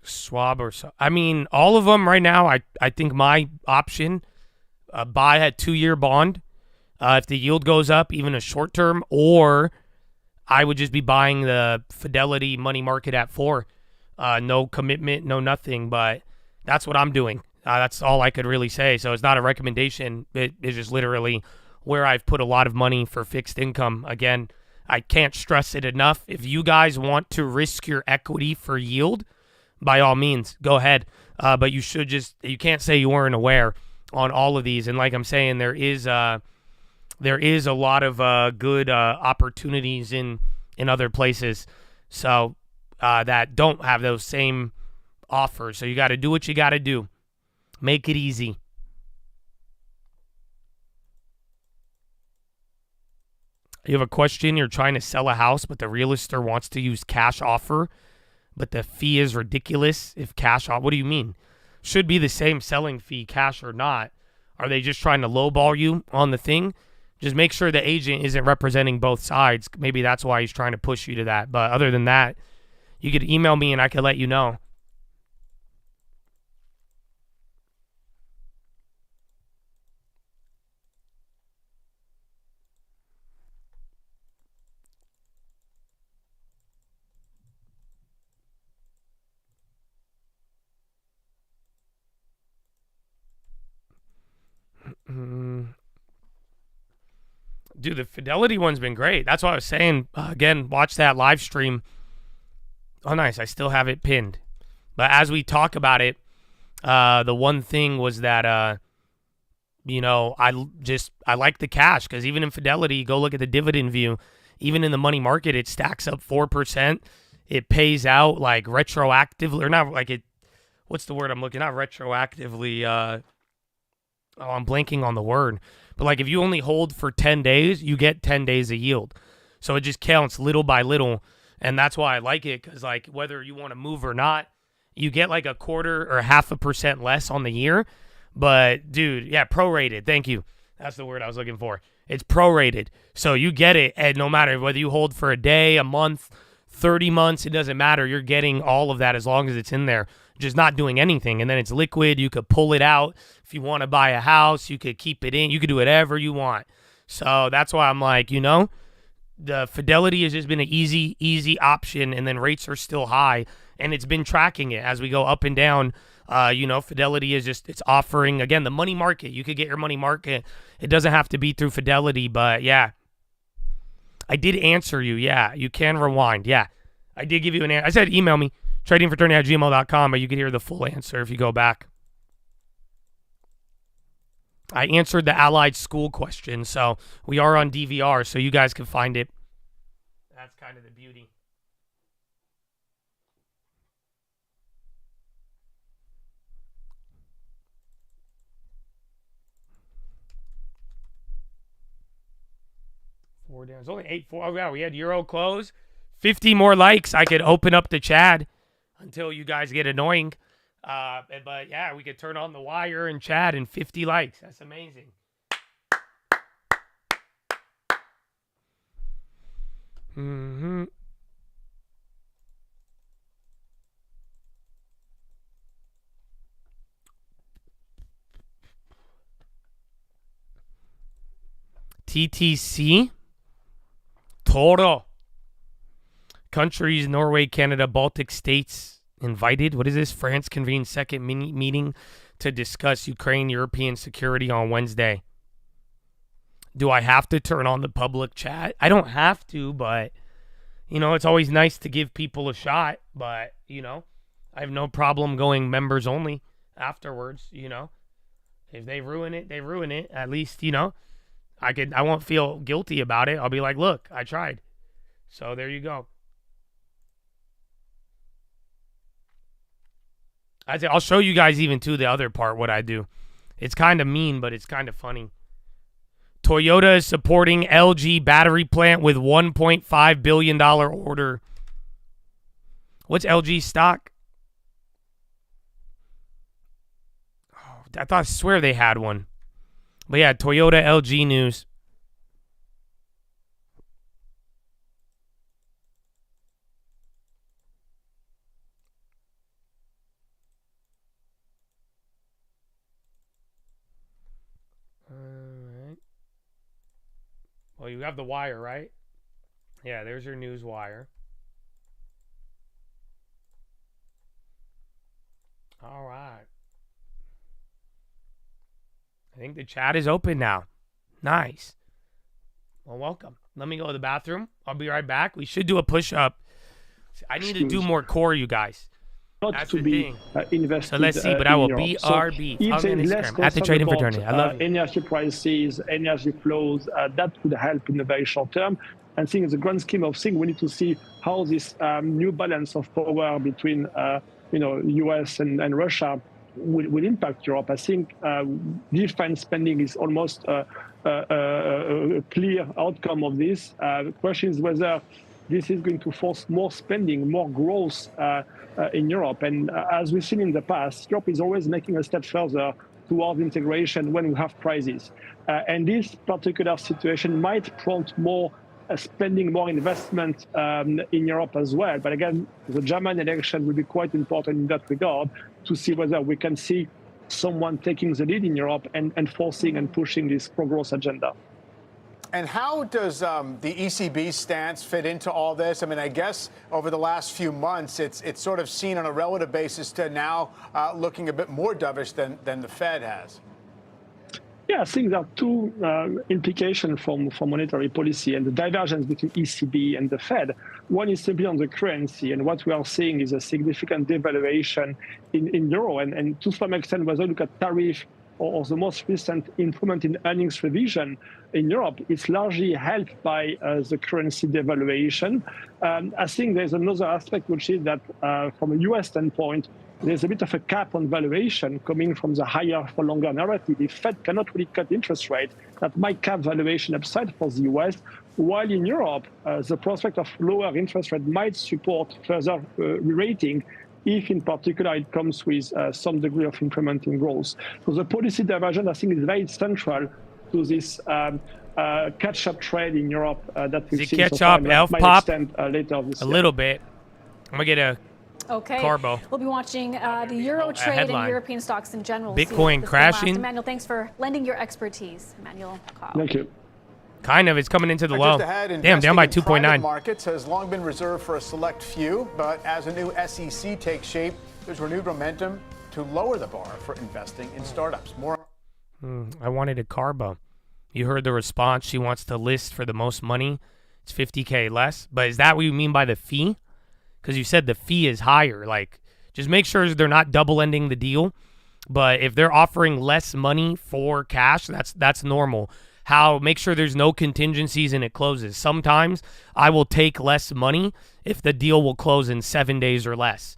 Schwab or so. I mean, all of them right now, I think my option, buy a 2-year bond. If the yield goes up, even a short term, or I would just be buying the Fidelity money market at 4. No commitment, no nothing, but that's what I'm doing. That's all I could really say. So it's not a recommendation. It is just literally where I've put a lot of money for fixed income. Again, I can't stress it enough. If you guys want to risk your equity for yield, by all means, go ahead. But you can't say you weren't aware on all of these. And like I'm saying, there is a lot of good opportunities in other places, so that don't have those same offers. So you got to do what you got to do. Make it easy. You have a question. You're trying to sell a house, but the realtor wants to use cash offer, but the fee is ridiculous. If cash offer, what do you mean? Should be the same selling fee, cash or not. Are they just trying to lowball you on the thing? Just make sure the agent isn't representing both sides. Maybe that's why he's trying to push you to that. But other than that, you could email me and I could let you know. Dude, the Fidelity one's been great. That's what I was saying. Again, watch that live stream. Oh, nice. I still have it pinned. But as we talk about it, the one thing was that, I like the cash, because even in Fidelity, go look at the dividend view. Even in the money market, it stacks up 4%. It pays out like retroactively, or not like it. What's the word I'm looking? Not retroactively. I'm blanking on the word. But like if you only hold for 10 days, you get 10 days of yield. So it just counts little by little. And that's why I like it, because like whether you want to move or not, you get like 1/4 or 0.5% less on the year. But dude, yeah, prorated. Thank you. That's the word I was looking for. It's prorated. So you get it, and no matter whether you hold for a day, a month, 30 months, it doesn't matter. You're getting all of that as long as it's in there, just not doing anything. And then it's liquid. You could pull it out. If you want to buy a house, you could keep it in. You could do whatever you want. So that's why I'm like, the Fidelity has just been an easy option, and then rates are still high, and it's been tracking it as we go up and down. Fidelity is it's offering, again, the money market. You could get your money market. It doesn't have to be through Fidelity, but yeah. I did answer you. Yeah, you can rewind. Yeah, I did give you an answer. I said email me, tradingfraternity@gmail.com, but you could hear the full answer if you go back. I answered the Allied School question, so we are on DVR, so you guys can find it. That's kind of the beauty. Four down. It's only 8-4. Oh, yeah, we had Euro close. 50 more likes. I could open up the chat until you guys get annoying. But yeah, we could turn on the wire and chat and 50 likes. That's amazing. Mm-hmm. TTC. Toro. Countries, Norway, Canada, Baltic states invited. What is this? France convenes second meeting to discuss Ukraine-European security on Wednesday. Do I have to turn on the public chat? I don't have to, but, it's always nice to give people a shot. But, I have no problem going members only afterwards, If they ruin it, they ruin it. At least, I won't feel guilty about it. I'll be like, look, I tried. So there you go. I'll show you guys even too the other part what I do. It's kind of mean, but it's kind of funny. Toyota is supporting LG battery plant with $1.5 billion order. What's LG stock? Oh, I swear they had one. But yeah, Toyota LG news. Well, you have the wire, right? Yeah, there's your news wire. All right. I think the chat is open now. Nice. Well, welcome. Let me go to the bathroom. I'll be right back. We should do a push-up. I need to do more core, you guys. Not That's to the be thing. invested. So let's see, but I will BRB. BRB. So On Instagram, at the trading fraternity. I love you. Energy prices, energy flows, that would help in the very short term. And I think in the grand scheme of things, we need to see how this new balance of power between US and Russia will impact Europe. I think defense spending is almost a clear outcome of this. The question is whether this is going to force more spending, more growth in Europe. And as we've seen in the past, Europe is always making a step further towards integration when we have crises. And this particular situation might prompt more spending, more investment in Europe as well. But again, the German election will be quite important in that regard to see whether we can see someone taking the lead in Europe and forcing and pushing this pro-growth agenda. And how does the ECB stance fit into all this? I mean, I guess over the last few months, it's sort of seen on a relative basis to now looking a bit more dovish than the Fed has. Yeah, I think there are two implications from monetary policy and the divergence between ECB and the Fed. One is simply on the currency, and what we are seeing is a significant devaluation in euro. And to some extent, whether you look at tariff or the most recent improvement in earnings revision in Europe, it's largely helped by the currency devaluation. I think there's another aspect, which is that from a US standpoint, there's a bit of a cap on valuation coming from the higher for longer narrative. The Fed cannot really cut interest rate. That might cap valuation upside for the US, while in Europe, the prospect of lower interest rate might support further re-rating if in particular it comes with some degree of incrementing growth. So the policy diversion, I think, is very central to this catch-up trade in Europe that we've seen so far, and that might extend later this year. A little bit. I'm going to get a Carbo. We'll be watching the Euro trade and European stocks in general. Bitcoin crashing. Emmanuel, thanks for lending your expertise. Emmanuel Kyle. Thank you. Kind of. It's coming into the low. Damn, down by 2.9. Markets has long been reserved for a select few, but as a new SEC takes shape, there's renewed momentum to lower the bar for investing in startups. More. I wanted a Carbo. You heard the response. She wants to list for the most money. It's $50K less. But is that what you mean by the fee? Because you said the fee is higher. Like, just make sure they're not double-ending the deal. But if they're offering less money for cash, that's normal. Make sure there's no contingencies and it closes. Sometimes I will take less money if the deal will close in 7 days or less.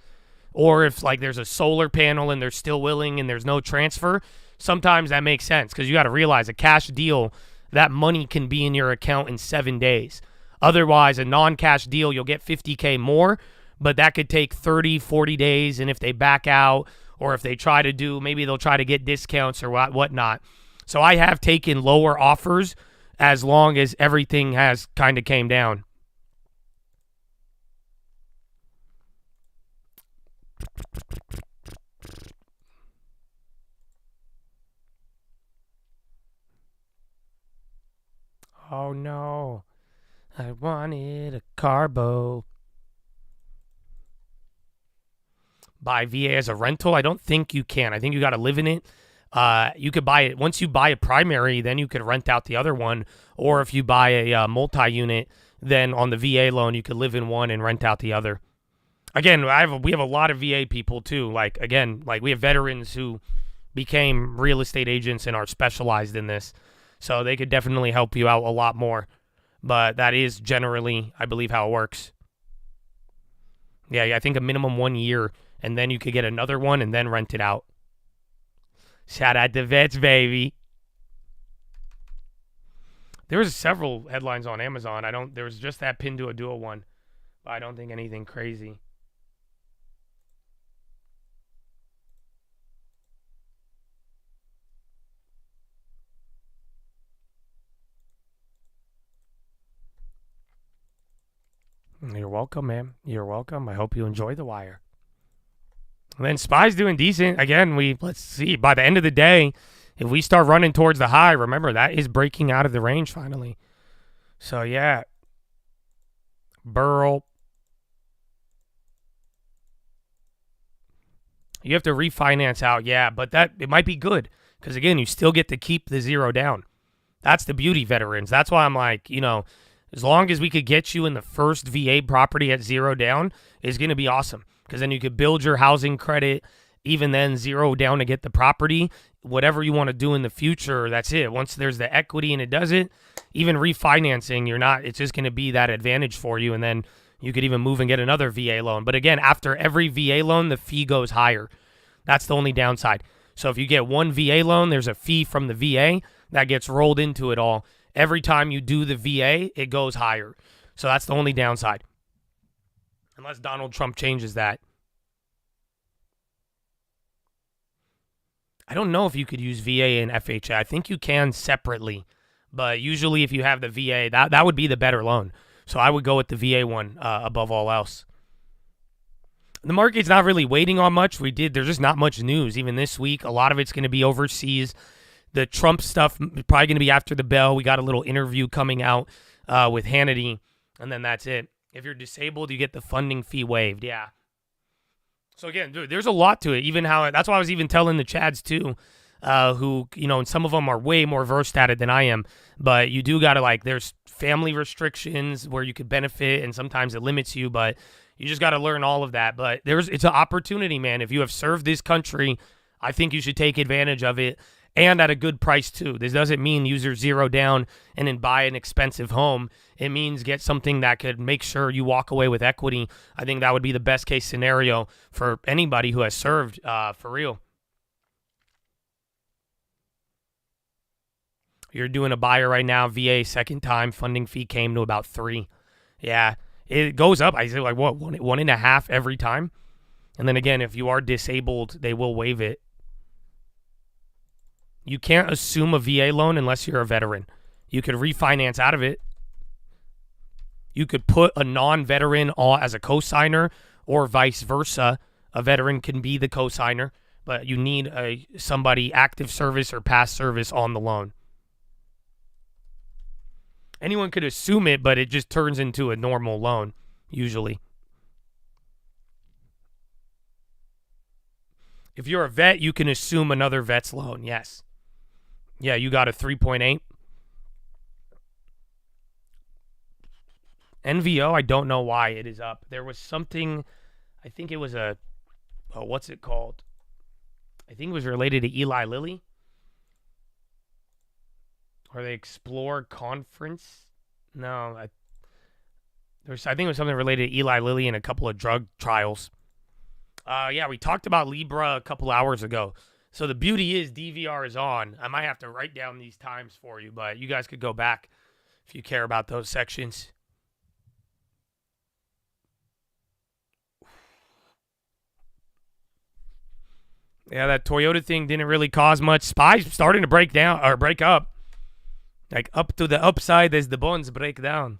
Or if like there's a solar panel and they're still willing and there's no transfer, sometimes that makes sense because you got to realize a cash deal, that money can be in your account in 7 days. Otherwise, a non-cash deal, you'll get $50K more, but that could take 30, 40 days. And if they back out or if they try to do, maybe they'll try to get discounts or whatnot. So I have taken lower offers as long as everything has kind of came down. Oh no, I wanted a Carbo. Buy VA as a rental? I don't think you can. I think you got to live in it. You could buy it. Once you buy a primary, then you could rent out the other one. Or if you buy a multi-unit, then on the VA loan, you could live in one and rent out the other. Again, we have a lot of VA people too. Like we have veterans who became real estate agents and are specialized in this. So they could definitely help you out a lot more. but that is generally, I believe, how it works. Yeah, I think a minimum 1 year, and then you could get another one and then rent it out. Shout out to vets, baby. There was several headlines on Amazon. There was just that Pinduoduo one, but I don't think anything crazy. You're welcome, man. You're welcome. I hope you enjoy The Wire. And then SPY's doing decent. Again, let's see. By the end of the day, if we start running towards the high, remember, that is breaking out of the range finally. So, yeah. Burl. You have to refinance out, yeah, but it might be good. Because, again, you still get to keep the zero down. That's the beauty, veterans. That's why I'm like, as long as we could get you in the first VA property at zero down, is going to be awesome. Because then you could build your housing credit, even then zero down to get the property. Whatever you want to do in the future, that's it. Once there's the equity and it does it, even refinancing, it's just going to be that advantage for you. And then you could even move and get another VA loan. But again, after every VA loan, the fee goes higher. That's the only downside. So if you get one VA loan, there's a fee from the VA that gets rolled into it all. Every time you do the VA, it goes higher. So that's the only downside. Unless Donald Trump changes that. I don't know if you could use VA and FHA. I think you can separately. But usually if you have the VA, that would be the better loan. So I would go with the VA one above all else. The market's not really waiting on much. There's just not much news. Even this week, a lot of it's going to be overseas. The Trump stuff probably going to be after the bell. We got a little interview coming out with Hannity, and then that's it. If you're disabled, you get the funding fee waived. Yeah. So again, dude, there's a lot to it. That's why I was even telling the Chads too, who, and some of them are way more versed at it than I am. But you do got to there's family restrictions where you could benefit, and sometimes it limits you. But you just got to learn all of that. But it's an opportunity, man. If you have served this country, I think you should take advantage of it. And at a good price, too. This doesn't mean use your zero down and then buy an expensive home. It means get something that could make sure you walk away with equity. I think that would be the best case scenario for anybody who has served, for real. You're doing a buyer right now, VA, second time. Funding fee came to about 3. Yeah, it goes up. I say, 1.5 every time? And then again, if you are disabled, they will waive it. You can't assume a VA loan unless you're a veteran. You could refinance out of it. You could put a non-veteran as a cosigner, or vice versa. A veteran can be the cosigner, but you need somebody active service or past service on the loan. Anyone could assume it, but it just turns into a normal loan, usually. If you're a vet, you can assume another vet's loan, yes. Yeah, you got a 3.8. NVO, I don't know why it is up. There was something, I think it was what's it called? I think it was related to Eli Lilly. Or the Explore Conference. No, I think it was something related to Eli Lilly and a couple of drug trials. Yeah, we talked about Libra a couple hours ago. So the beauty is DVR is on. I might have to write down these times for you, but you guys could go back if you care about those sections. Yeah, that Toyota thing didn't really cause much. SPY's starting to break up. Like up to the upside as the bonds break down.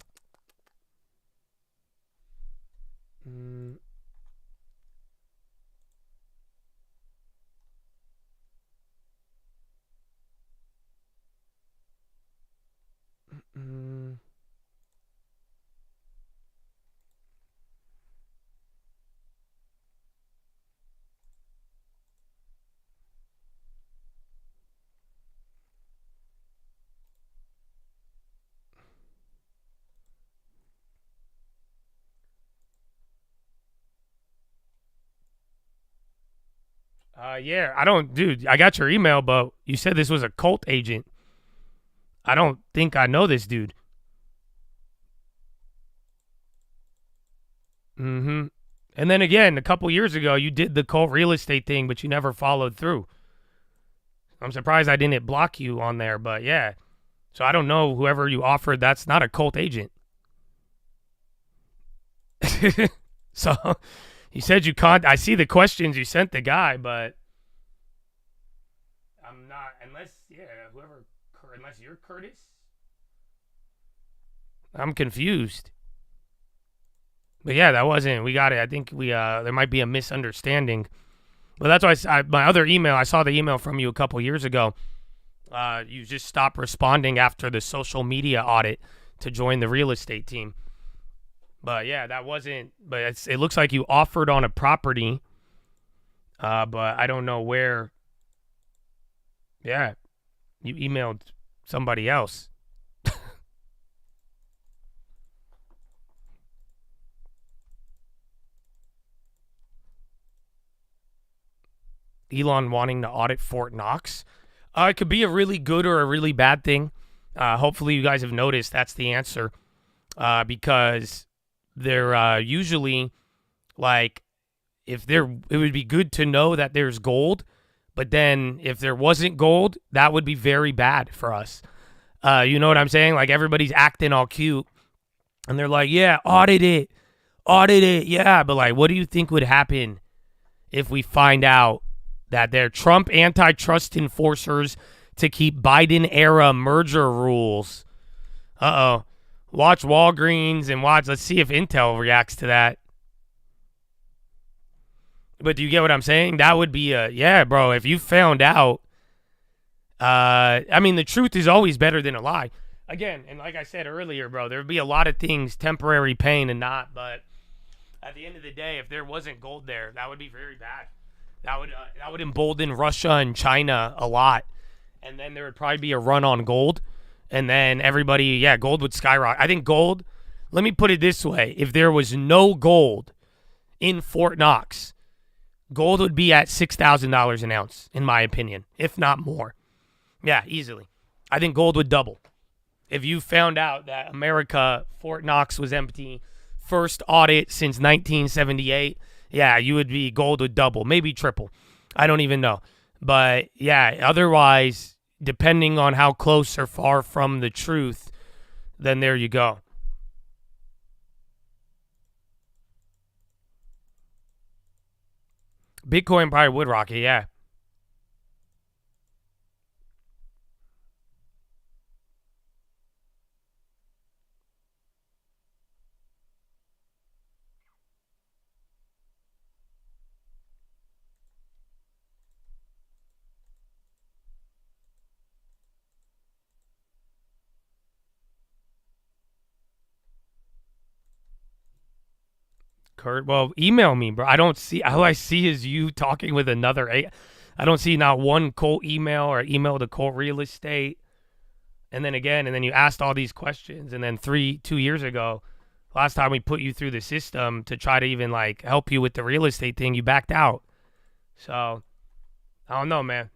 Yeah, I got your email, but you said this was a cult agent. I don't think I know this dude. Mm-hmm. And then again, a couple years ago, you did the cult real estate thing, but you never followed through. I'm surprised I didn't block you on there, but yeah. So I don't know, whoever you offered, that's not a cult agent. So you said I see the questions you sent the guy, but I'm not, unless you're Curtis. I'm confused. But yeah, that wasn't, we got it. I think there might be a misunderstanding. But that's why my other email, I saw the email from you a couple years ago. You just stopped responding after the social media audit to join the real estate team. But yeah, that wasn't, but it looks like you offered on a property, but I don't know where. Yeah, you emailed somebody else. Elon wanting to audit Fort Knox. It could be a really good or a really bad thing. Hopefully you guys have noticed that's the answer, because they're usually like, it would be good to know that there's gold, but then if there wasn't gold, that would be very bad for us. You know what I'm saying? Like, everybody's acting all cute and they're like, yeah, audit it. Yeah. But like, what do you think would happen if we find out that they're Trump antitrust enforcers to keep Biden era merger rules? Watch Walgreens and let's see if Intel reacts to that. But do you get what I'm saying? That would be yeah, bro, if you found out, I mean, the truth is always better than a lie. Again, and like I said earlier, bro, there would be a lot of things, temporary pain and not, but at the end of the day, if there wasn't gold there, that would be very bad. That would embolden Russia and China a lot. And then there would probably be a run on gold. And then gold would skyrocket. I think gold, let me put it this way. If there was no gold in Fort Knox, gold would be at $6,000 an ounce, in my opinion, if not more. Yeah, easily. I think gold would double. If you found out that Fort Knox was empty, first audit since 1978, yeah, gold would double, maybe triple. I don't even know. But yeah, otherwise, depending on how close or far from the truth, then there you go. Bitcoin probably would rocket, yeah. Kurt, well, email me, bro. I don't see, all I see is you talking with another. I don't see not one Colt email or email to Colt Real Estate. And then you asked all these questions. And then 2 years ago, last time we put you through the system to try to even like help you with the real estate thing, you backed out. So I don't know, man.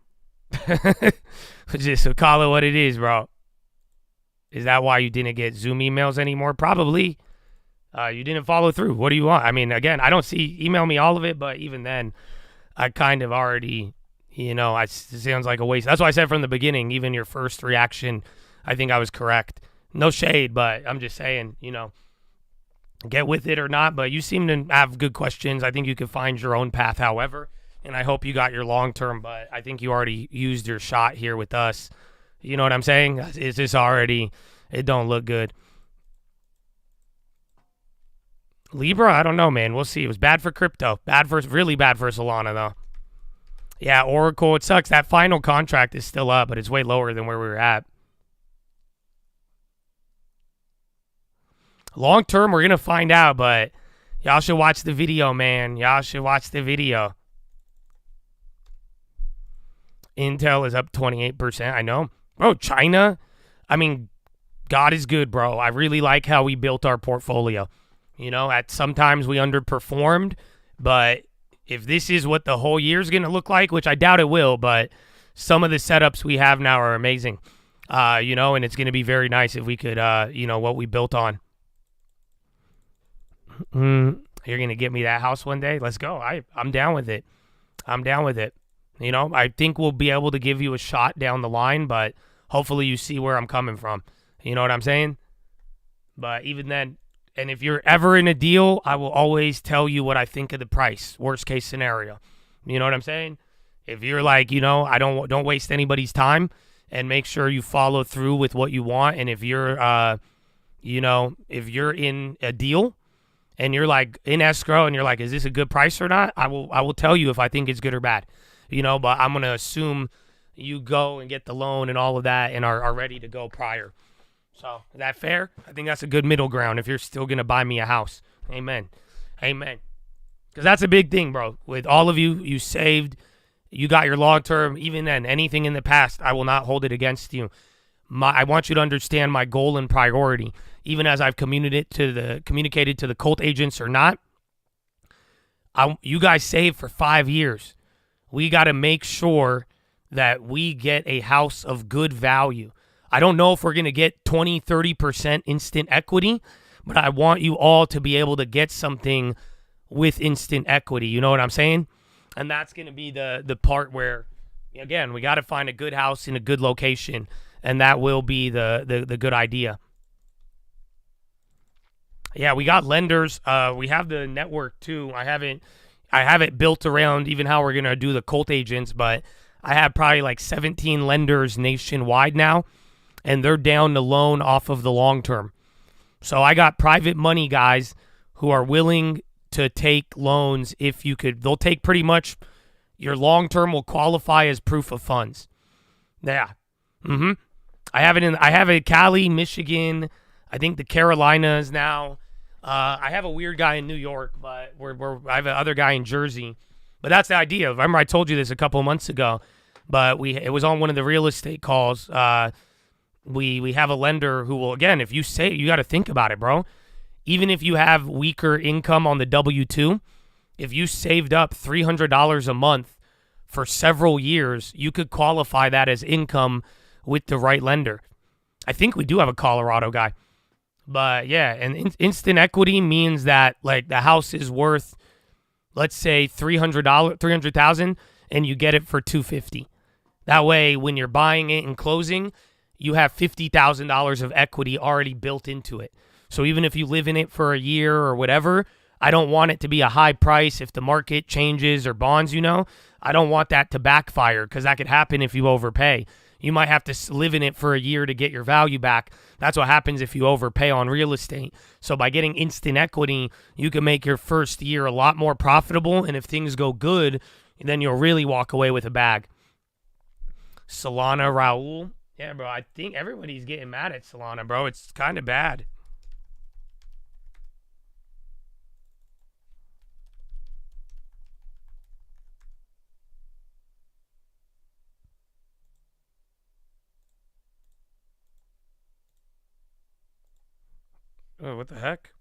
So call it what it is, bro. Is that why you didn't get Zoom emails anymore? Probably. You didn't follow through. What do you want? I mean, again, I don't see, email me all of it, but even then, I kind of already, it sounds like a waste. That's why I said from the beginning, even your first reaction, I think I was correct. No shade, but I'm just saying, get with it or not. But you seem to have good questions. I think you could find your own path, however, and I hope you got your long term, but I think you already used your shot here with us. You know what I'm saying? It's just already, it don't look good. Libra, I don't know, man. We'll see. It was bad for crypto. Really bad for Solana, though. Yeah, Oracle, it sucks. That final contract is still up, but it's way lower than where we were at. Long term, we're going to find out, but y'all should watch the video, man. Y'all should watch the video. Intel is up 28%. I know. Bro, China, I mean, God is good, bro. I really like how we built our portfolio. Sometimes we underperformed, but if this is what the whole year is going to look like, which I doubt it will, but some of the setups we have now are amazing, and it's going to be very nice if we could, what we built on. You're going to get me that house one day? Let's go. I'm down with it. I'm down with it. You know, I think we'll be able to give you a shot down the line, but hopefully you see where I'm coming from. You know what I'm saying? But even then, and if you're ever in a deal, I will always tell you what I think of the price, worst case scenario. You know what I'm saying? If you're like, you know, I don't waste anybody's time, and make sure you follow through with what you want. And if you're, you know, if you're in a deal and you're like in escrow and you're like, is this a good price or not? I will tell you if I think it's good or bad, you know, but I'm going to assume you go and get the loan and all of that and are ready to go prior. So is that fair? I think that's a good middle ground if you're still going to buy me a house. Amen. Amen. Because that's a big thing, bro. With all of you, you saved. You got your long-term, even then, anything in the past, I will not hold it against you. I want you to understand my goal and priority, even as I've communicated to the cult agents or not. You guys saved for 5 years. We got to make sure that we get a house of good value. I don't know if we're going to get 20, 30% instant equity, but I want you all to be able to get something with instant equity. You know what I'm saying? And that's going to be the part where, again, we got to find a good house in a good location, and that will be the good idea. Yeah, we got lenders. We have the network too. I have it built around even how we're going to do the cult agents, but I have probably like 17 lenders nationwide now, and they're down to loan off of the long term. So I got private money guys who are willing to take loans if you could. They'll take pretty much your long term will qualify as proof of funds. Yeah. I have it Cali, Michigan, I think the Carolinas now. I have a weird guy in New York, but I have another guy in Jersey. But that's the idea. Remember I told you this a couple of months ago, but it was on one of the real estate calls. We have a lender who will, again, if you say, you got to think about it, bro. Even if you have weaker income on the W-2, if you saved up $300 a month for several years, you could qualify that as income with the right lender. I think we do have a Colorado guy. But yeah, and instant equity means that like the house is worth, let's say $300,000 and you get it for $250,000. That way, when you're buying it and closing, you have $50,000 of equity already built into it. So even if you live in it for a year or whatever, I don't want it to be a high price if the market changes or bonds, you know. I don't want that to backfire because that could happen if you overpay. You might have to live in it for a year to get your value back. That's what happens if you overpay on real estate. So by getting instant equity, you can make your first year a lot more profitable. And if things go good, then you'll really walk away with a bag. Solana, Raul. Yeah, bro, I think everybody's getting mad at Solana, bro. It's kind of bad. Oh, what the heck?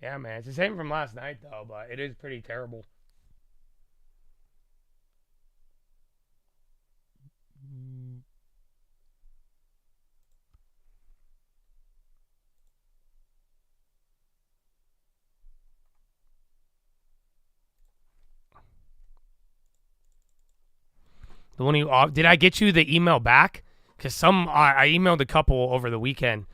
Yeah, man. It's the same from last night, though, but it is pretty terrible. The one did I get you the email back? Because I emailed a couple over the weekend,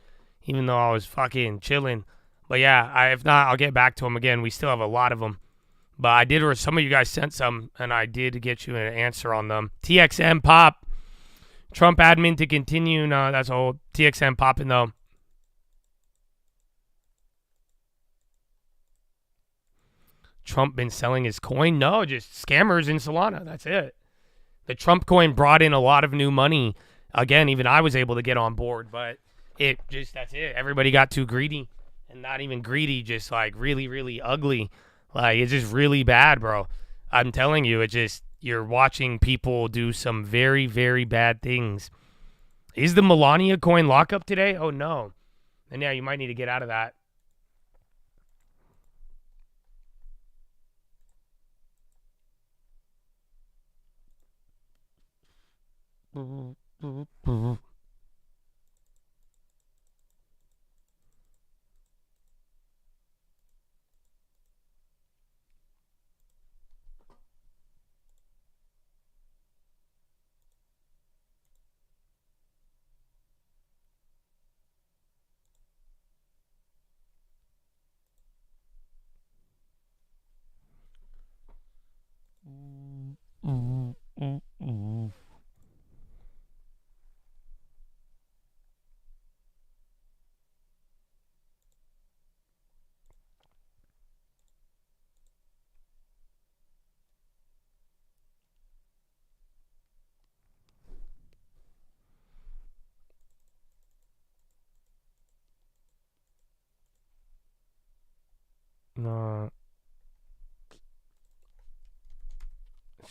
even though I was fucking chilling. But yeah, if not, I'll get back to them again. We still have a lot of them. But I did, or some of you guys sent some, and I did get you an answer on them. TXM pop. Trump admin to continue. No, that's old. TXM popping, though. Trump been selling his coin? No, just scammers in Solana. That's it. The Trump coin brought in a lot of new money. Again, even I was able to get on board, but that's it. Everybody got too greedy, and not even greedy, just like really, really ugly. Like, it's just really bad, bro. I'm telling you, you're watching people do some very, very bad things. Is the Melania coin lockup today? Oh, no. And yeah, you might need to get out of that.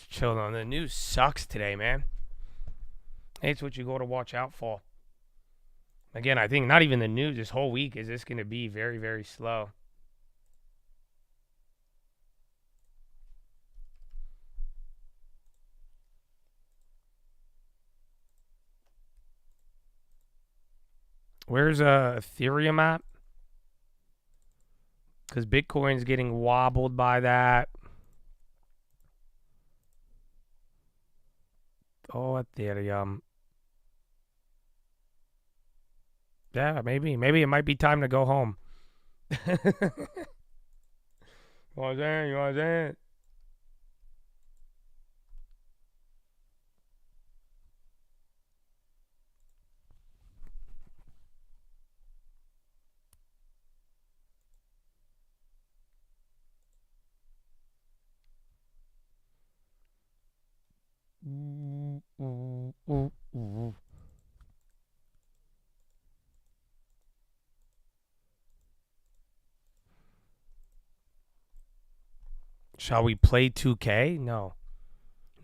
Just chilling on the news. Sucks today, man. Hey, it's what you go to watch out for. Again, I think not even the news this whole week is this going to be very, very slow. Where's Ethereum at? Because Bitcoin's getting wobbled by that. Oh, Ethereum. Yeah, maybe it might be time to go home. You want that? Shall we play 2K? No.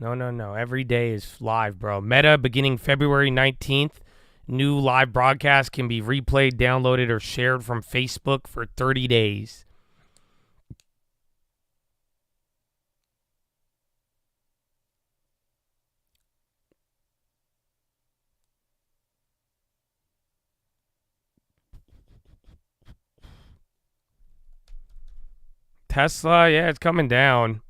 No. Every day is live, bro. Meta beginning February 19th. New live broadcast can be replayed, downloaded, or shared from Facebook for 30 days. Tesla, yeah, it's coming down.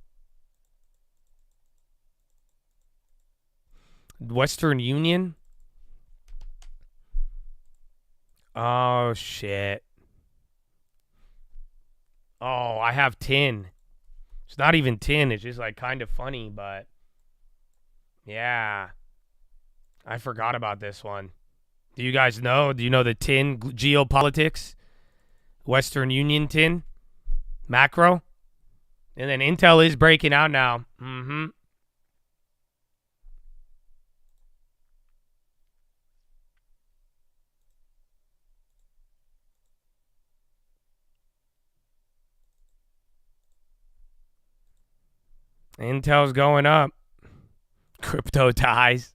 Western Union? Oh, shit. Oh, I have 10. It's not even 10. It's just like kind of funny, but yeah. I forgot about this one. Do you guys know? Do you know the 10 geopolitics? Western Union 10? Macro? And then Intel is breaking out now. Mm-hmm. Intel's going up. Crypto ties.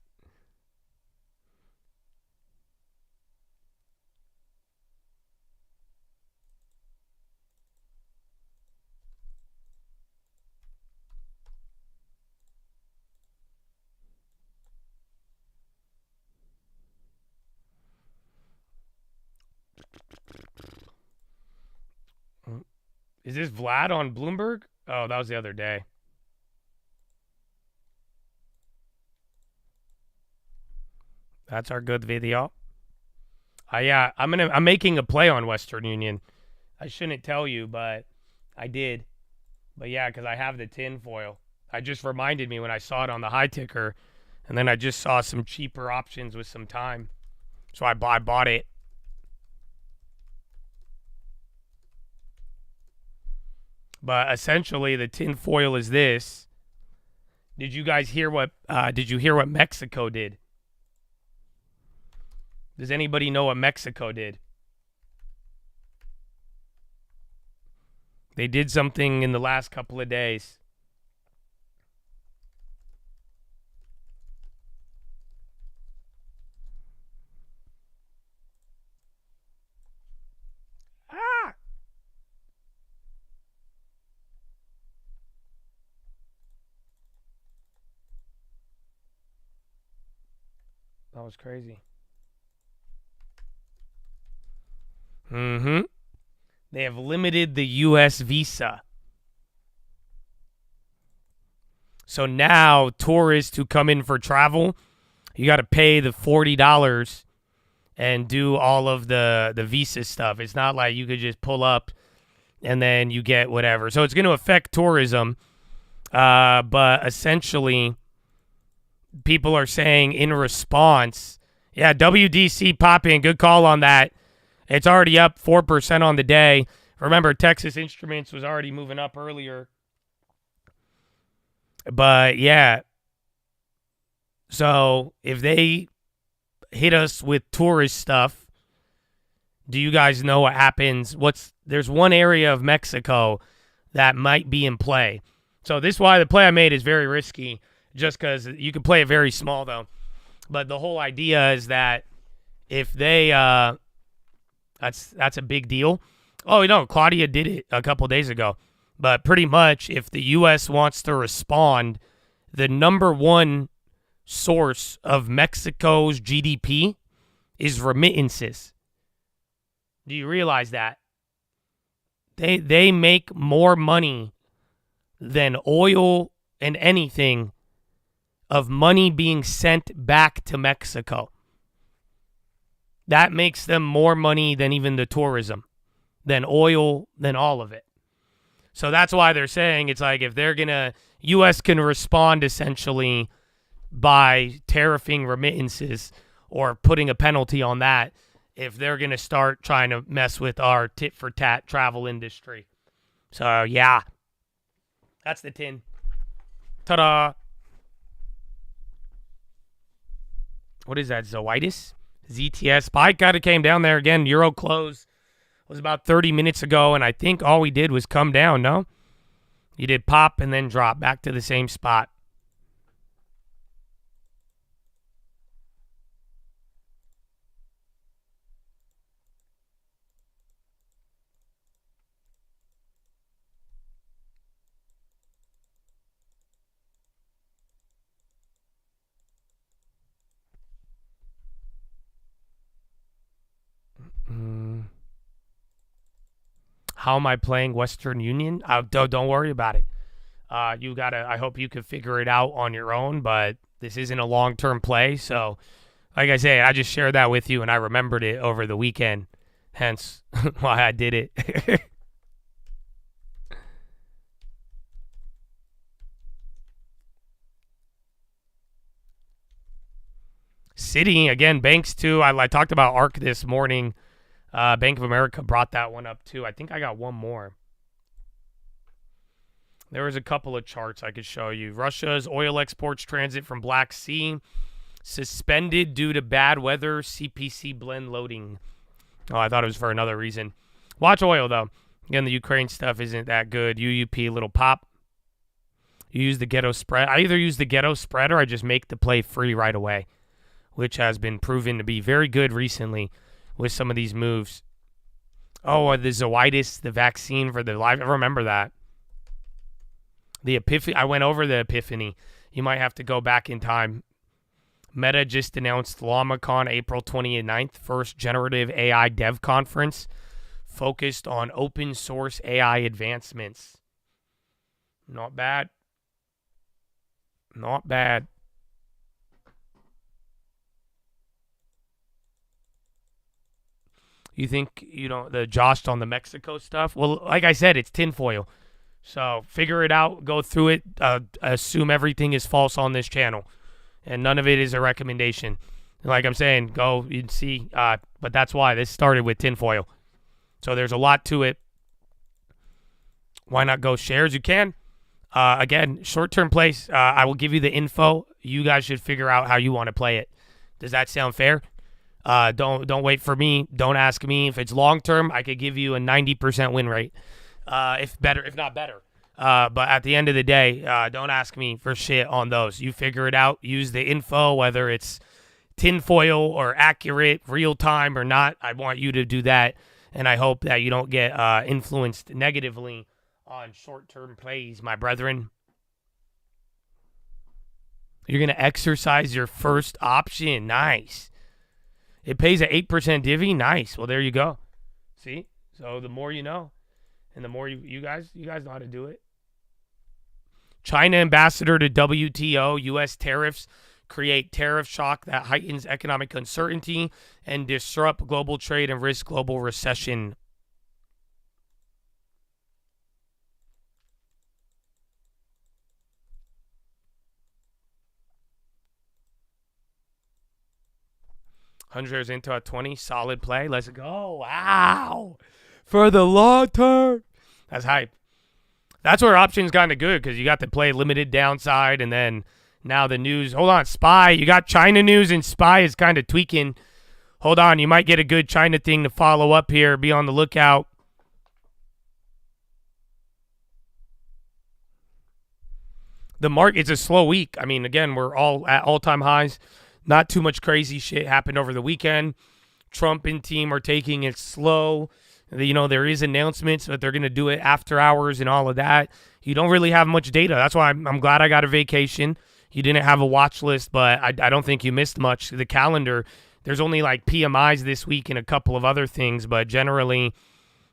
Is this Vlad on Bloomberg? Oh, that was the other day. That's our good video. Yeah, I'm making a play on Western Union. I shouldn't tell you, but I did. But yeah, because I have the tinfoil. I just reminded me when I saw it on the high ticker, and then I just saw some cheaper options with some time. So I bought it. But essentially, the tinfoil is this. Did you guys hear what? Did you hear what Mexico did? Does anybody know what Mexico did? They did something in the last couple of days. Ah! That was crazy. Mm-hmm. They have limited the U.S. visa. So now tourists who come in for travel, you got to pay the $40 and do all of the visa stuff. It's not like you could just pull up and then you get whatever. So it's going to affect tourism. But essentially, people are saying in response, yeah, WDC pop in. Good call on that. It's already up 4% on the day. Remember, Texas Instruments was already moving up earlier. But, yeah. So, if they hit us with tourist stuff, do you guys know what happens? There's one area of Mexico that might be in play. So, this is why the play I made is very risky. just because you can play it very small, though. But the whole idea is that if they that's a big deal. Oh, Claudia did it a couple days ago. But pretty much, if the U.S. wants to respond, the number one source of Mexico's GDP is remittances. Do you realize that? They make more money than oil and anything of money being sent back to Mexico. That makes them more money than even the tourism, than oil, than all of it. So that's why they're saying it's like if they're going to, U.S. can respond essentially by tariffing remittances or putting a penalty on that if they're going to start trying to mess with our tit-for-tat travel industry. So, yeah. That's the tin. Ta-da. What is that, Zoitis? ZTS. Spike kind of came down there again. Euro close was about 30 minutes ago, and I think all we did was come down, no? You did pop and then drop back to the same spot. How am I playing Western Union? Don't worry about it. I hope you can figure it out on your own, but this isn't a long-term play. So, like I say, I just shared that with you, and I remembered it over the weekend. Hence why I did it. City, again, banks too. I talked about ARC this morning. Bank of America brought that one up too. I think I got one more. There was a couple of charts I could show you. Russia's oil exports transit from Black Sea suspended due to bad weather, CPC blend loading. Oh, I thought it was for another reason. Watch oil, though. Again, the Ukraine stuff isn't that good. UUP, little pop. You use the ghetto spread. I either use the ghetto spread or I just make the play free right away, which has been proven to be very good recently with some of these moves. Oh, the Zoitis, the vaccine for the live. I remember that. The epiphany. I went over the epiphany. You might have to go back in time. Meta just announced LlamaCon April 29th, first generative AI dev conference focused on open source AI advancements. Not bad. Not bad. You think, the Josh on the Mexico stuff? Well, like I said, it's tinfoil. So figure it out, go through it, assume everything is false on this channel. And none of it is a recommendation. Like I'm saying, go and see. But that's why this started with tinfoil. So there's a lot to it. Why not go shares? You can. Again, short-term plays. I will give you the info. You guys should figure out how you want to play it. Does that sound fair? Don't wait for me. Don't ask me. If it's long-term, I could give you a 90% win rate. If not better. But at the end of the day, don't ask me for shit on those. You figure it out. Use the info, whether it's tinfoil or accurate, real time or not. I want you to do that, and I hope that you don't get influenced negatively on short-term plays, my brethren. You're going to exercise your first option. Nice. It pays an 8% divvy. Nice. Well, there you go. See? So the more you know, and the more you guys know how to do it. China ambassador to WTO, U.S. tariffs create tariff shock that heightens economic uncertainty and disrupt global trade and risk global recession. $100 into a 20, solid play. Let's go. Wow. For the long term. That's hype. That's where options kind of good because you got to play limited downside and then now the news. Hold on, SPY. You got China news and SPY is kind of tweaking. Hold on. You might get a good China thing to follow up here. Be on the lookout. the market, it's a slow week. I mean, again, we're all at all-time highs. Not too much crazy shit happened over the weekend. Trump and team are taking it slow. You know, there is announcements that they're going to do it after hours and all of that. You don't really have much data. That's why I'm glad I got a vacation. You didn't have a watch list, but I don't think you missed much. The calendar, there's only like PMIs this week and a couple of other things, but generally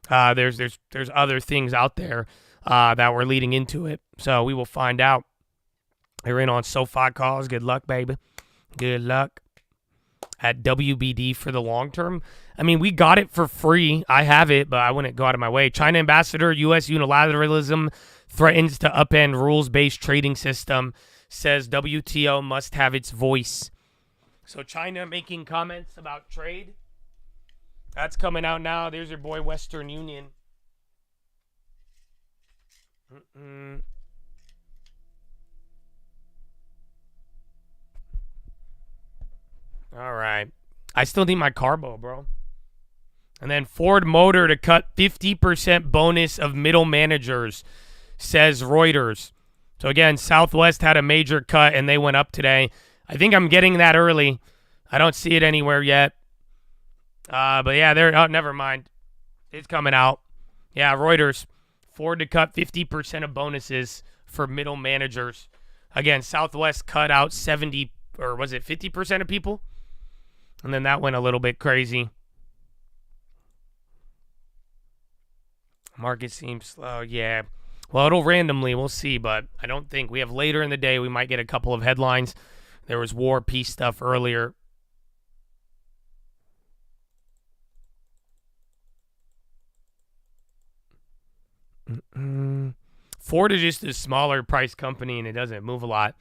there's other things out there that were leading into it. So we will find out. You're in on SoFi calls. Good luck, baby. Good luck. At WBD for the long term. I mean, we got it for free. I have it, but I wouldn't go out of my way. China ambassador, U.S. unilateralism threatens to upend rules-based trading system, says WTO must have its voice. So China making comments about trade. That's coming out now. There's your boy Western Union. All right. I still need my carbo, bro. And then Ford Motor to cut 50% bonus of middle managers, says Reuters. So again, Southwest had a major cut and they went up today. I think I'm getting that early. I don't see it anywhere yet. But yeah, never mind. It's coming out. Yeah, Reuters. Ford to cut 50% of bonuses for middle managers. Again, Southwest cut out 70, or was it 50% of people? And then that went a little bit crazy. Market seems slow. Yeah. Well, it'll randomly. We'll see. But I don't think. We have later in the day. We might get a couple of headlines. There was war, peace stuff earlier. Ford is just a smaller price company and it doesn't move a lot.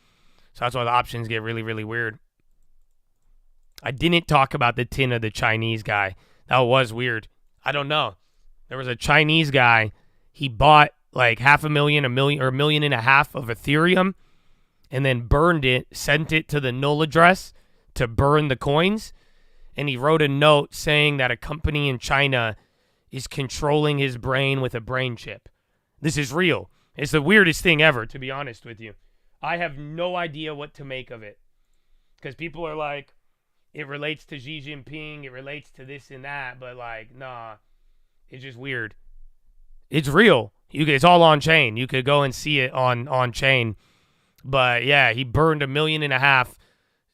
So that's why the options get really, really weird. I didn't talk about the tin of the Chinese guy. That was weird. I don't know. There was a Chinese guy. He bought like $500,000, $1 million, or $1.5 million of Ethereum and then burned it, sent it to the null address to burn the coins. And he wrote a note saying that a company in China is controlling his brain with a brain chip. This is real. It's the weirdest thing ever, to be honest with you. I have no idea what to make of it. Because people are like, it relates to Xi Jinping, it relates to this and that, but like, nah, it's just weird. It's real. It's all on chain. You could go and see it on chain. But yeah, he burned $1.5 million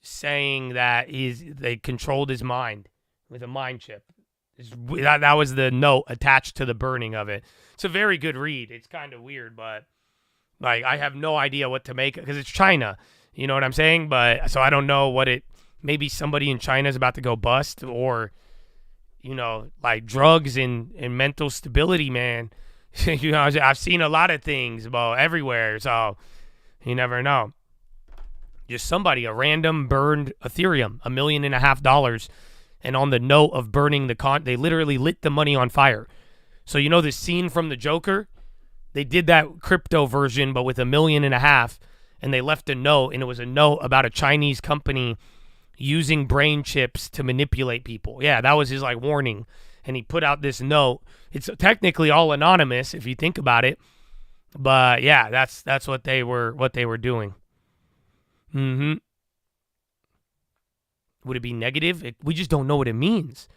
saying that they controlled his mind with a mind chip. That was the note attached to the burning of it. It's a very good read. It's kind of weird, but like I have no idea what to make because it's China. You know what I'm saying? But so I don't know what it. Maybe somebody in China is about to go bust, or you know, like drugs and mental stability, man. You know, I've seen a lot of things about everywhere, so you never know. Just somebody, a random burned Ethereum, $1.5 million, and on the note of burning they literally lit the money on fire. So you know the scene from the Joker? They did that crypto version, but with $1.5 million, and they left a note, and it was a note about a Chinese company using brain chips to manipulate people. Yeah, that was his like warning. And he put out this note. It's technically all anonymous if you think about it. But yeah, that's what they were doing. Would it be negative? We just don't know what it means.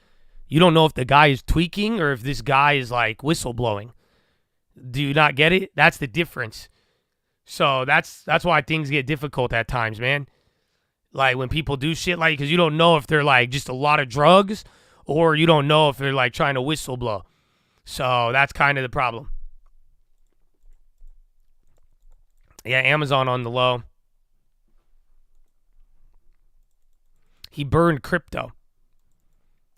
You don't know if the guy is tweaking or if this guy is like whistleblowing. Do you not get it? That's the difference. So that's why things get difficult at times, man. Like when people do shit like, because you don't know if they're like just a lot of drugs or you don't know if they're like trying to whistleblow. So that's kind of the problem. Yeah, Amazon on the low. He burned crypto.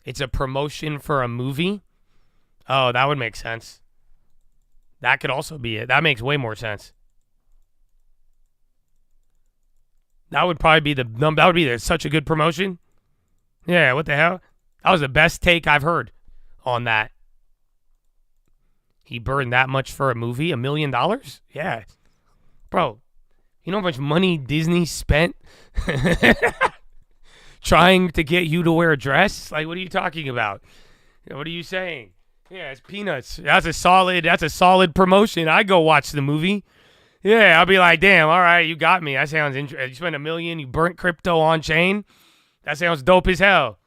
It's a promotion for a movie. Oh, that would make sense. That could also be it. That makes way more sense. That would probably be such a good promotion. Yeah, what the hell? That was the best take I've heard on that. He burned that much for a movie? $1 million? Yeah. Bro, you know how much money Disney spent trying to get you to wear a dress? Like, what are you talking about? What are you saying? Yeah, it's peanuts. That's a solid promotion. I go watch the movie. Yeah, I'll be like, damn, all right, you got me. That sounds interesting. You spent $1 million, you burnt crypto on chain. That sounds dope as hell.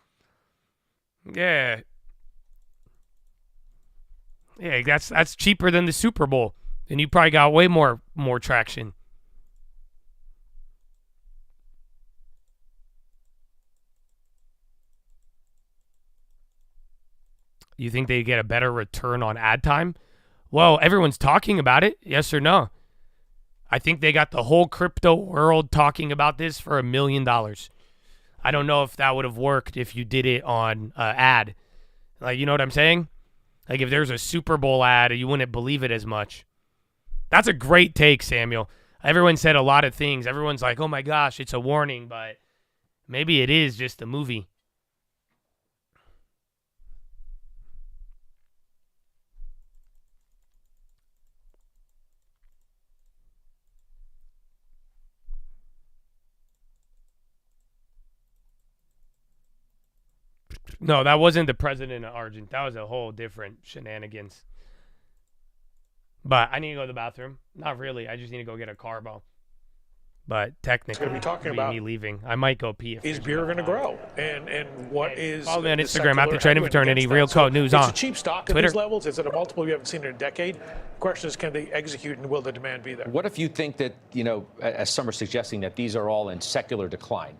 Yeah. Yeah, that's cheaper than the Super Bowl. And you probably got way more traction. You think they get a better return on ad time? Well, everyone's talking about it. Yes or no? I think they got the whole crypto world talking about this for $1 million. I don't know if that would have worked if you did it on ad. Like, you know what I'm saying? Like, if there's a Super Bowl ad, you wouldn't believe it as much. That's a great take, Samuel. Everyone said a lot of things. Everyone's like, oh my gosh, it's a warning, but maybe it is just a movie. No, that wasn't the president of Argentina. That was a whole different shenanigans. But I need to go to the bathroom. Not really. I just need to go get a carbo. But technically, we're talking about me leaving. I might go pee. Is beer going to grow? And what is? Follow me on Instagram at the Trade of Eternity. Real code news on. It's a cheap stock at Twitter. These levels. Is it a multiple you haven't seen in a decade? The question is, can they execute and will the demand be there? What if you think that, as some are suggesting, that these are all in secular decline?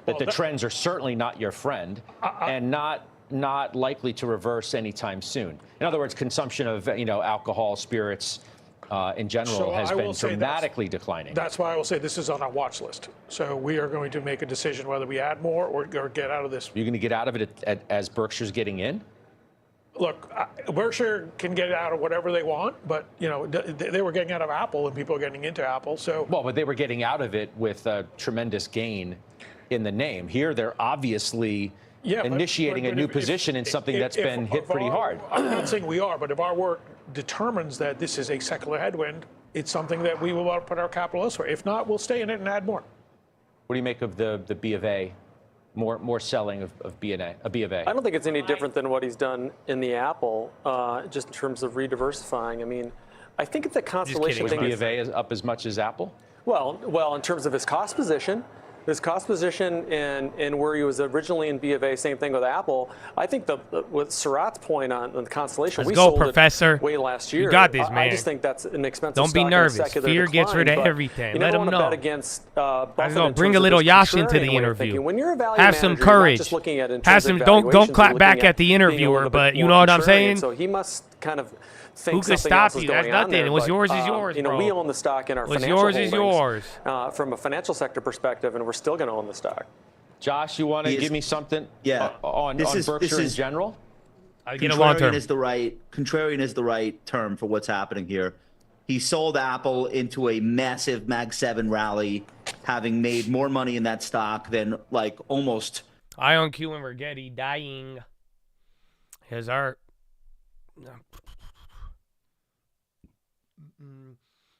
That the trends are certainly not your friend and not likely to reverse anytime soon. In other words, consumption of alcohol, spirits in general has been dramatically declining. That's why I will say this is on our watch list. So we are going to make a decision whether we add more or get out of this. You're going to get out of it as Berkshire's getting in? Look, Berkshire can get out of whatever they want, but they were getting out of Apple and people are getting into Apple. So but they were getting out of it with a tremendous gain in the name. Here, they're obviously initiating a new position in something that's been hit pretty hard. I'm not saying we are, but if our work determines that this is a secular headwind, it's something that we will put our capital elsewhere. If not, we'll stay in it and add more. What do you make of the B of A? More selling of B of A. I don't think it's any different than what he's done in the Apple, just in terms of rediversifying. I mean, I think it's a constellation thing. Was B of A up as much as Apple? Well, in terms of his cost position and where he was originally in B of A, same thing with Apple. I think with Surratt's point on the Constellation, we sold it way last year. You got this, man. I just think that's an expensive Don't be nervous. Fear gets rid of everything. Let them know. Bet against bring a little Yash into the interview. When you're a value have some manager, courage. just looking at have some. Don't clap back at the interviewer, but you know what I'm saying. So he must kind of think who could stop you? That's nothing. What's yours is yours, bro. We own the stock in our financial holdings. What's yours is yours. From a financial sector perspective, and we're still going to own the stock. Josh, you want to give me something on Berkshire in general? Contrarian is the right term for what's happening here. He sold Apple into a massive Mag 7 rally, having made more money in that stock than almost. I own Q and Rigetti dying. Here's our.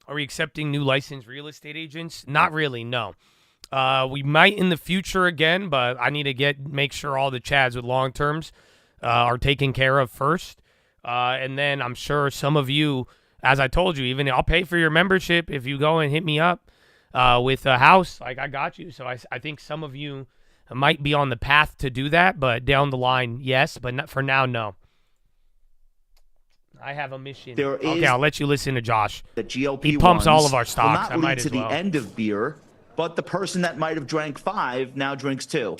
Are we accepting new licensed real estate agents? Not really, no. We might in the future again, but I need to make sure all the Chads with long terms are taken care of first. And then I'm sure some of you, as I told you, even I'll pay for your membership if you go and hit me up with a house. I got you. So I think some of you might be on the path to do that, but down the line, yes. But not, for now, no. I have a mission. Okay, I'll let you listen to Josh. The GLP he pumps all of our stocks. Will not lead to the end of beer, but the person that might have drank 5 now drinks 2.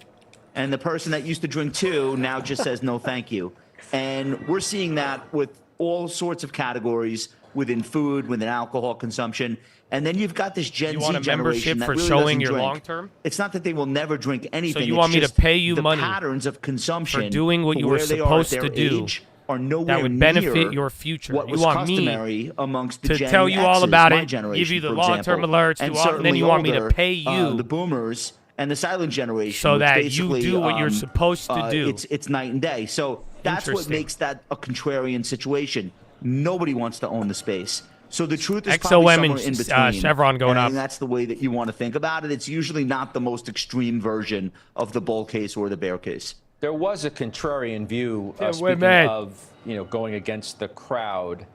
And the person that used to drink 2 now just says no thank you. And we're seeing that with all sorts of categories within food, within alcohol consumption. And then you've got this Gen Z generation that really doesn't drink. Long-term? It's not that they will never drink anything. So you want me to pay you money the patterns of consumption for doing what you were supposed to do are nowhere that would benefit your future. What was you want customary amongst the to Gen tell you X's, all about my it, generation, give you the for long-term example. alerts, and then you want me to pay you the boomers and the silent generation, so that you do what you're supposed to do. It's night and day. So that's what makes that a contrarian situation. Nobody wants to own the space. So the truth is probably somewhere in between. Chevron going up. And that's the way that you want to think about it. It's usually not the most extreme version of the bull case or the bear case. There was a contrarian view, speaking of going against the crowd,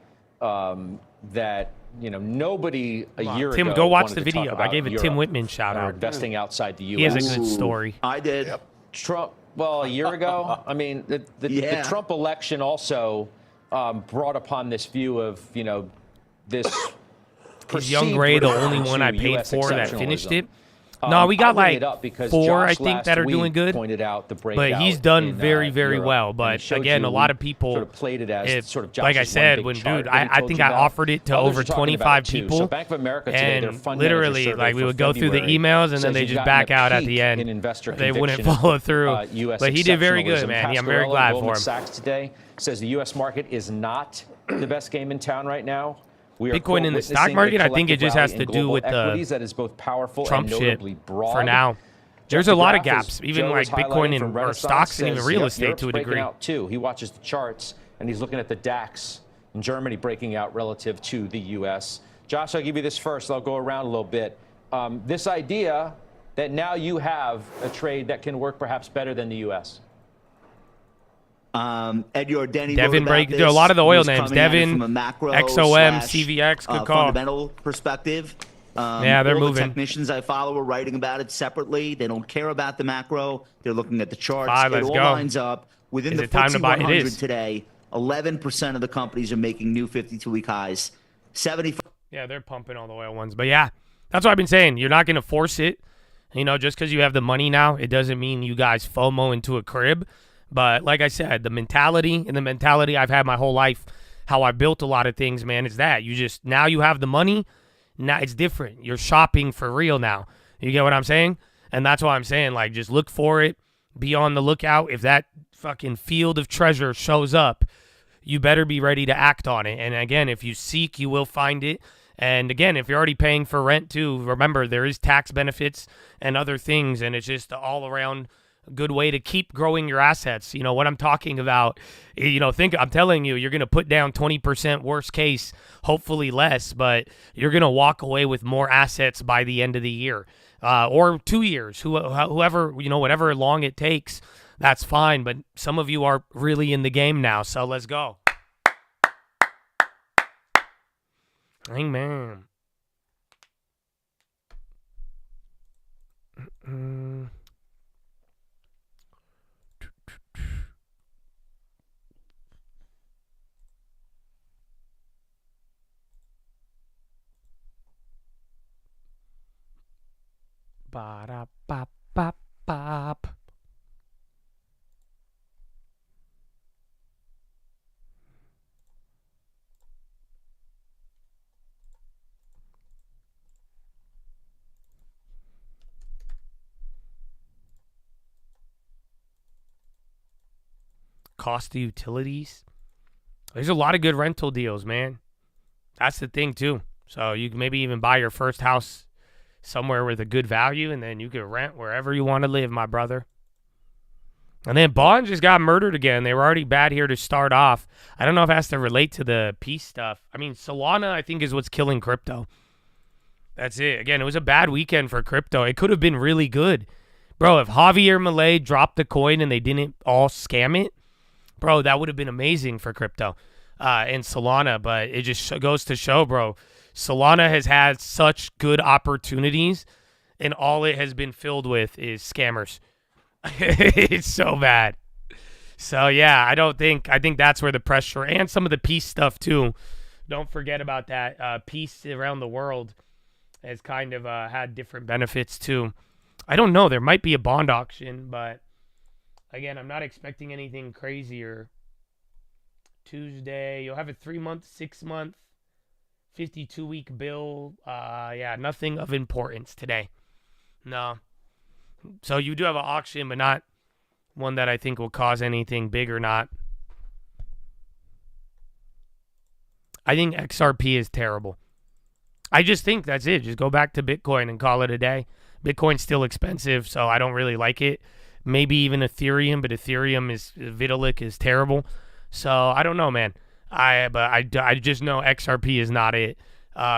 that nobody a year Tim, ago. go watch wanted the to talk video. I about gave a Europe Tim Whitman shout or out. investing outside the U.S. He has a good story. I did. Yep. Trump. Well, a year ago, I mean, the Trump election also brought upon this view of this. Is Young Gray the only one I paid for that finished it? No, we got like 4, I think, that are doing good. But he's done very, very well. But again, a lot of people sort of played it as sort of like I said, when dude, I think I offered it to over 25 people. So Bank of America today, and literally, like we would go through the emails and then they just back out at the end. They wouldn't follow through. But he did very good, man. I'm very glad for him. Sachs today says the U.S. market is not the best game in town right now. Bitcoin in the stock market, I think it just has to do with the that is both powerful Trump and shit broad. for now. There's a lot of gaps, even like Bitcoin and or stocks and even real estate to a degree. Out too. He watches the charts and he's looking at the DAX in Germany breaking out relative to the U.S. Josh, I'll give you this first. I'll go around a little bit. This idea that now you have a trade that can work perhaps better than the U.S. Edgar Denny Devin break a lot of the oil names. Devin, XOM, CVX, good call. Fundamental perspective. Yeah, they're all moving. The technicians I follow are writing about it separately. They don't care about the macro. They're looking at the charts. Let's all go. lines up. Within the FTSE 100 today, 11% of the companies are making new 52-week highs. 75. Yeah, they're pumping all the oil ones. But yeah, that's what I've been saying. You're not going to force it. Just because you have the money now, it doesn't mean you guys FOMO into a crib. But like I said, the mentality I've had my whole life, how I built a lot of things, man, is that now you have the money. Now it's different. You're shopping for real now. You get what I'm saying? And that's why I'm saying, like, just look for it. Be on the lookout. If that fucking field of treasure shows up, you better be ready to act on it. And again, if you seek, you will find it. And again, if you're already paying for rent too, remember there is tax benefits and other things. And it's just all around good way to keep growing your assets. What I'm talking about, I'm telling you, you're going to put down 20% worst case, hopefully less, but you're going to walk away with more assets by the end of the year or 2 years, whoever, whatever long it takes, that's fine. But some of you are really in the game now. So let's go. Amen. Ba-da-ba-ba-bop. Cost of utilities. There's a lot of good rental deals, man. That's the thing too. So you can maybe even buy your first house somewhere with a good value, and then you can rent wherever you want to live, my brother. And then bonds just got murdered again. They were already bad here to start off. I don't know if it has to relate to the peace stuff. I mean, Solana, I think, is what's killing crypto. That's it. Again, it was a bad weekend for crypto. It could have been really good. Bro, if Javier Milei dropped the coin and they didn't all scam it, bro, that would have been amazing for crypto and Solana. But it just goes to show, bro, Solana has had such good opportunities, and all it has been filled with is scammers. It's so bad. So, yeah, I think that's where the pressure and some of the peace stuff, too. Don't forget about that. Peace around the world has kind of had different benefits, too. I don't know. There might be a bond auction, but, again, I'm not expecting anything crazier. Tuesday, you'll have a 3-month, 6-month, 52-week bill. Yeah, nothing of importance today. No. So you do have an auction, but not one that I think will cause anything big or not. I think XRP is terrible. I just think that's it. Just go back to Bitcoin and call it a day. Bitcoin's still expensive, so I don't really like it. Maybe even Ethereum, but Vitalik is terrible. So I don't know, man. I just know XRP is not it.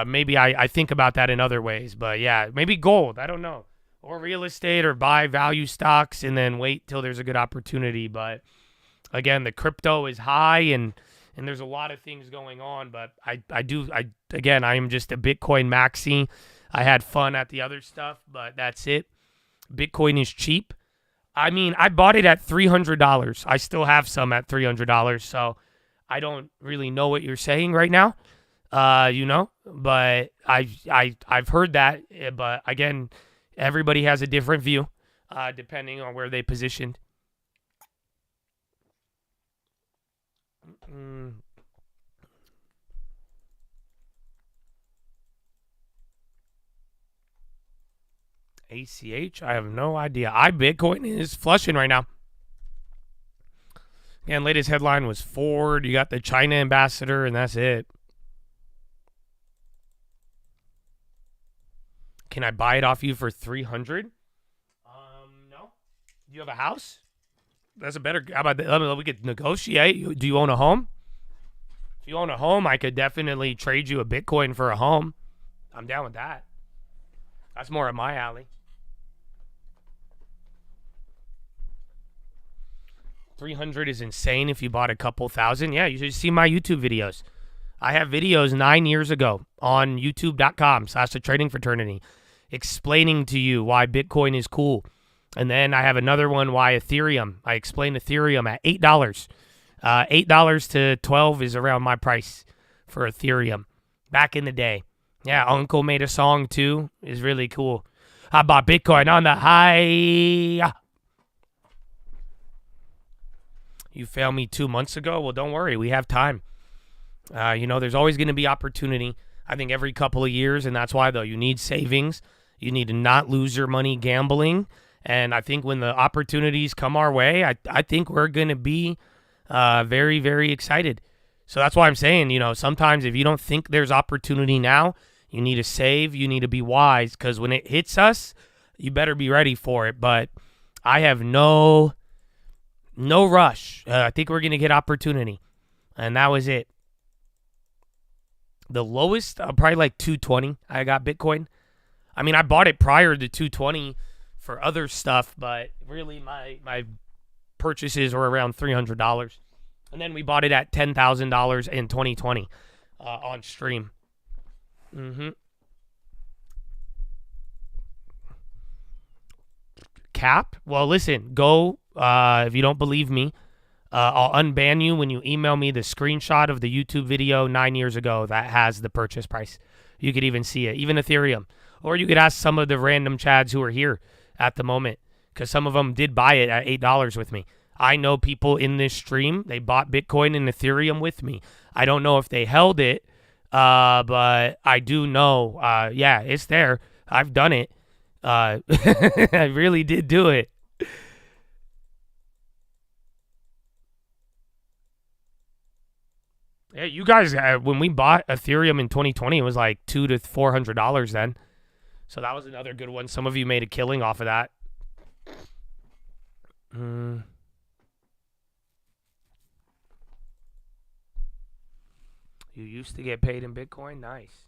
Maybe I think about that in other ways, but yeah, maybe gold. I don't know, or real estate, or buy value stocks and then wait till there's a good opportunity. But again, the crypto is high, and and there's a lot of things going on, but I am just a Bitcoin maxi. I had fun at the other stuff, but that's it. Bitcoin is cheap. I mean, I bought it at $300. I still have some at $300, so I don't really know what you're saying right now. But I've heard that, but again, everybody has a different view, depending on where they positioned. ACH? I have no idea. Bitcoin is flushing right now. Again, latest headline was Ford. You got the China ambassador, and that's it. Can I buy it off you for $300? No. Do you have a house? That's a better. How about that? We could negotiate. Do you own a home? If you own a home, I could definitely trade you a Bitcoin for a home. I'm down with that. That's more up my alley. 300 is insane if you bought a couple thousand. Yeah, you should see my YouTube videos. I have videos 9 years ago on youtube.com/thetradingfraternity explaining to you why Bitcoin is cool. And then I have another one, why Ethereum. I explain Ethereum at $8. $8 to $12 is around my price for Ethereum back in the day. Yeah, Uncle made a song too. It's really cool. I bought Bitcoin on the high. You failed me 2 months ago? Well, don't worry. We have time. There's always going to be opportunity. I think every couple of years, and that's why, though, you need savings. You need to not lose your money gambling. And I think when the opportunities come our way, I think we're going to be very, very excited. So that's why I'm saying, sometimes if you don't think there's opportunity now, you need to save. You need to be wise, because when it hits us, you better be ready for it. But I have no rush. I think we're going to get opportunity. And that was it. The lowest, probably like 220, I got Bitcoin. I mean, I bought it prior to 220 for other stuff, but really my purchases were around $300. And then we bought it at $10,000 in 2020 on stream. Cap? Well, listen, go, if you don't believe me, I'll unban you when you email me the screenshot of the YouTube video 9 years ago that has the purchase price. You could even see it, even Ethereum. Or you could ask some of the random Chads who are here at the moment, because some of them did buy it at $8 with me. I know people in this stream, they bought Bitcoin and Ethereum with me. I don't know if they held it, but I do know, yeah, it's there. I've done it. I really did do it. Yeah, you guys, when we bought Ethereum in 2020, it was like $200 to $400 then. So that was another good one. Some of you made a killing off of that. You used to get paid in Bitcoin? Nice.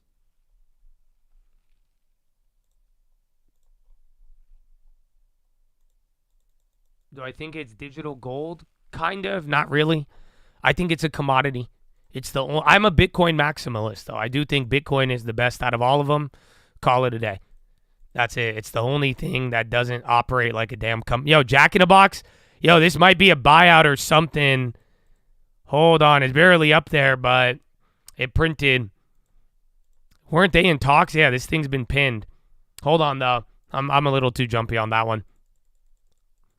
Do I think it's digital gold? Kind of, not really. I think it's a commodity. I'm a Bitcoin maximalist, though. I do think Bitcoin is the best out of all of them. Call it a day. That's it. It's the only thing that doesn't operate like a damn company. Yo, Jack in a Box. Yo, this might be a buyout or something. Hold on. It's barely up there, but it printed. Weren't they in talks? Yeah, this thing's been pinned. Hold on, though. I'm a little too jumpy on that one.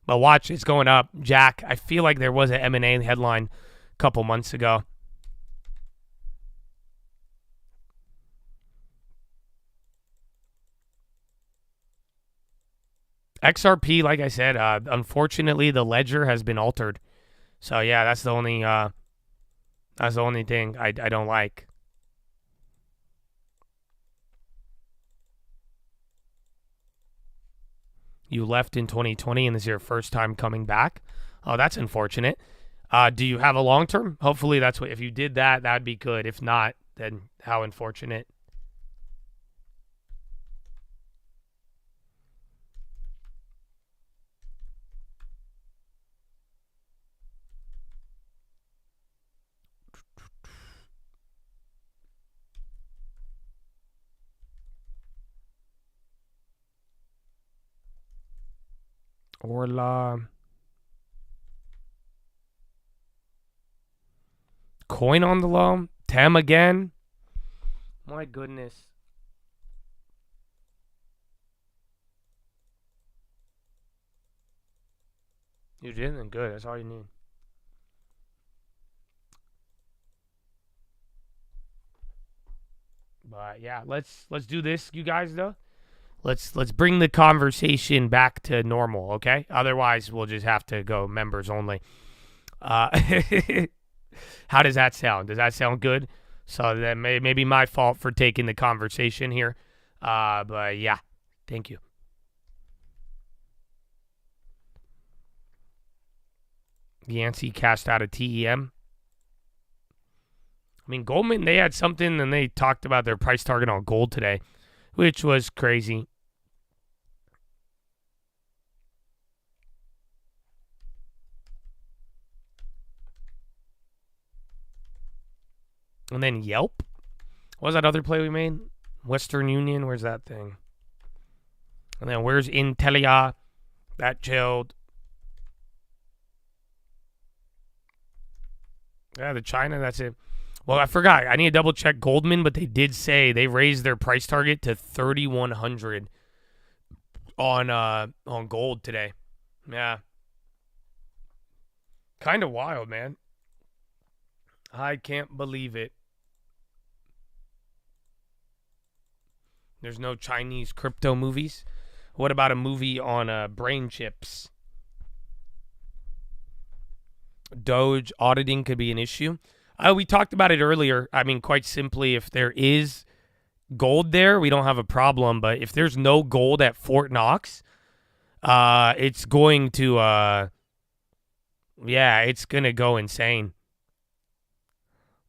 But watch, it's going up. Jack, I feel like there was an M&A headline a couple months ago. XRP, like I said, unfortunately, the ledger has been altered. So yeah, that's the only thing I don't like. You left in 2020 and this is your first time coming back. Oh, that's unfortunate. Do you have a long term? Hopefully that's what, if you did that, that'd be good. If not, then how unfortunate. Orla. Coin on the low. Tem again. My goodness. You did? Good. That's all you need. But yeah, let's do this, you guys. Though, let's bring the conversation back to normal, okay? Otherwise, we'll just have to go members only. How does that sound? Does that sound good? So that may be my fault for taking the conversation here. But yeah, thank you. Yancey cashed out of TEM. I mean, Goldman, they had something, and they talked about their price target on gold today, which was crazy. And then Yelp. What was that other play we made? Western Union, where's that thing? And then where's Intelia? That chilled. Yeah, the China, that's it. Well, I forgot. I need to double check Goldman, but they did say they raised their price target to 3,100 on gold today. Yeah. Kind of wild, man. I can't believe it. There's no Chinese crypto movies. What about a movie on brain chips? Doge auditing could be an issue. We talked about it earlier. I mean, quite simply, if there is gold there, we don't have a problem. But if there's no gold at Fort Knox, it's going to, it's going to go insane.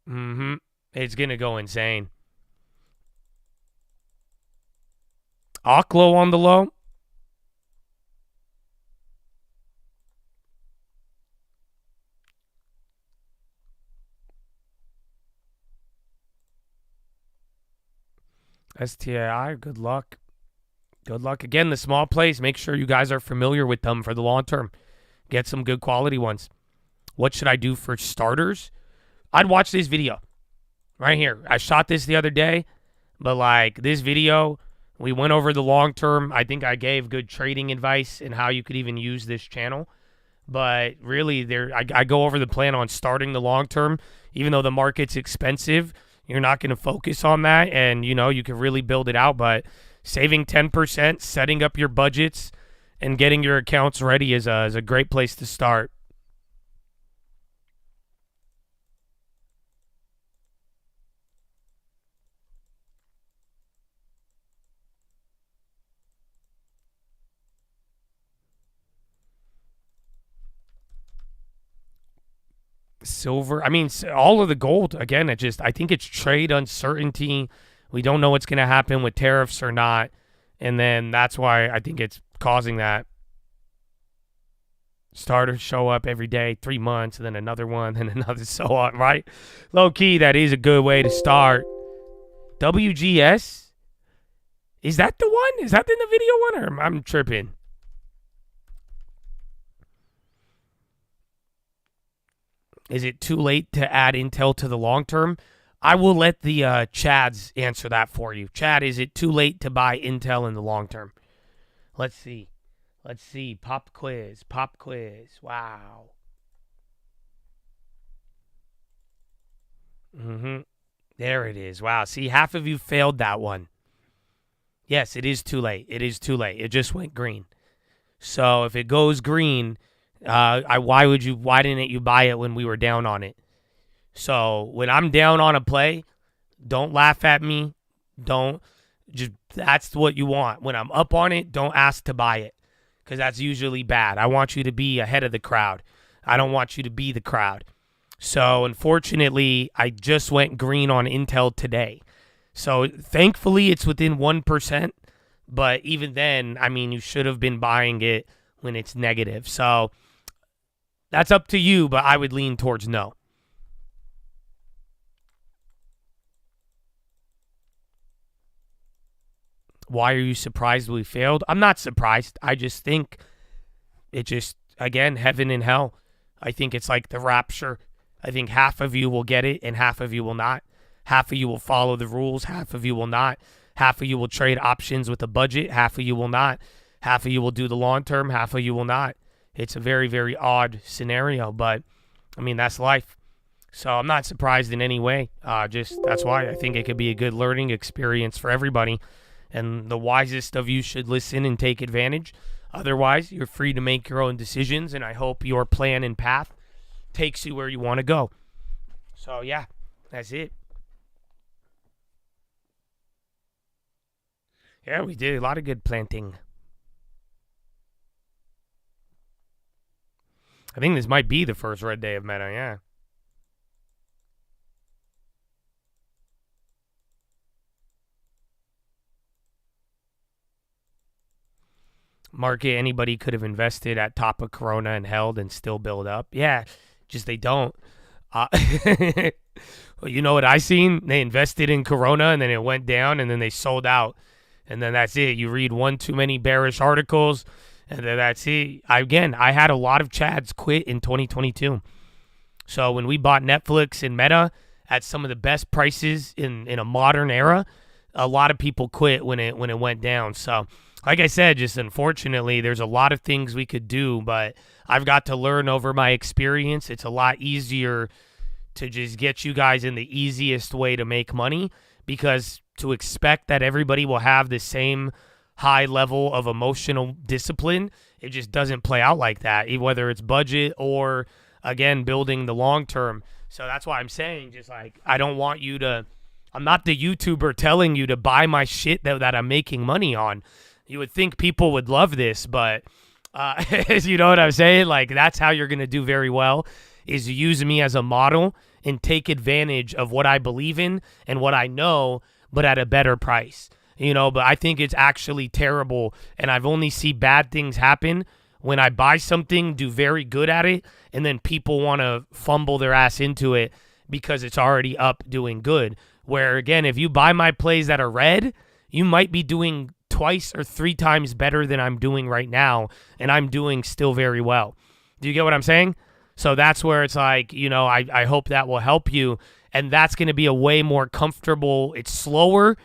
It's going to go insane. Oklo on the low. STAI, good luck. Good luck. Again, the small plays, make sure you guys are familiar with them for the long term. Get some good quality ones. What should I do for starters? I'd watch this video right here. I shot this the other day, but like this video, we went over the long term. I think I gave good trading advice and how you could even use this channel. But really, I go over the plan on starting the long term, even though the market's expensive. You're not going to focus on that, and, you can really build it out. But saving 10%, setting up your budgets, and getting your accounts ready is a great place to start. Silver, I mean, all of the gold, again, I think it's trade uncertainty. We don't know what's going to happen with tariffs or not. And then that's why I think it's causing that. Starters show up every day, 3 months, and then another one, and another, so on, right? Low key, that is a good way to start. WGS? Is that the one? Is that in the video one, or I'm tripping? Is it too late to add Intel to the long term? I will let the Chads answer that for you. Chad, is it too late to buy Intel in the long term? Let's see. Pop quiz. Wow. There it is. Wow. See, half of you failed that one. Yes, it is too late. It just went green. So if it goes green, why didn't you buy it when we were down on it? So when I'm down on a play, don't laugh at me. That's what you want. When I'm up on it, don't ask to buy it, because that's usually bad. I want you to be ahead of the crowd. I don't want you to be the crowd. So unfortunately, I just went green on Intel today. So thankfully, it's within 1%. But even then, I mean, you should have been buying it when it's negative. So that's up to you, but I would lean towards no. Why are you surprised we failed? I'm not surprised. I just think it just, again, heaven and hell. I think it's like the rapture. I think half of you will get it and half of you will not. Half of you will follow the rules, half of you will not. Half of you will trade options with a budget, half of you will not. Half of you will do the long term, half of you will not. It's a very, very odd scenario, but I mean, that's life. So I'm not surprised in any way. Just that's why I think it could be a good learning experience for everybody. And the wisest of you should listen and take advantage. Otherwise, you're free to make your own decisions, and I hope your plan and path takes you where you want to go. So, yeah, that's it. Yeah, we did a lot of good planting. I think this might be the first red day of Meta, yeah. Market, anybody could have invested at top of Corona and held and still build up. Yeah, just they don't. Well, you know what I seen? They invested in Corona and then it went down and then they sold out. And then that's it. You read one too many bearish articles and then that's it. I had a lot of Chads quit in 2022. So when we bought Netflix and Meta at some of the best prices in a modern era, a lot of people quit when it went down. So like I said, just unfortunately, there's a lot of things we could do, but I've got to learn over my experience. It's a lot easier to just get you guys in the easiest way to make money, because to expect that everybody will have the same high level of emotional discipline, it just doesn't play out like that, whether it's budget or, again, building the long term. So that's why I'm saying, just like, I don't want you to, I'm not the YouTuber telling you to buy my shit that I'm making money on. You would think people would love this, but you know what I'm saying? Like, that's how you're going to do very well, is use me as a model and take advantage of what I believe in and what I know, but at a better price. You know, but I think it's actually terrible, and I've only seen bad things happen when I buy something, do very good at it, and then people want to fumble their ass into it because it's already up doing good. Where, again, if you buy my plays that are red, you might be doing twice or three times better than I'm doing right now, and I'm doing still very well. Do you get what I'm saying? So that's where it's like, you know, I hope that will help you, and that's going to be a way more comfortable. It's slower.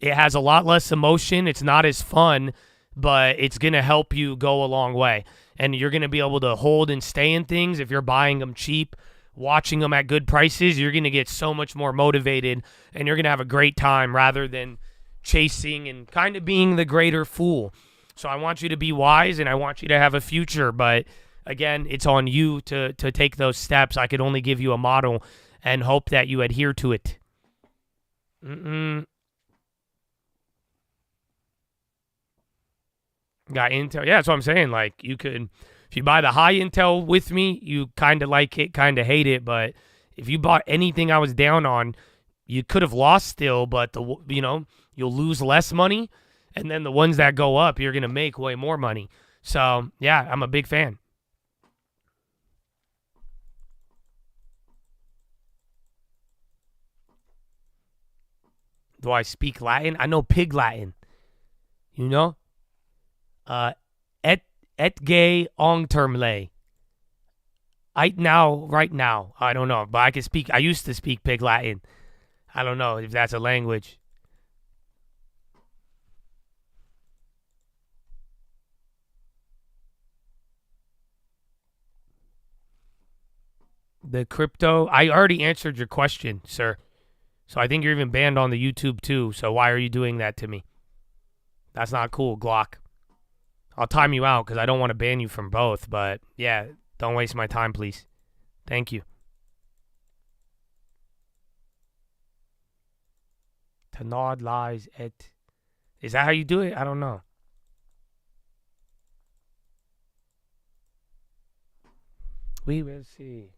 It has a lot less emotion. It's not as fun, but it's going to help you go a long way, and you're going to be able to hold and stay in things. If you're buying them cheap, watching them at good prices, you're going to get so much more motivated, and you're going to have a great time rather than chasing and kind of being the greater fool. So I want you to be wise, and I want you to have a future, but again, it's on you to take those steps. I could only give you a model and hope that you adhere to it. Got Intel. Yeah, that's what I'm saying. Like, you could, if you buy the high Intel with me, you kind of like it, kind of hate it. But if you bought anything I was down on, you could have lost still, but you'll lose less money, and then the ones that go up, you're gonna make way more money. So yeah, I'm a big fan. Do I speak Latin? I know pig Latin. You know? Et gay long term lay. Right now. I don't know, but I used to speak pig Latin. I don't know if that's a language. The crypto, I already answered your question, sir. So I think you're even banned on the YouTube too. So why are you doing that to me? That's not cool, Glock. I'll time you out because I don't want to ban you from both. But yeah, don't waste my time, please. Thank you. Tanod lies et. Is that how you do it? I don't know. We will see.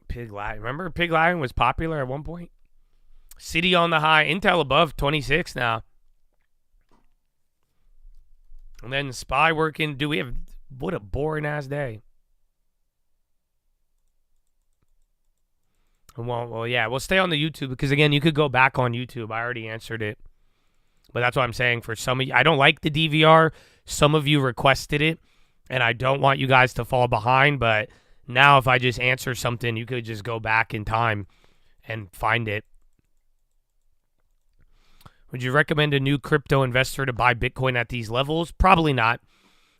Pig Latin. Remember Pig Latin was popular at one point? City on the high. Intel above 26 now. And then SPY working. What a boring ass day. Well, yeah, we'll stay on the YouTube because, again, you could go back on YouTube. I already answered it. But that's what I'm saying. For some of you, I don't like the DVR. Some of you requested it, and I don't want you guys to fall behind. But now if I just answer something, you could just go back in time and find it. Would you recommend a new crypto investor to buy Bitcoin at these levels? Probably not.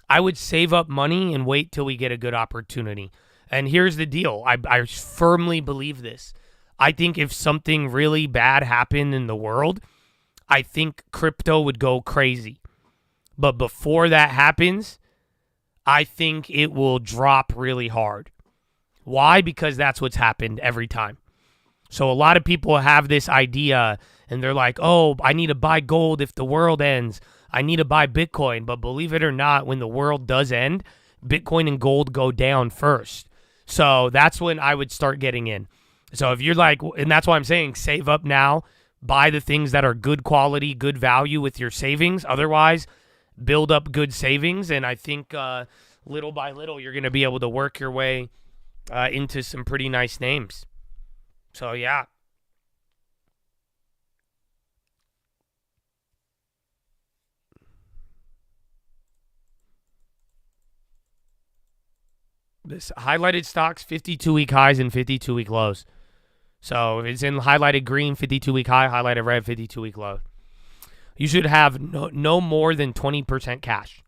I would save up money and wait till we get a good opportunity. And here's the deal. I firmly believe this. I think if something really bad happened in the world, I think crypto would go crazy. But before that happens, I think it will drop really hard. Why? Because that's what's happened every time. So a lot of people have this idea and they're like, oh, I need to buy gold if the world ends. I need to buy Bitcoin. But believe it or not, when the world does end, Bitcoin and gold go down first. So that's when I would start getting in. So if you're like, and that's why I'm saying save up now, buy the things that are good quality, good value with your savings. Otherwise, build up good savings. And I think little by little, you're going to be able to work your way into some pretty nice names. So, yeah. This highlighted stocks, 52-week highs and 52-week lows. So if it's in highlighted green, 52-week high, highlighted red, 52-week low. You should have no more than 20% cash.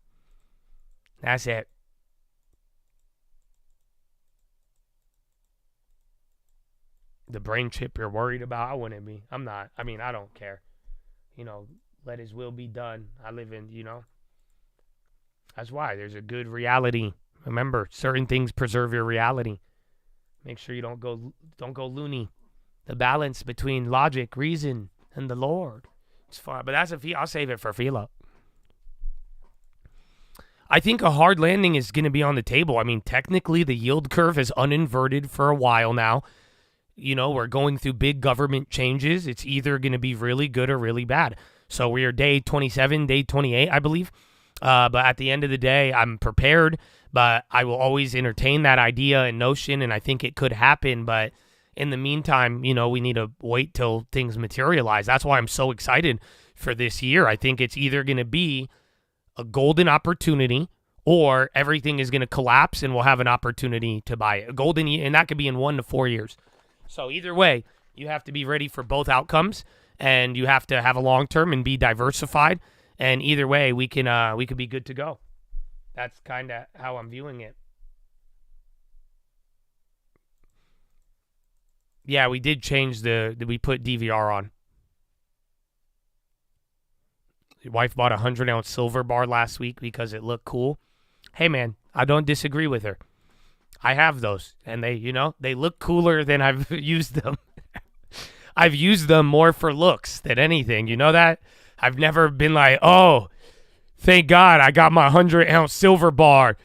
That's it. The brain chip you're worried about, I wouldn't be. I'm not. I mean, I don't care. Let his will be done. I live in, That's why there's a good reality. Remember, certain things preserve your reality. Make sure you don't go loony. The balance between logic, reason, and the Lord. It's fine, but I'll save it for Philo. I think a hard landing is going to be on the table. I mean, technically, the yield curve has uninverted for a while now. We're going through big government changes. It's either going to be really good or really bad. So we are day 27, day 28, I believe. But at the end of the day, I'm prepared. But I will always entertain that idea and notion, and I think it could happen. But in the meantime, we need to wait till things materialize. That's why I'm so excited for this year. I think it's either going to be a golden opportunity or everything is going to collapse and we'll have an opportunity to buy it. And that could be in 1 to 4 years. So either way, you have to be ready for both outcomes, and you have to have a long term and be diversified. And either way, we could be good to go. That's kind of how I'm viewing it. Yeah, we did change we put DVR on. Your wife bought a 100-ounce silver bar last week because it looked cool. Hey, man, I don't disagree with her. I have those, and they look cooler than I've used them. I've used them more for looks than anything. You know that? I've never been like, oh, thank God I got my 100-ounce silver bar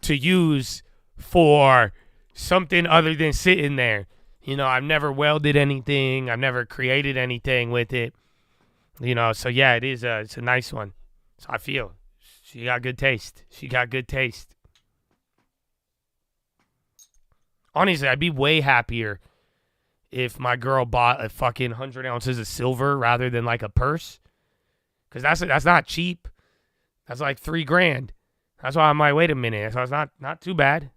to use for something other than sitting there. I've never welded anything. I've never created anything with it. So yeah, it's a nice one. So I feel she got good taste. Honestly, I'd be way happier if my girl bought a fucking 100 ounces of silver rather than like a purse. Because that's not cheap. That's like $3,000. That's why I'm like, wait a minute. So it's not too bad.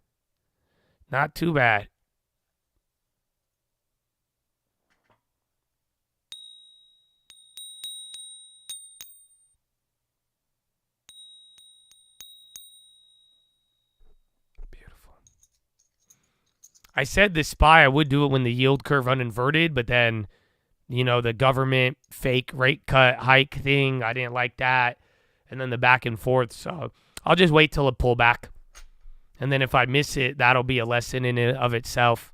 Not too bad. Beautiful. I said the SPY, I would do it when the yield curve uninverted, but then, the government fake rate cut hike thing, I didn't like that. And then the back and forth. So I'll just wait till it pull back. And then if I miss it, that'll be a lesson in it of itself.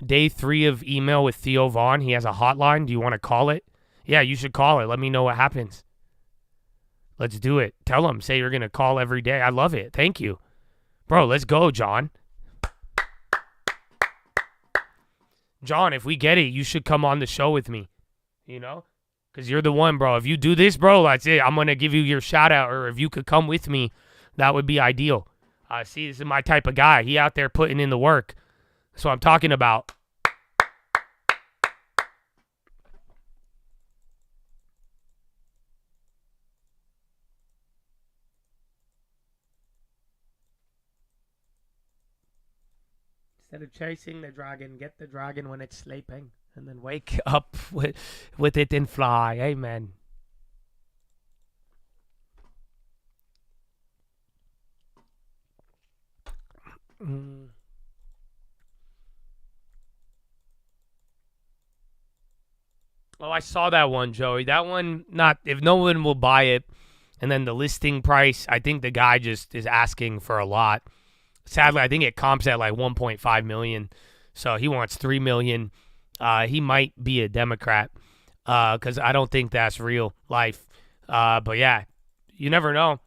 Day 3 of email with Theo Vaughn. He has a hotline. Do you want to call it? Yeah, you should call it. Let me know what happens. Let's do it. Tell him. Say you're going to call every day. I love it. Thank you. Bro, let's go, John. John, if we get it, you should come on the show with me. Because you're the one, bro. If you do this, bro, that's it. I'm going to give you your shout out. Or if you could come with me, that would be ideal. See, this is my type of guy. He out there putting in the work. That's what I'm talking about. Instead of chasing the dragon, get the dragon when it's sleeping, and then wake up with it and fly. Amen. Oh, I saw that one, Joey. That one, not if no one will buy it, and then the listing price, I think the guy just is asking for a lot. Sadly, I think it comps at like 1.5 million, so he wants 3 million. He might be a Democrat, because I don't think that's real life. But yeah, you never know.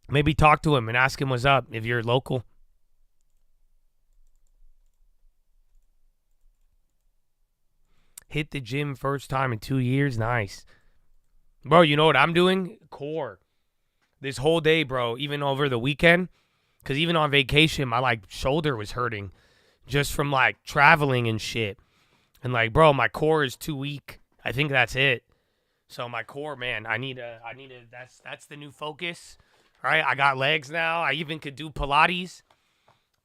Maybe talk to him and ask him what's up if you're local. Hit the gym first time in 2 years. Nice. Bro, you know what I'm doing? Core. This whole day, bro, even over the weekend, because even on vacation, my, like, shoulder was hurting just from, like, traveling and shit. And, like, bro, my core is too weak. I think that's it. So my core, man, I need a, that's the new focus. All right, I got legs now. I even could do Pilates.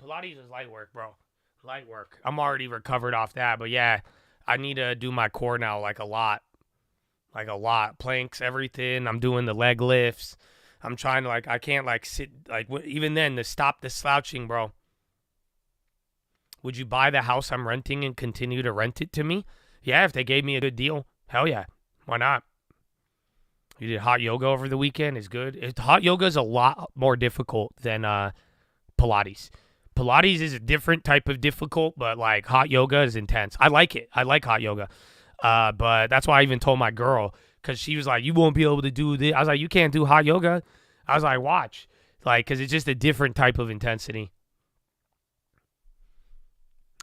Pilates is light work, bro. Light work. I'm already recovered off that, but yeah, I need to do my core now, like a lot. Like a lot. Planks, everything. I'm doing the leg lifts. I'm trying to, like, I can't, like, sit, like, even then, to stop the slouching, bro. Would you buy the house I'm renting and continue to rent it to me? Yeah, if they gave me a good deal. Hell yeah. Why not? You did hot yoga over the weekend. Is good. Hot yoga is a lot more difficult than Pilates. Pilates is a different type of difficult, but, like, hot yoga is intense. I like it. I like hot yoga. But that's why I even told my girl, because she was like, you won't be able to do this. I was like, you can't do hot yoga. I was like, watch. Like, because it's just a different type of intensity.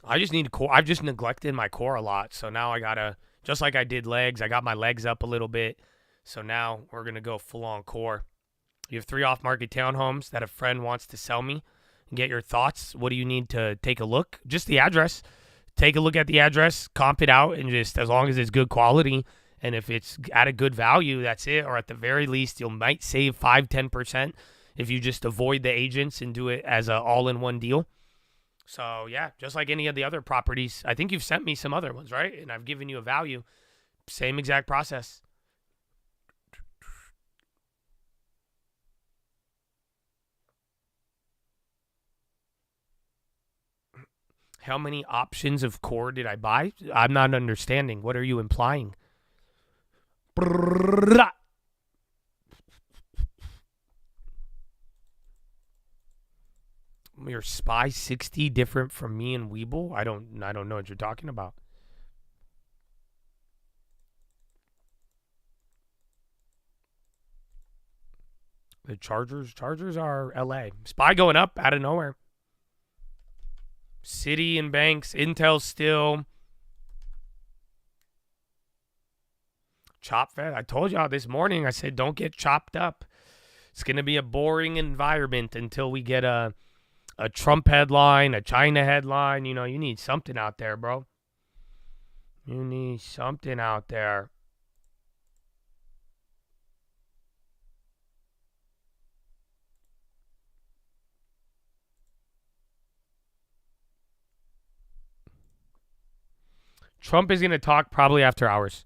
I just need core. I've just neglected my core a lot. So now I got to, just like I did legs, I got my legs up a little bit. So now we're going to go full on core. You have 3 off-market townhomes that a friend wants to sell me. Get your thoughts. What do you need to take a look? Just the address. Take a look at the address, comp it out, and just as long as it's good quality, and if it's at a good value, that's it. Or at the very least, you might save 5-10% if you just avoid the agents and do it as an all-in-one deal. So, yeah, just like any of the other properties. I think you've sent me some other ones, right? And I've given you a value. Same exact process. How many options of core did I buy? I'm not understanding. What are you implying? Your Spy 60 different from me and Weeble? I don't know what you're talking about. The Chargers are LA. Spy going up out of nowhere. City and banks, Intel still. Chop fed. I told y'all this morning, I said, don't get chopped up. It's going to be a boring environment until we get a Trump headline, a China headline. You know, you need something out there, bro. You need something out there. Trump is going to talk probably after hours.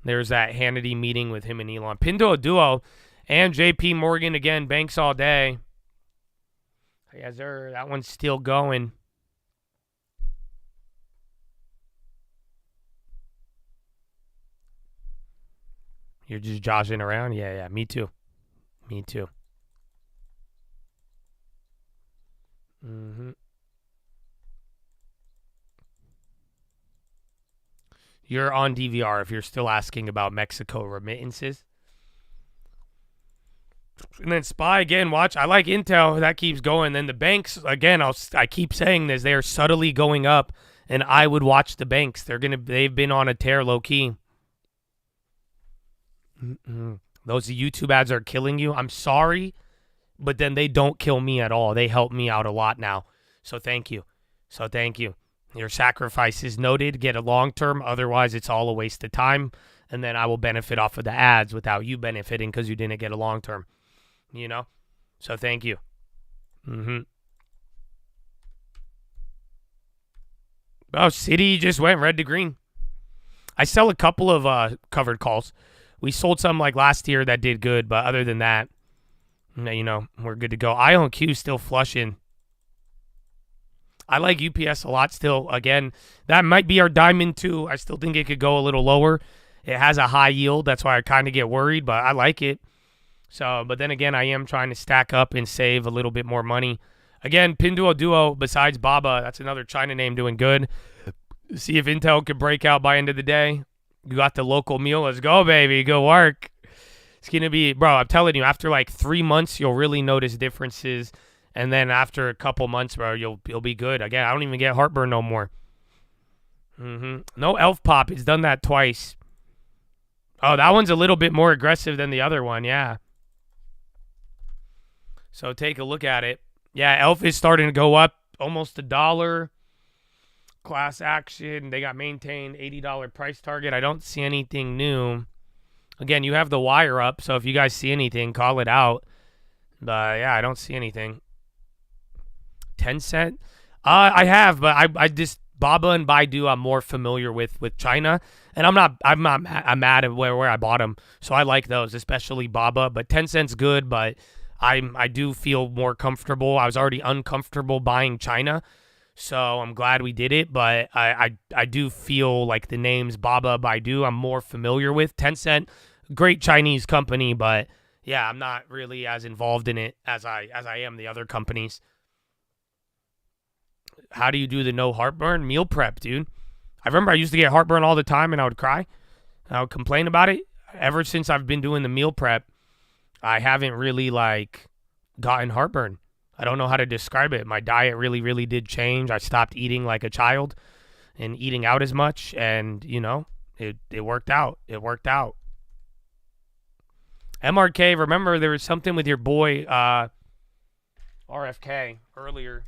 There's that Hannity meeting with him and Elon. Pinto Duo and JP Morgan again. Banks all day. Yes, sir. That one's still going. You're just joshing around? Yeah. Me too. Mm-hmm. You're on DVR if you're still asking about Mexico remittances. And then Spy again, watch. I like Intel. That keeps going. Then the banks, again, I keep saying this. They're subtly going up, and I would watch the banks. They've been on a tear low key. Those YouTube ads are killing you. I'm sorry, but then they don't kill me at all. They help me out a lot now. So thank you. Your sacrifice is noted. Get a long-term. Otherwise, it's all a waste of time. And then I will benefit off of the ads without you benefiting because you didn't get a long-term. You know? So thank you. Oh, City just went red to green. I sell a couple of covered calls. We sold some like last year that did good, but other than that, you know, we're good to go. IONQ still flushing. I like UPS a lot still. Again, that might be our diamond too. I still think it could go a little lower. It has a high yield. That's why I kind of get worried, but I like it. So, but then again, I am trying to stack up and save a little bit more money. Again, Pinduoduo, besides Baba, that's another China name doing good. See if Intel could break out by end of the day. You got the local meal. Let's go, baby. Go work. It's going to be, bro, I'm telling you, after like 3 months, you'll really notice differences. And then after a couple months, bro, you'll be good. Again, I don't even get heartburn no more. No Elf Pop. It's done that twice. Oh, that one's a little bit more aggressive than the other one, yeah. So take a look at it. Yeah, Elf is starting to go up almost $1. Class action. They got maintained $80 price target. I don't see anything new. Again, you have the wire up, so if you guys see anything, call it out. But yeah, I don't see anything. 10-cent? I have, but I just Baba and Baidu I'm more familiar with China, and I'm mad at where I bought them. So I like those, especially Baba. But 10-cent's good, but I do feel more comfortable. I was already uncomfortable buying China, so I'm glad we did it. But I do feel like the names Baba, Baidu I'm more familiar with. 10-cent, great Chinese company, but yeah, I'm not really as involved in it as I am the other companies. How do you do the no heartburn? Meal prep, dude. I remember I used to get heartburn all the time and I would cry. I would complain about it. Ever since I've been doing the meal prep, I haven't really like gotten heartburn. I don't know how to describe it. My diet really, really did change. I stopped eating like a child and eating out as much, and you know, it worked out. It worked out. MRK, remember there was something with your boy RFK earlier.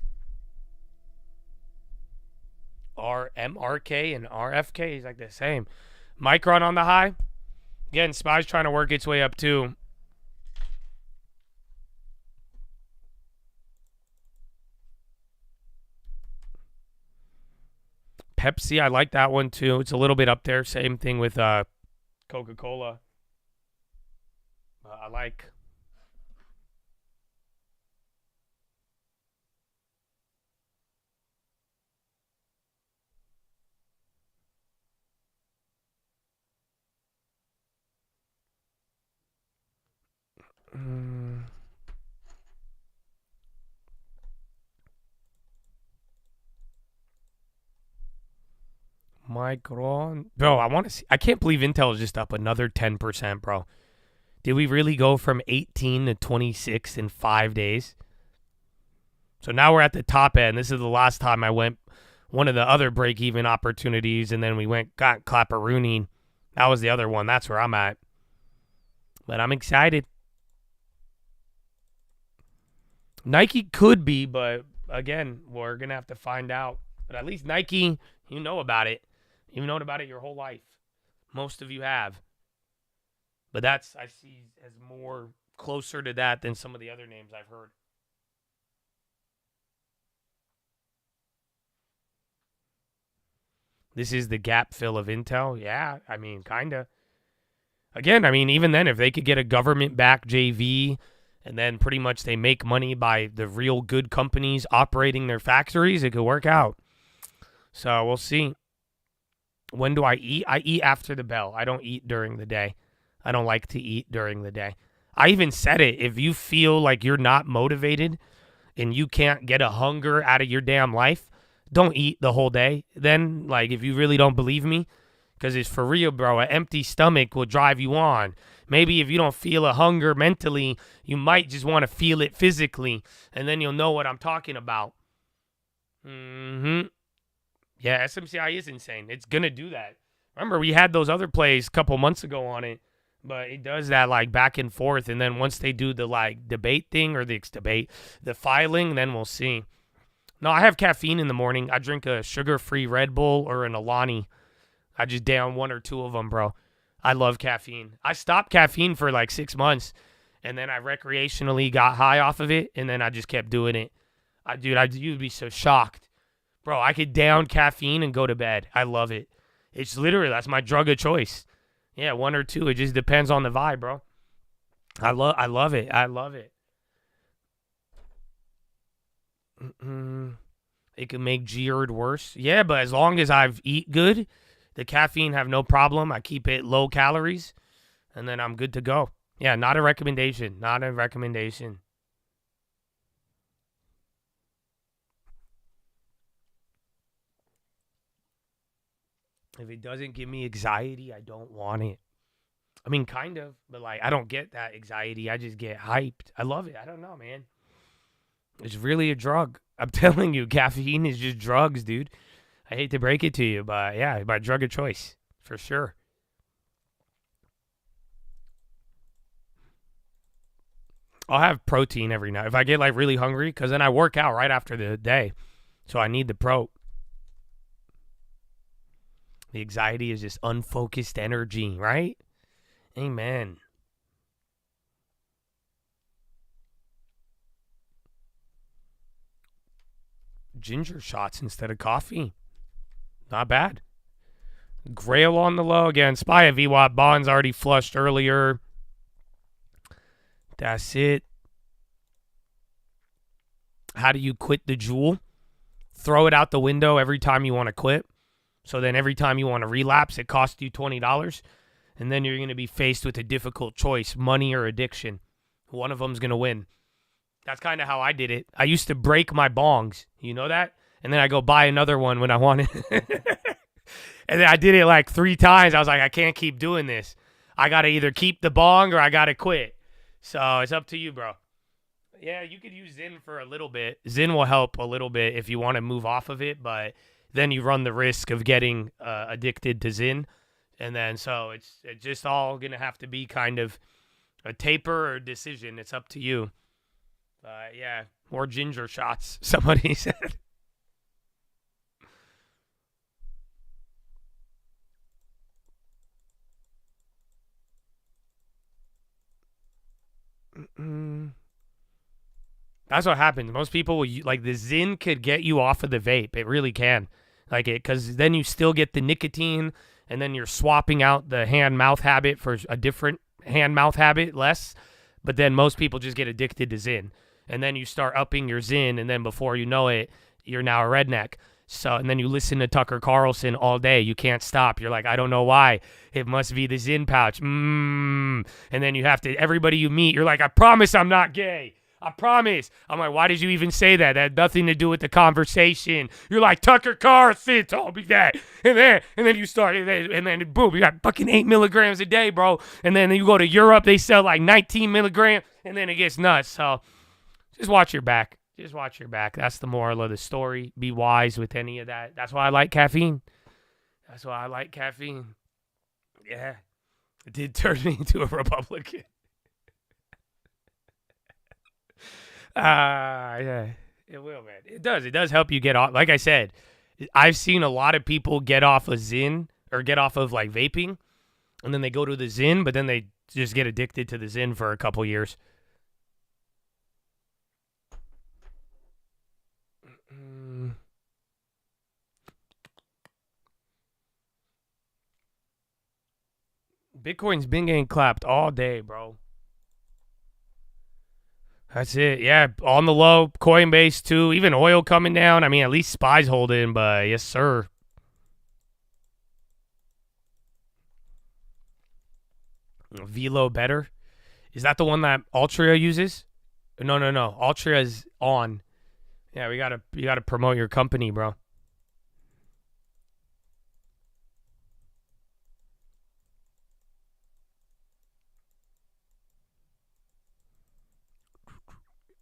MRK and RFK is like the same. Micron on the high. Again, SPY's trying to work its way up too. Pepsi, I like that one too. It's a little bit up there. Same thing with Coca-Cola. I like. Micron. Bro, I want to see. I can't believe Intel is just up another 10%, bro. Did we really go from 18 to 26 in 5 days? So now we're at the top end. This is the last time I went one of the other break-even opportunities, and then we got Clapperoonie. That was the other one. That's where I'm at. But I'm excited. Nike could be, but again, we're going to have to find out. But at least Nike, you know about it. You've known about it your whole life. Most of you have. But that's, I see, as more closer to that than some of the other names I've heard. This is the gap fill of Intel. Yeah, I mean, kind of. Again, I mean, even then, if they could get a government-backed JV and then pretty much they make money by the real good companies operating their factories, it could work out. So we'll see. When do I eat? I eat after the bell. I don't eat during the day. I don't like to eat during the day. I even said it. If you feel like you're not motivated and you can't get a hunger out of your damn life, don't eat the whole day. Then, like, if you really don't believe me, because it's for real, bro, an empty stomach will drive you on. Maybe if you don't feel a hunger mentally, you might just want to feel it physically, and then you'll know what I'm talking about. Yeah, SMCI is insane. It's going to do that. Remember, we had those other plays a couple months ago on it. But it does that like back and forth, and then once they do the like debate thing or the filing, then we'll see. No, I have caffeine in the morning. I drink a sugar-free Red Bull or an Alani. I just down 1 or 2 of them, bro. I love caffeine. I stopped caffeine for like 6 months, and then I recreationally got high off of it, and then I just kept doing it. You'd be so shocked. Bro, I could down caffeine and go to bed. I love it. It's literally, that's my drug of choice. Yeah, 1 or 2. It just depends on the vibe, bro. I love it. I love it. It can make GERD worse. Yeah, but as long as I've eat good, the caffeine have no problem. I keep it low calories, and then I'm good to go. Yeah, not a recommendation. Not a recommendation. If it doesn't give me anxiety, I don't want it. I mean, kind of, but like, I don't get that anxiety. I just get hyped. I love it. I don't know, man. It's really a drug. I'm telling you, caffeine is just drugs, dude. I hate to break it to you, but yeah, my drug of choice, for sure. I'll have protein every night. If I get like really hungry, because then I work out right after the day. So I need the pro. The anxiety is just unfocused energy, right? Amen. Ginger shots instead of coffee. Not bad. Grail on the low again. SPY of VWAP. Bonds already flushed earlier. That's it. How do you quit the Juul? Throw it out the window every time you want to quit. So then every time you want to relapse, it costs you $20. And then you're going to be faced with a difficult choice, money or addiction. One of them's going to win. That's kind of how I did it. I used to break my bongs. You know that? And then I go buy another one when I want it. And then I did it like 3 times. I was like, I can't keep doing this. I got to either keep the bong or I got to quit. So it's up to you, bro. Yeah, you could use Zyn for a little bit. Zyn will help a little bit if you want to move off of it, but then you run the risk of getting addicted to Zyn. And then so it's just all going to have to be kind of a taper or decision. It's up to you. Yeah, more ginger shots, somebody said. That's what happens. Most people will, like, the Zyn could get you off of the vape. It really can. Like, it, because then you still get the nicotine, and then you're swapping out the hand-mouth habit for a different hand-mouth habit, less. But then most people just get addicted to Zyn. And then you start upping your Zyn, and then before you know it, you're now a redneck. So, and then you listen to Tucker Carlson all day. You can't stop. You're like, I don't know why. It must be the Zyn pouch. And then you have to, everybody you meet, you're like, I promise I'm not gay. I promise. I'm like, why did you even say that? That had nothing to do with the conversation. You're like, Tucker Carlson told me that. And then you start, and then boom, you got fucking 8 milligrams a day, bro. And then you go to Europe, they sell like 19 milligrams, and then it gets nuts. So just watch your back. Just watch your back. That's the moral of the story. Be wise with any of that. That's why I like caffeine. That's why I like caffeine. Yeah. It did turn me into a Republican. Yeah. It will, man. It does. It does help you get off. Like I said, I've seen a lot of people get off of Zyn or get off of like vaping, and then they go to the Zyn, but then they just get addicted to the Zyn for a couple years. Bitcoin's been getting clapped all day, bro. That's it. Yeah, on the low. Coinbase, too. Even oil coming down. I mean, at least SPY's holding, but yes, sir. Velo better. Is that the one that Altria uses? No. Altria is on. Yeah, you gotta promote your company, bro.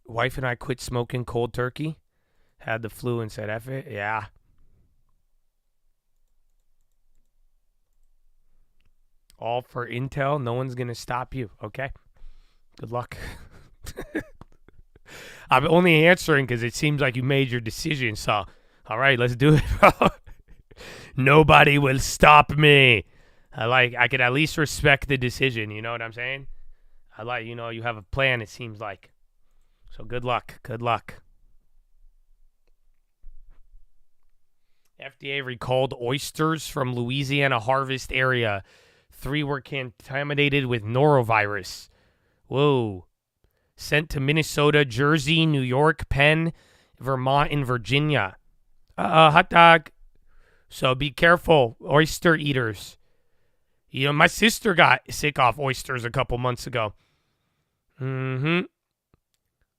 Wife and I quit smoking cold turkey. Had the flu and said, F it. Yeah. All for Intel. No one's going to stop you, okay? Good luck. I'm only answering because it seems like you made your decision. So, all right, let's do it, bro. Nobody will stop me. I could at least respect the decision. You know what I'm saying? You have a plan, it seems like. So good luck. Good luck. FDA recalled oysters from Louisiana harvest area. 3 were contaminated with norovirus. Whoa. Sent to Minnesota, Jersey, New York, Penn, Vermont, and Virginia. Hot dog. So be careful, oyster eaters. You know, my sister got sick off oysters a couple months ago.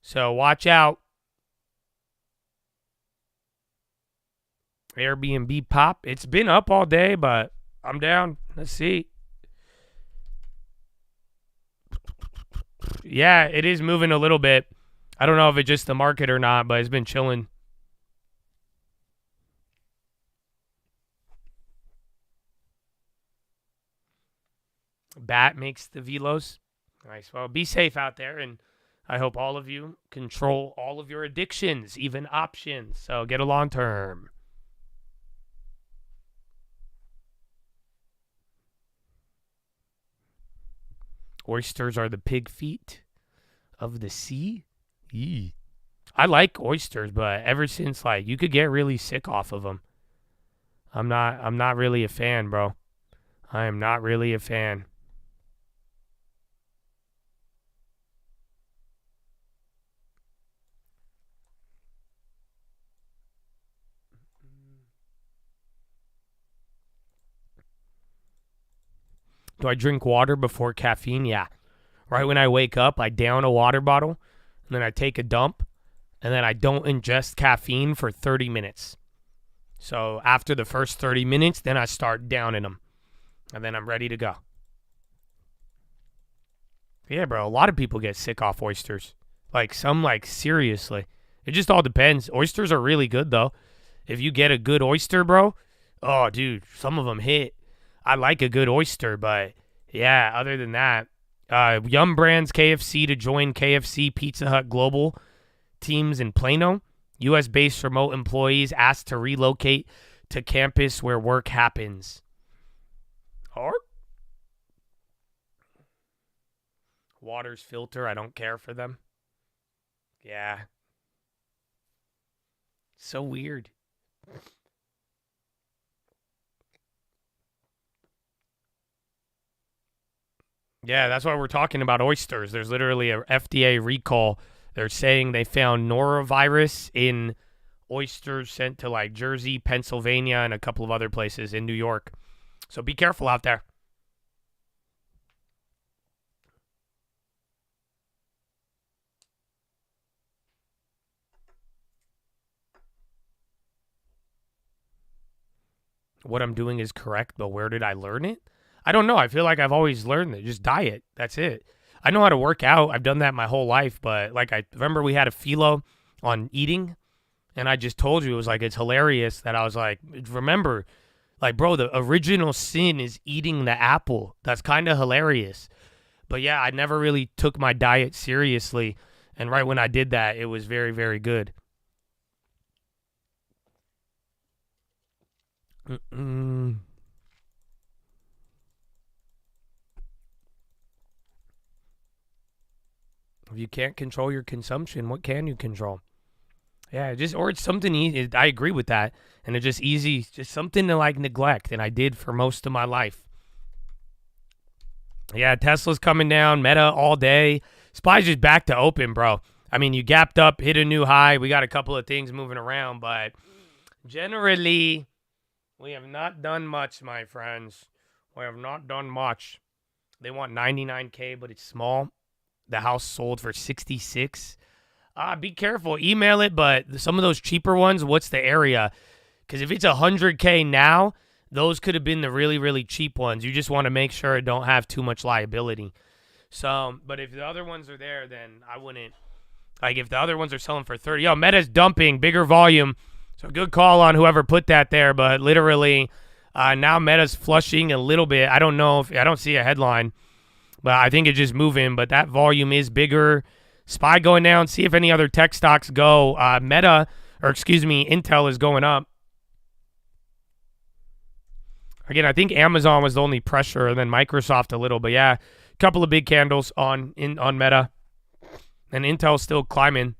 So watch out. Airbnb pop. It's been up all day, but I'm down. Let's see. Yeah, it is moving a little bit. I don't know if it's just the market or not, but it's been chilling. Bat makes the velos. Nice. Well, be safe out there, and I hope all of you control all of your addictions, even options. So get a long term. Oysters are the pig feet of the sea. Yee. I like oysters, but ever since you could get really sick off of them. I'm not really a fan, bro. I am not really a fan. Do I drink water before caffeine? Yeah. Right when I wake up, I down a water bottle, and then I take a dump, and then I don't ingest caffeine for 30 minutes. So after the first 30 minutes, then I start downing them, and then I'm ready to go. Yeah, bro, a lot of people get sick off oysters. Seriously. It just all depends. Oysters are really good, though. If you get a good oyster, bro, oh, dude, some of them hit. I like a good oyster, but yeah, other than that, Yum Brands KFC to join KFC Pizza Hut Global teams in Plano. U.S.-based remote employees asked to relocate to campus where work happens. Or water's filter, I don't care for them. Yeah. So weird. Yeah, that's why we're talking about oysters. There's literally a FDA recall. They're saying they found norovirus in oysters sent to Jersey, Pennsylvania, and a couple of other places in New York. So be careful out there. What I'm doing is correct, but where did I learn it? I don't know. I feel like I've always learned it. Just diet. That's it. I know how to work out. I've done that my whole life. But I remember we had a philo on eating, and I just told you, it was it's hilarious that I was remember, bro, the original sin is eating the apple. That's kind of hilarious. But yeah, I never really took my diet seriously. And right when I did that, it was very, very good. If you can't control your consumption, what can you control? Yeah, it's something easy. I agree with that. And it's just easy, just something to neglect. And I did for most of my life. Yeah, Tesla's coming down, Meta all day. SPY's just back to open, bro. I mean, you gapped up, hit a new high. We got a couple of things moving around, but generally, we have not done much, my friends. We have not done much. They want 99K, but it's small. The house sold for 66. Be careful. Email it, but some of those cheaper ones, what's the area? Because if it's 100K now, those could have been the really, really cheap ones. You just want to make sure it don't have too much liability. So, but if the other ones are there, then I wouldn't. If the other ones are selling for 30. Meta's dumping, bigger volume. So good call on whoever put that there, but literally Now Meta's flushing a little bit. I don't know if I don't see a headline, but I think it's just moving. But that volume is bigger. SPY going down. See if any other tech stocks go. Intel is going up. Again, I think Amazon was the only pressure, and then Microsoft a little. But yeah, a couple of big candles on Meta, and Intel's still climbing.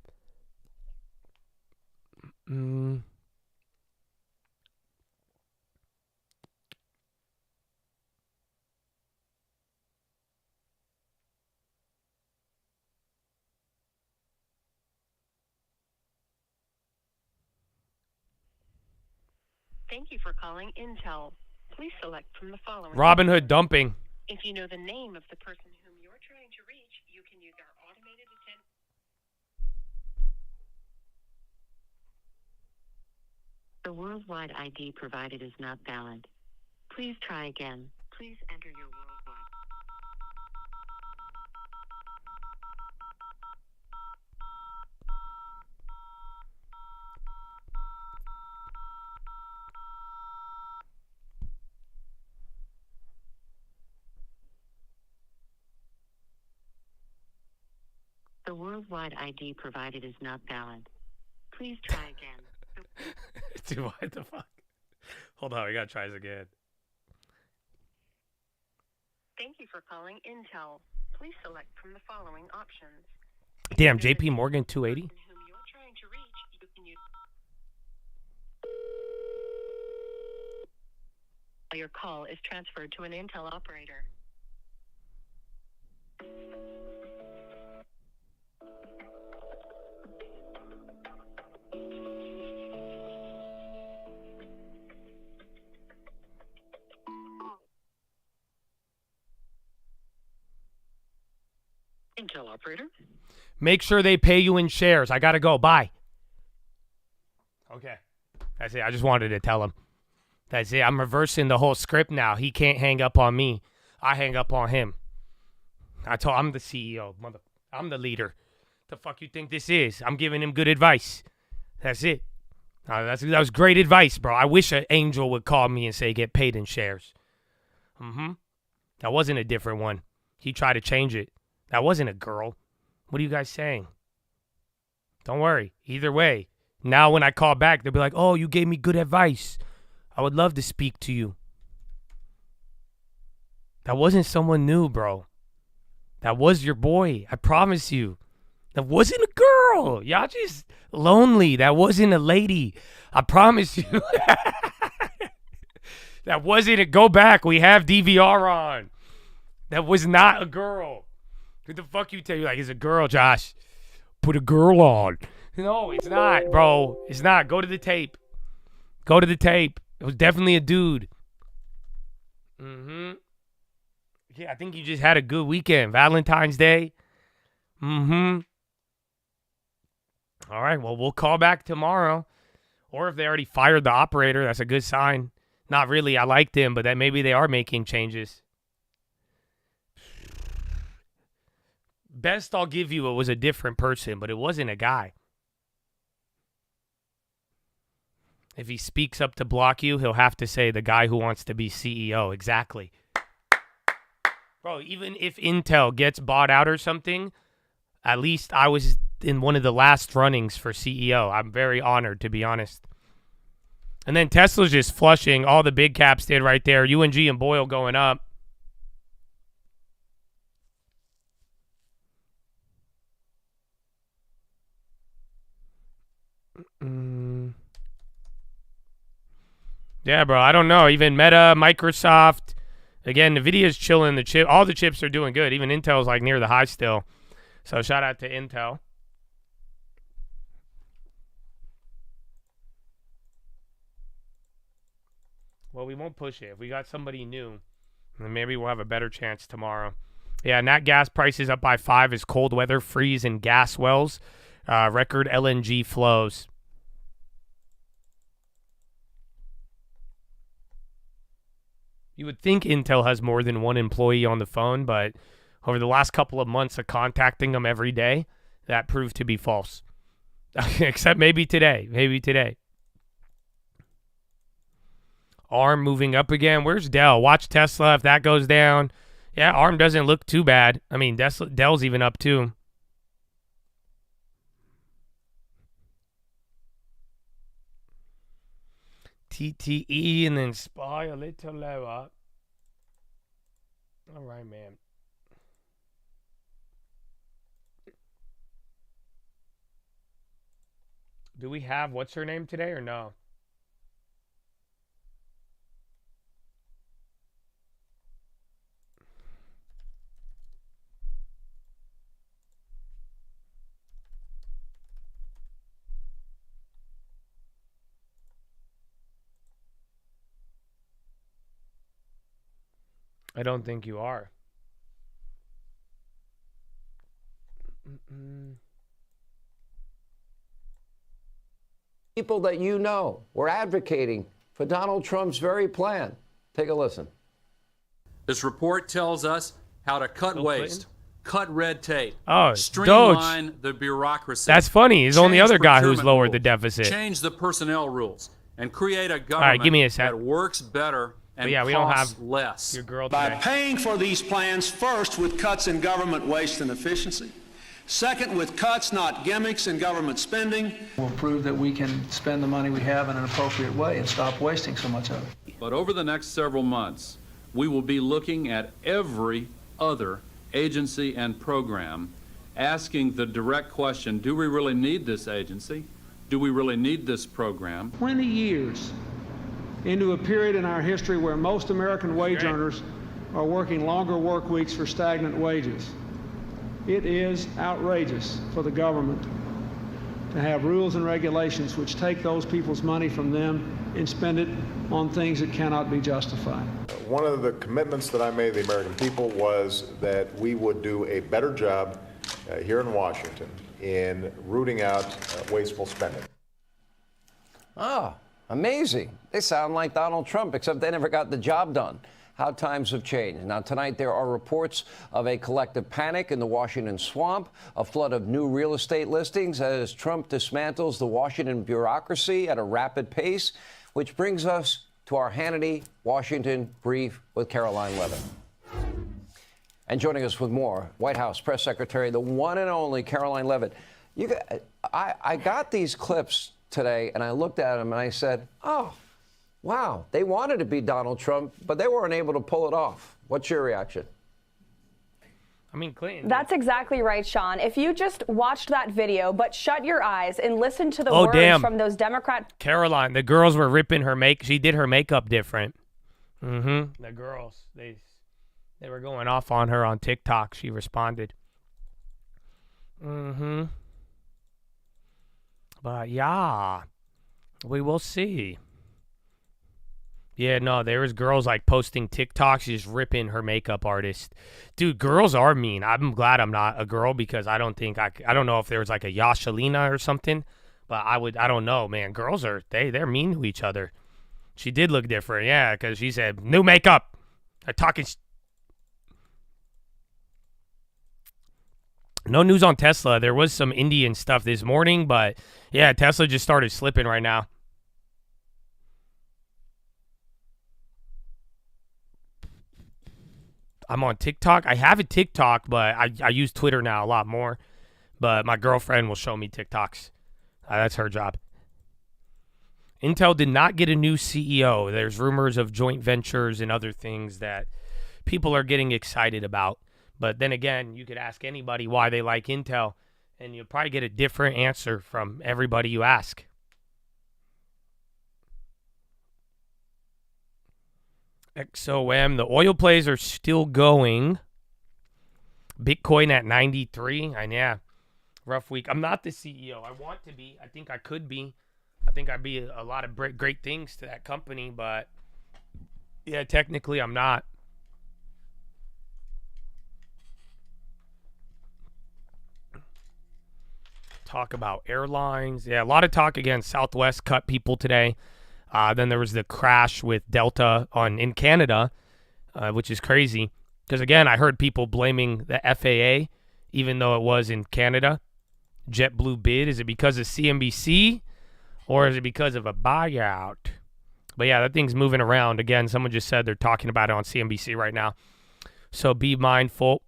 Thank you for calling Intel. Please select from the following. Robinhood dumping. If you know the name of the person whom you're trying to reach, you can use our automated attendant. The worldwide ID provided is not valid. Please try again. Please enter your worldwide. The worldwide ID provided is not valid. Please try again. Dude, what the fuck? Hold on, we gotta try this again. Thank you for calling Intel. Please select from the following options. Damn, JP Morgan 280? Whom you're trying to reach, you can use. Your call is transferred to an Intel operator. Intel operator. Make sure they pay you in shares. I gotta go. Bye. Okay. That's it. I just wanted to tell him. That's it. I'm reversing the whole script now. He can't hang up on me. I hang up on him. I'm the CEO. I'm the leader. The fuck you think this is? I'm giving him good advice. That's it. That was great advice, bro. I wish an angel would call me and say get paid in shares. That wasn't a different one. He tried to change it. That wasn't a girl. What are you guys saying? Don't worry. Either way, now when I call back, they'll be like, oh, you gave me good advice. I would love to speak to you. That wasn't someone new, bro. That was your boy. I promise you. That wasn't a girl. Y'all just lonely. That wasn't a lady. I promise you. That wasn't a go back. We have DVR on. That was not a girl. What the fuck you tell you? Like, it's a girl, Josh. Put a girl on. No, it's not, bro. It's not. Go to the tape. Go to the tape. It was definitely a dude. Yeah, I think you just had a good weekend. Valentine's Day. All right, well, we'll call back tomorrow. Or if they already fired the operator, that's a good sign. Not really. I liked him, but that maybe they are making changes. Best I'll give you, it was a different person, but it wasn't a guy. If he speaks up to block you, he'll have to say the guy who wants to be CEO. Exactly. Bro, even if Intel gets bought out or something, at least I was in one of the last runnings for CEO. I'm very honored, to be honest. And then Tesla's just flushing. All the big caps did right there. UNG and Boyle going up. Yeah, bro. I don't know. Even Meta, Microsoft. Again, NVIDIA's chilling. All the chips are doing good. Even Intel's like near the high still. So shout out to Intel. Well, we won't push it. If we got somebody new, then maybe we'll have a better chance tomorrow. Yeah, nat gas prices up by 5 as cold weather freeze in gas wells. Record LNG flows. You would think Intel has more than one employee on the phone, but over the last couple of months of contacting them every day, that proved to be false. Except maybe today. Maybe today. ARM moving up again. Where's Dell? Watch Tesla if that goes down. Yeah, ARM doesn't look too bad. I mean, Dell's even up too. TTE and then SPY a little lower. All right, man. Do we have what's her name today or no? I don't think you are. People that you know were advocating for Donald Trump's very plan. Take a listen. This report tells us how to cut waste, cut red tape, streamline Doge. The bureaucracy. That's funny. He's the only other guy who's lowered the deficit. Change the personnel rules and create a government that works better and yeah, we don't have less. Your girl by paying for these plans first with cuts in government waste and efficiency, second with cuts, not gimmicks, in government spending. We'll prove that we can spend the money we have in an appropriate way and stop wasting so much of it. But over the next several months, we will be looking at every other agency and program, asking the direct question, do we really need this agency? Do we really need this program? 20 years into a period in our history where most American wage earners are working longer work weeks for stagnant wages. It is outrageous for the government to have rules and regulations which take those people's money from them and spend it on things that cannot be justified. One of the commitments that I made to the American people was that we would do a better job here in Washington in rooting out wasteful spending. Ah, amazing. They sound like Donald Trump, except they never got the job done. How times have changed. Now, tonight there are reports of a collective panic in the Washington swamp, a flood of new real estate listings as Trump dismantles the Washington bureaucracy at a rapid pace, which brings us to our Hannity Washington brief with Caroline Levitt. And joining us with more, White House Press Secretary, the one and only Caroline Levitt. I got these clips today, and I looked at them, and I said, oh, wow, they wanted to be Donald Trump, but they weren't able to pull it off. What's your reaction? I mean, Clinton. That's exactly right, Sean. If you just watched that video, but shut your eyes and listen to the words from those Democrat... Caroline, the girls were ripping her she did her makeup different. The girls, they were going off on her on TikTok. She responded. But yeah, we will see. Yeah, no, there was girls like posting TikToks, just ripping her makeup artist. Dude, girls are mean. I'm glad I'm not a girl because I don't think I don't know if there was like a Yashalina or something, but I don't know, man. Girls they're mean to each other. She did look different, yeah, because she said, new makeup. I'm talking. No news on Tesla. There was some Indian stuff this morning, but yeah, Tesla just started slipping right now. I'm on TikTok. I have a TikTok, but I use Twitter now a lot more. But my girlfriend will show me TikToks. That's her job. Intel did not get a new CEO. There's rumors of joint ventures and other things that people are getting excited about. But then again, you could ask anybody why they like Intel, and you'll probably get a different answer from everybody you ask. XOM, the oil plays are still going. Bitcoin at 93. And yeah, rough week. I'm not the CEO. I want to be. I think I could be. I think I'd be a lot of great things to that company. But yeah, technically I'm not. Talk about airlines. Yeah, a lot of talk again. Southwest cut people today. Then there was the crash with Delta in Canada, which is crazy. Because, again, I heard people blaming the FAA, even though it was in Canada. JetBlue bid. Is it because of CNBC or is it because of a buyout? But yeah, that thing's moving around. Again, someone just said they're talking about it on CNBC right now. So be mindful.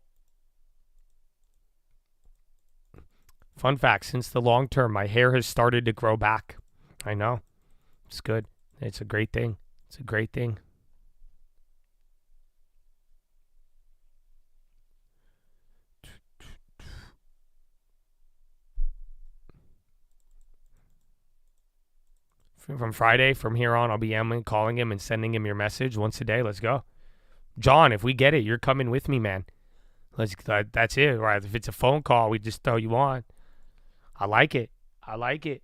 Fun fact, since the long term, my hair has started to grow back. I know. It's good. It's a great thing. It's a great thing. From Friday, from here on, I'll be calling him and sending him your message once a day. Let's go. John, if we get it, you're coming with me, man. That's it, right? If it's a phone call, we just throw you on. I like it. I like it.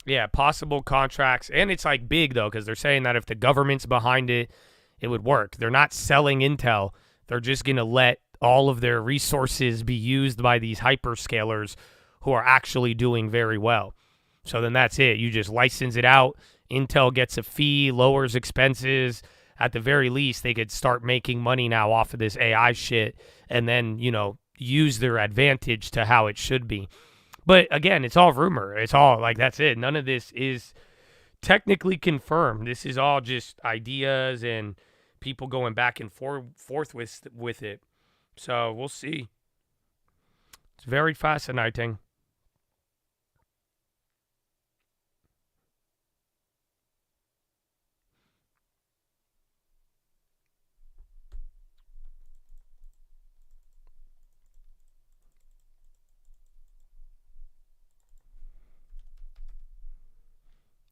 Yeah, possible contracts. And it's like big, though, because they're saying that if the government's behind it, it would work. They're not selling Intel. They're just going to let all of their resources be used by these hyperscalers who are actually doing very well. So then that's it. You just license it out. Intel gets a fee, lowers expenses. At the very least, they could start making money now off of this AI shit and then, use their advantage to how it should be. But again, it's all rumor. It's all like, that's it. None of this is technically confirmed. This is all just ideas and people going back and forth with it. So we'll see. It's very fascinating.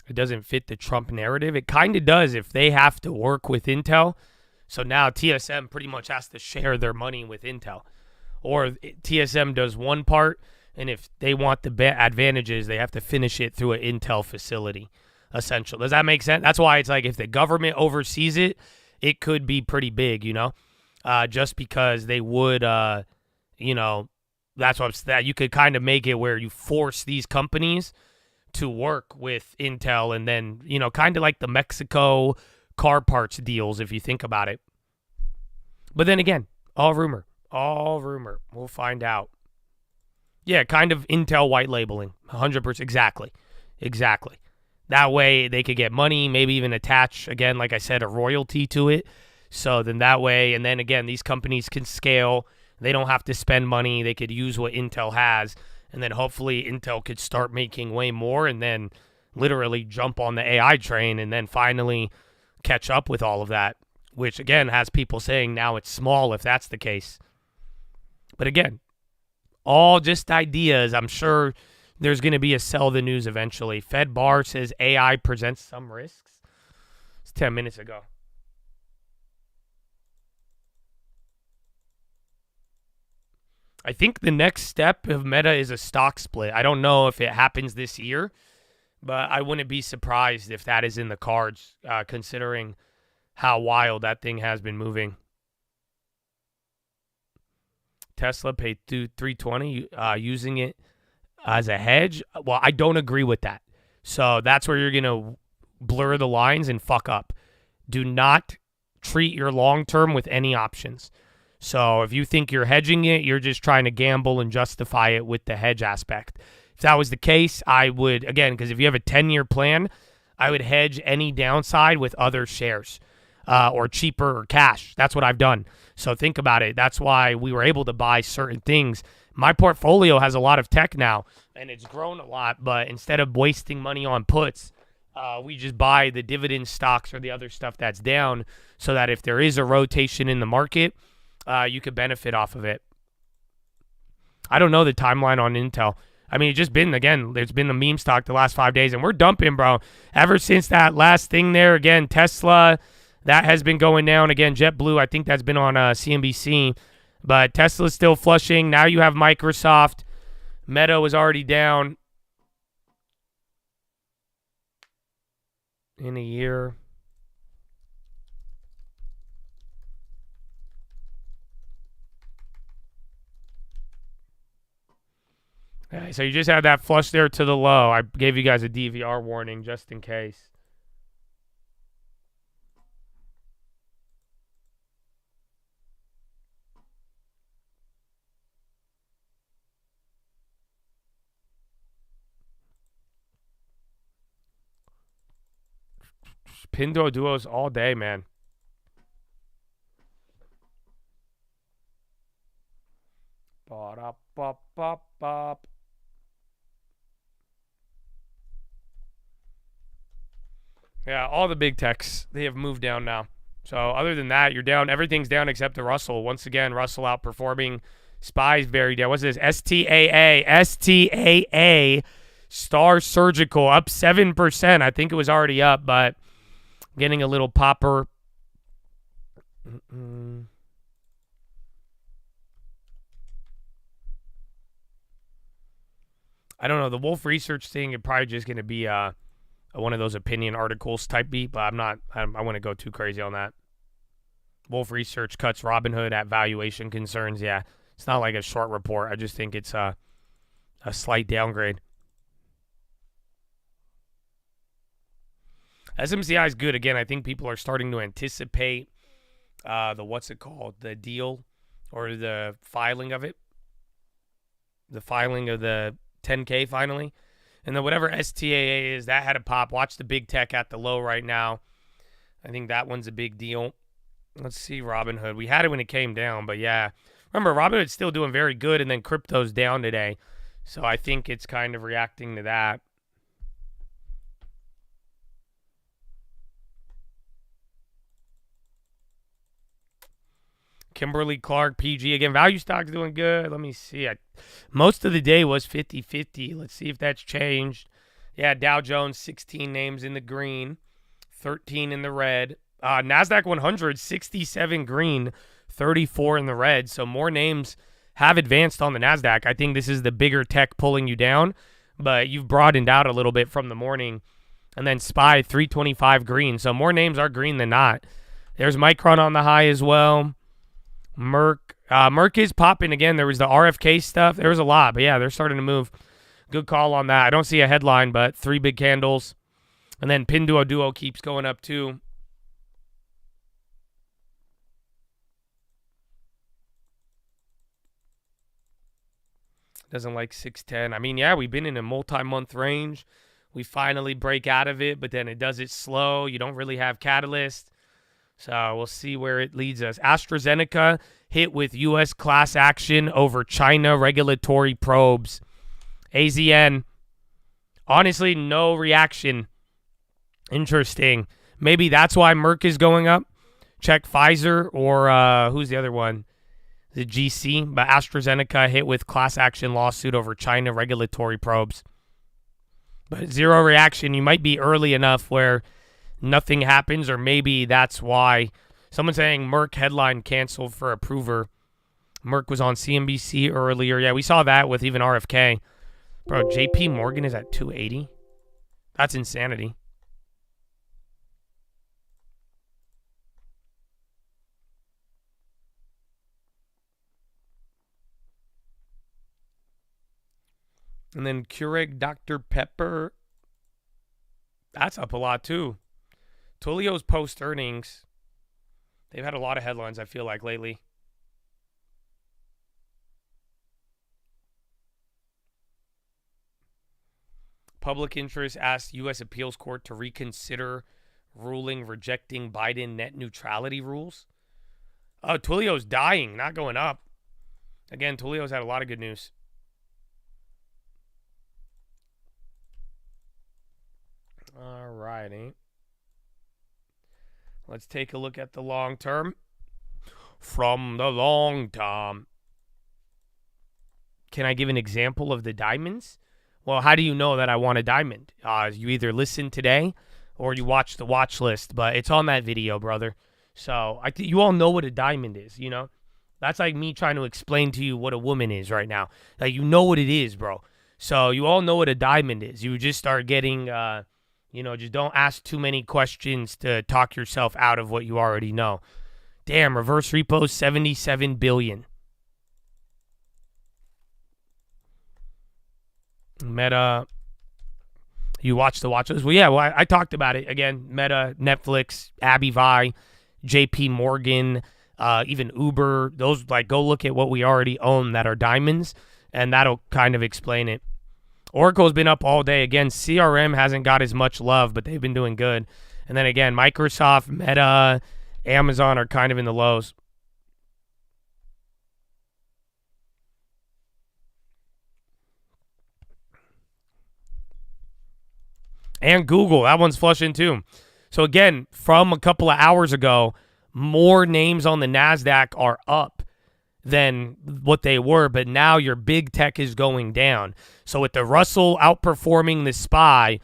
It doesn't fit the Trump narrative. It kind of does if they have to work with Intel. So now TSM pretty much has to share their money with Intel. Or TSM does one part, and if they want the advantages, they have to finish it through an Intel facility, essentially. Does that make sense? That's why it's like if the government oversees it, it could be pretty big, just because they would, that's what you could kind of make it where you force these companies to work with Intel and then, kind of like the Mexico car parts deals, if you think about it. But then again, all rumor. We'll find out. Yeah, kind of Intel white labeling. 100%. Exactly. That way they could get money, maybe even attach, again, like I said, a royalty to it. So then that way, and then again, these companies can scale. They don't have to spend money. They could use what Intel has. And then hopefully Intel could start making way more and then literally jump on the AI train and then finally catch up with all of that, which again has people saying now it's small if that's the case. But again, all just ideas. I'm sure there's going to be a sell the news eventually. Fed Bar says AI presents some risks. It's 10 minutes ago. I think the next step of Meta is a stock split. I don't know if it happens this year, but I wouldn't be surprised if that is in the cards, considering how wild that thing has been moving. Tesla paid $320 using it as a hedge. Well, I don't agree with that. So that's where you're going to blur the lines and fuck up. Do not treat your long term with any options. So if you think you're hedging it, you're just trying to gamble and justify it with the hedge aspect. If that was the case, I would, again, because if you have a 10-year plan, I would hedge any downside with other shares or cheaper or cash. That's what I've done. So think about it. That's why we were able to buy certain things. My portfolio has a lot of tech now, and it's grown a lot. But instead of wasting money on puts, we just buy the dividend stocks or the other stuff that's down so that if there is a rotation in the market, you could benefit off of it. I don't know the timeline on Intel. I mean, it's just been, again, there's been the meme stock the last 5 days, and we're dumping, bro. Ever since that last thing there, again, Tesla, that has been going down. Again, JetBlue, I think that's been on CNBC. But Tesla's still flushing. Now you have Microsoft. Meta was already down in a year. Okay, so you just had that flush there to the low. I gave you guys a DVR warning just in case. Pinduoduos all day, man. Ba-da-ba-ba-ba. Yeah, all the big techs, they have moved down now. So other than that, you're down. Everything's down except the Russell. Once again, Russell outperforming. SPY's very down. What's this? STAA. Star Surgical up 7%. I think it was already up, but getting a little popper. I don't know. The Wolf Research thing is probably just going to be one of those opinion articles type beat, but I wouldn't go too crazy on that. Wolf Research cuts Robinhood at valuation concerns. Yeah, it's not like a short report. I just think it's a slight downgrade. SMCI is good. Again, I think people are starting to anticipate the deal or the filing of it. The filing of the 10K finally. And then whatever STAA is, that had a pop. Watch the big tech at the low right now. I think that one's a big deal. Let's see Robinhood. We had it when it came down, but yeah. Remember, Robinhood's still doing very good, and then crypto's down today. So I think it's kind of reacting to that. Kimberly-Clark, PG. Again, value stock's doing good. Let me see. Most of the day was 50-50. Let's see if that's changed. Yeah, Dow Jones, 16 names in the green, 13 in the red. NASDAQ 100, 67 green, 34 in the red. So more names have advanced on the NASDAQ. I think this is the bigger tech pulling you down, but you've broadened out a little bit from the morning. And then SPY, 325 green. So more names are green than not. There's Micron on the high as well. Merck is popping again. There was the RFK stuff. There was a lot, but yeah, they're starting to move. Good call on that. I don't see a headline, but 3 big candles. And then Pinduoduo keeps going up too. Doesn't like 610. I mean, yeah, we've been in a multi-month range. We finally break out of it, but then it does it slow. You don't really have catalyst. So we'll see where it leads us. AstraZeneca hit with U.S. class action over China regulatory probes. AZN, honestly, no reaction. Interesting. Maybe that's why Merck is going up. Check Pfizer or who's the other one? The GC. But AstraZeneca hit with class action lawsuit over China regulatory probes. But zero reaction. You might be early enough where nothing happens, or maybe that's why. Someone saying Merck headline canceled for approver. Merck was on CNBC earlier. Yeah, we saw that with even RFK. Bro, JP Morgan is at 280. That's insanity. And then Keurig Dr. Pepper. That's up a lot too. Twilio's post earnings. They've had a lot of headlines, I feel like, lately. Public interest asked U.S. Appeals Court to reconsider ruling rejecting Biden net neutrality rules. Oh, Twilio's dying, not going up. Again, Twilio's had a lot of good news. All righty. Let's take a look at the long term. From the long term. Can I give an example of the diamonds? Well, how do you know that I want a diamond? You either listen today or you watch the watch list, but it's on that video, brother. So you all know what a diamond is, you know? That's like me trying to explain to you what a woman is right now. Like, you know what it is, bro. So you all know what a diamond is. You just start getting... just don't ask too many questions to talk yourself out of what you already know. Damn, reverse repo, $77 billion. Meta, you watch the watch list? Well, yeah, I talked about it. Again, Meta, Netflix, AVGO, JP Morgan, even Uber. Those, go look at what we already own that are diamonds, and that'll kind of explain it. Oracle's been up all day. Again, CRM hasn't got as much love, but they've been doing good. And then again, Microsoft, Meta, Amazon are kind of in the lows. And Google, that one's flushing too. So again, from a couple of hours ago, more names on the NASDAQ are up than what they were, but now your big tech is going down. So with the Russell outperforming the SPY,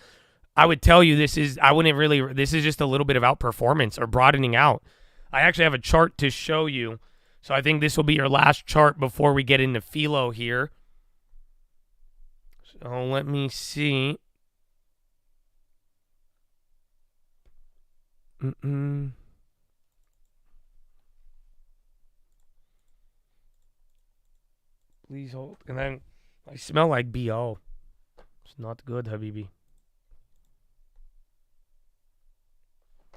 I would tell you this is just a little bit of outperformance or broadening out. I actually have a chart to show you. So I think this will be your last chart before we get into Philo here. So let me see. Please hold. And then I smell like BO. It's not good, Habibi.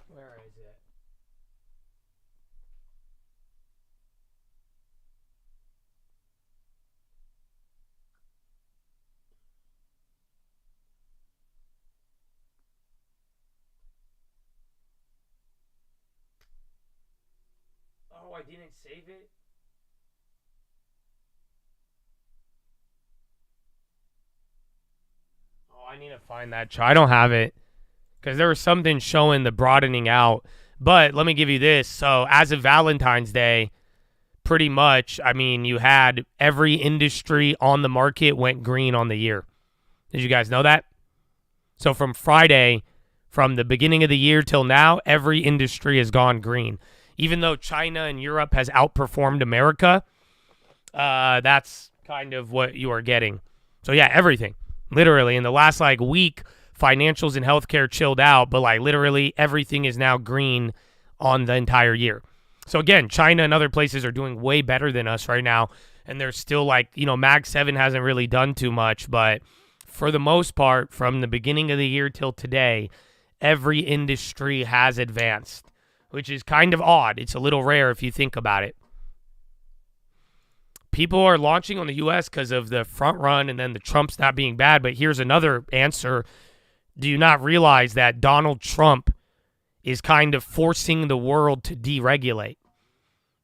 Where is it? Oh, I didn't save it? I need to find that chart. I don't have it because there was something showing the broadening out. But let me give you this. So as of Valentine's Day, pretty much, I mean, you had every industry on the market went green on the year. Did you guys know that? So from Friday, from the beginning of the year till now, every industry has gone green. Even though China and Europe has outperformed America, that's kind of what you are getting. So yeah, everything. Literally, in the last week, financials and healthcare chilled out, but literally everything is now green on the entire year. So again, China and other places are doing way better than us right now, and they're still Mag 7 hasn't really done too much, but for the most part, from the beginning of the year till today, every industry has advanced, which is kind of odd. It's a little rare if you think about it. People are launching on the U.S. because of the front run and then the Trump's not being bad. But here's another answer. Do you not realize that Donald Trump is kind of forcing the world to deregulate?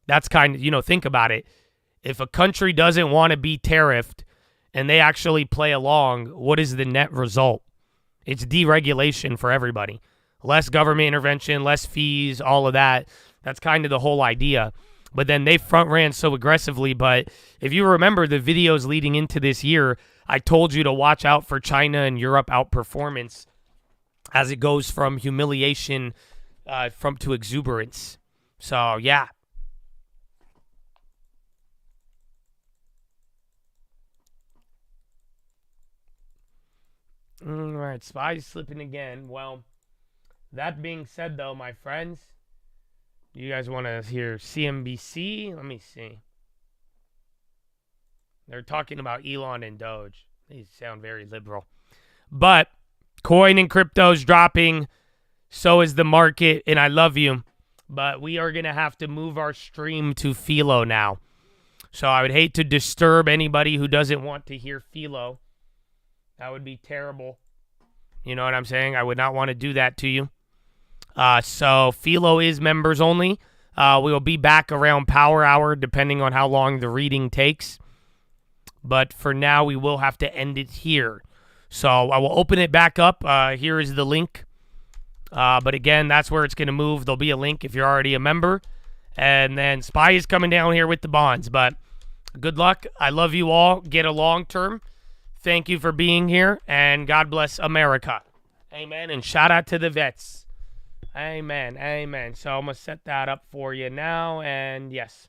That's kind of, think about it. If a country doesn't want to be tariffed and they actually play along, what is the net result? It's deregulation for everybody. Less government intervention, less fees, all of that. That's kind of the whole idea. But then they front ran so aggressively. But if you remember the videos leading into this year, I told you to watch out for China and Europe outperformance as it goes from humiliation to exuberance. So, yeah. All right, SPY's slipping again. Well, that being said, though, my friends, you guys want to hear CNBC? Let me see. They're talking about Elon and Doge. They sound very liberal. But coin and crypto's dropping. So is the market. And I love you. But we are going to have to move our stream to Philo now. So I would hate to disturb anybody who doesn't want to hear Philo. That would be terrible. You know what I'm saying? I would not want to do that to you. So Philo is members only. We will be back around Power Hour, depending on how long the reading takes. But for now, we will have to end it here. So I will open it back up. Here is the link. But again, that's where it's going to move. There'll be a link if you're already a member. And then SPY is coming down here with the bonds. But good luck. I love you all. Get a long term. Thank you for being here. And God bless America. Amen. And shout out to the vets. Amen. Amen. So I'm going to set that up for you now. And yes.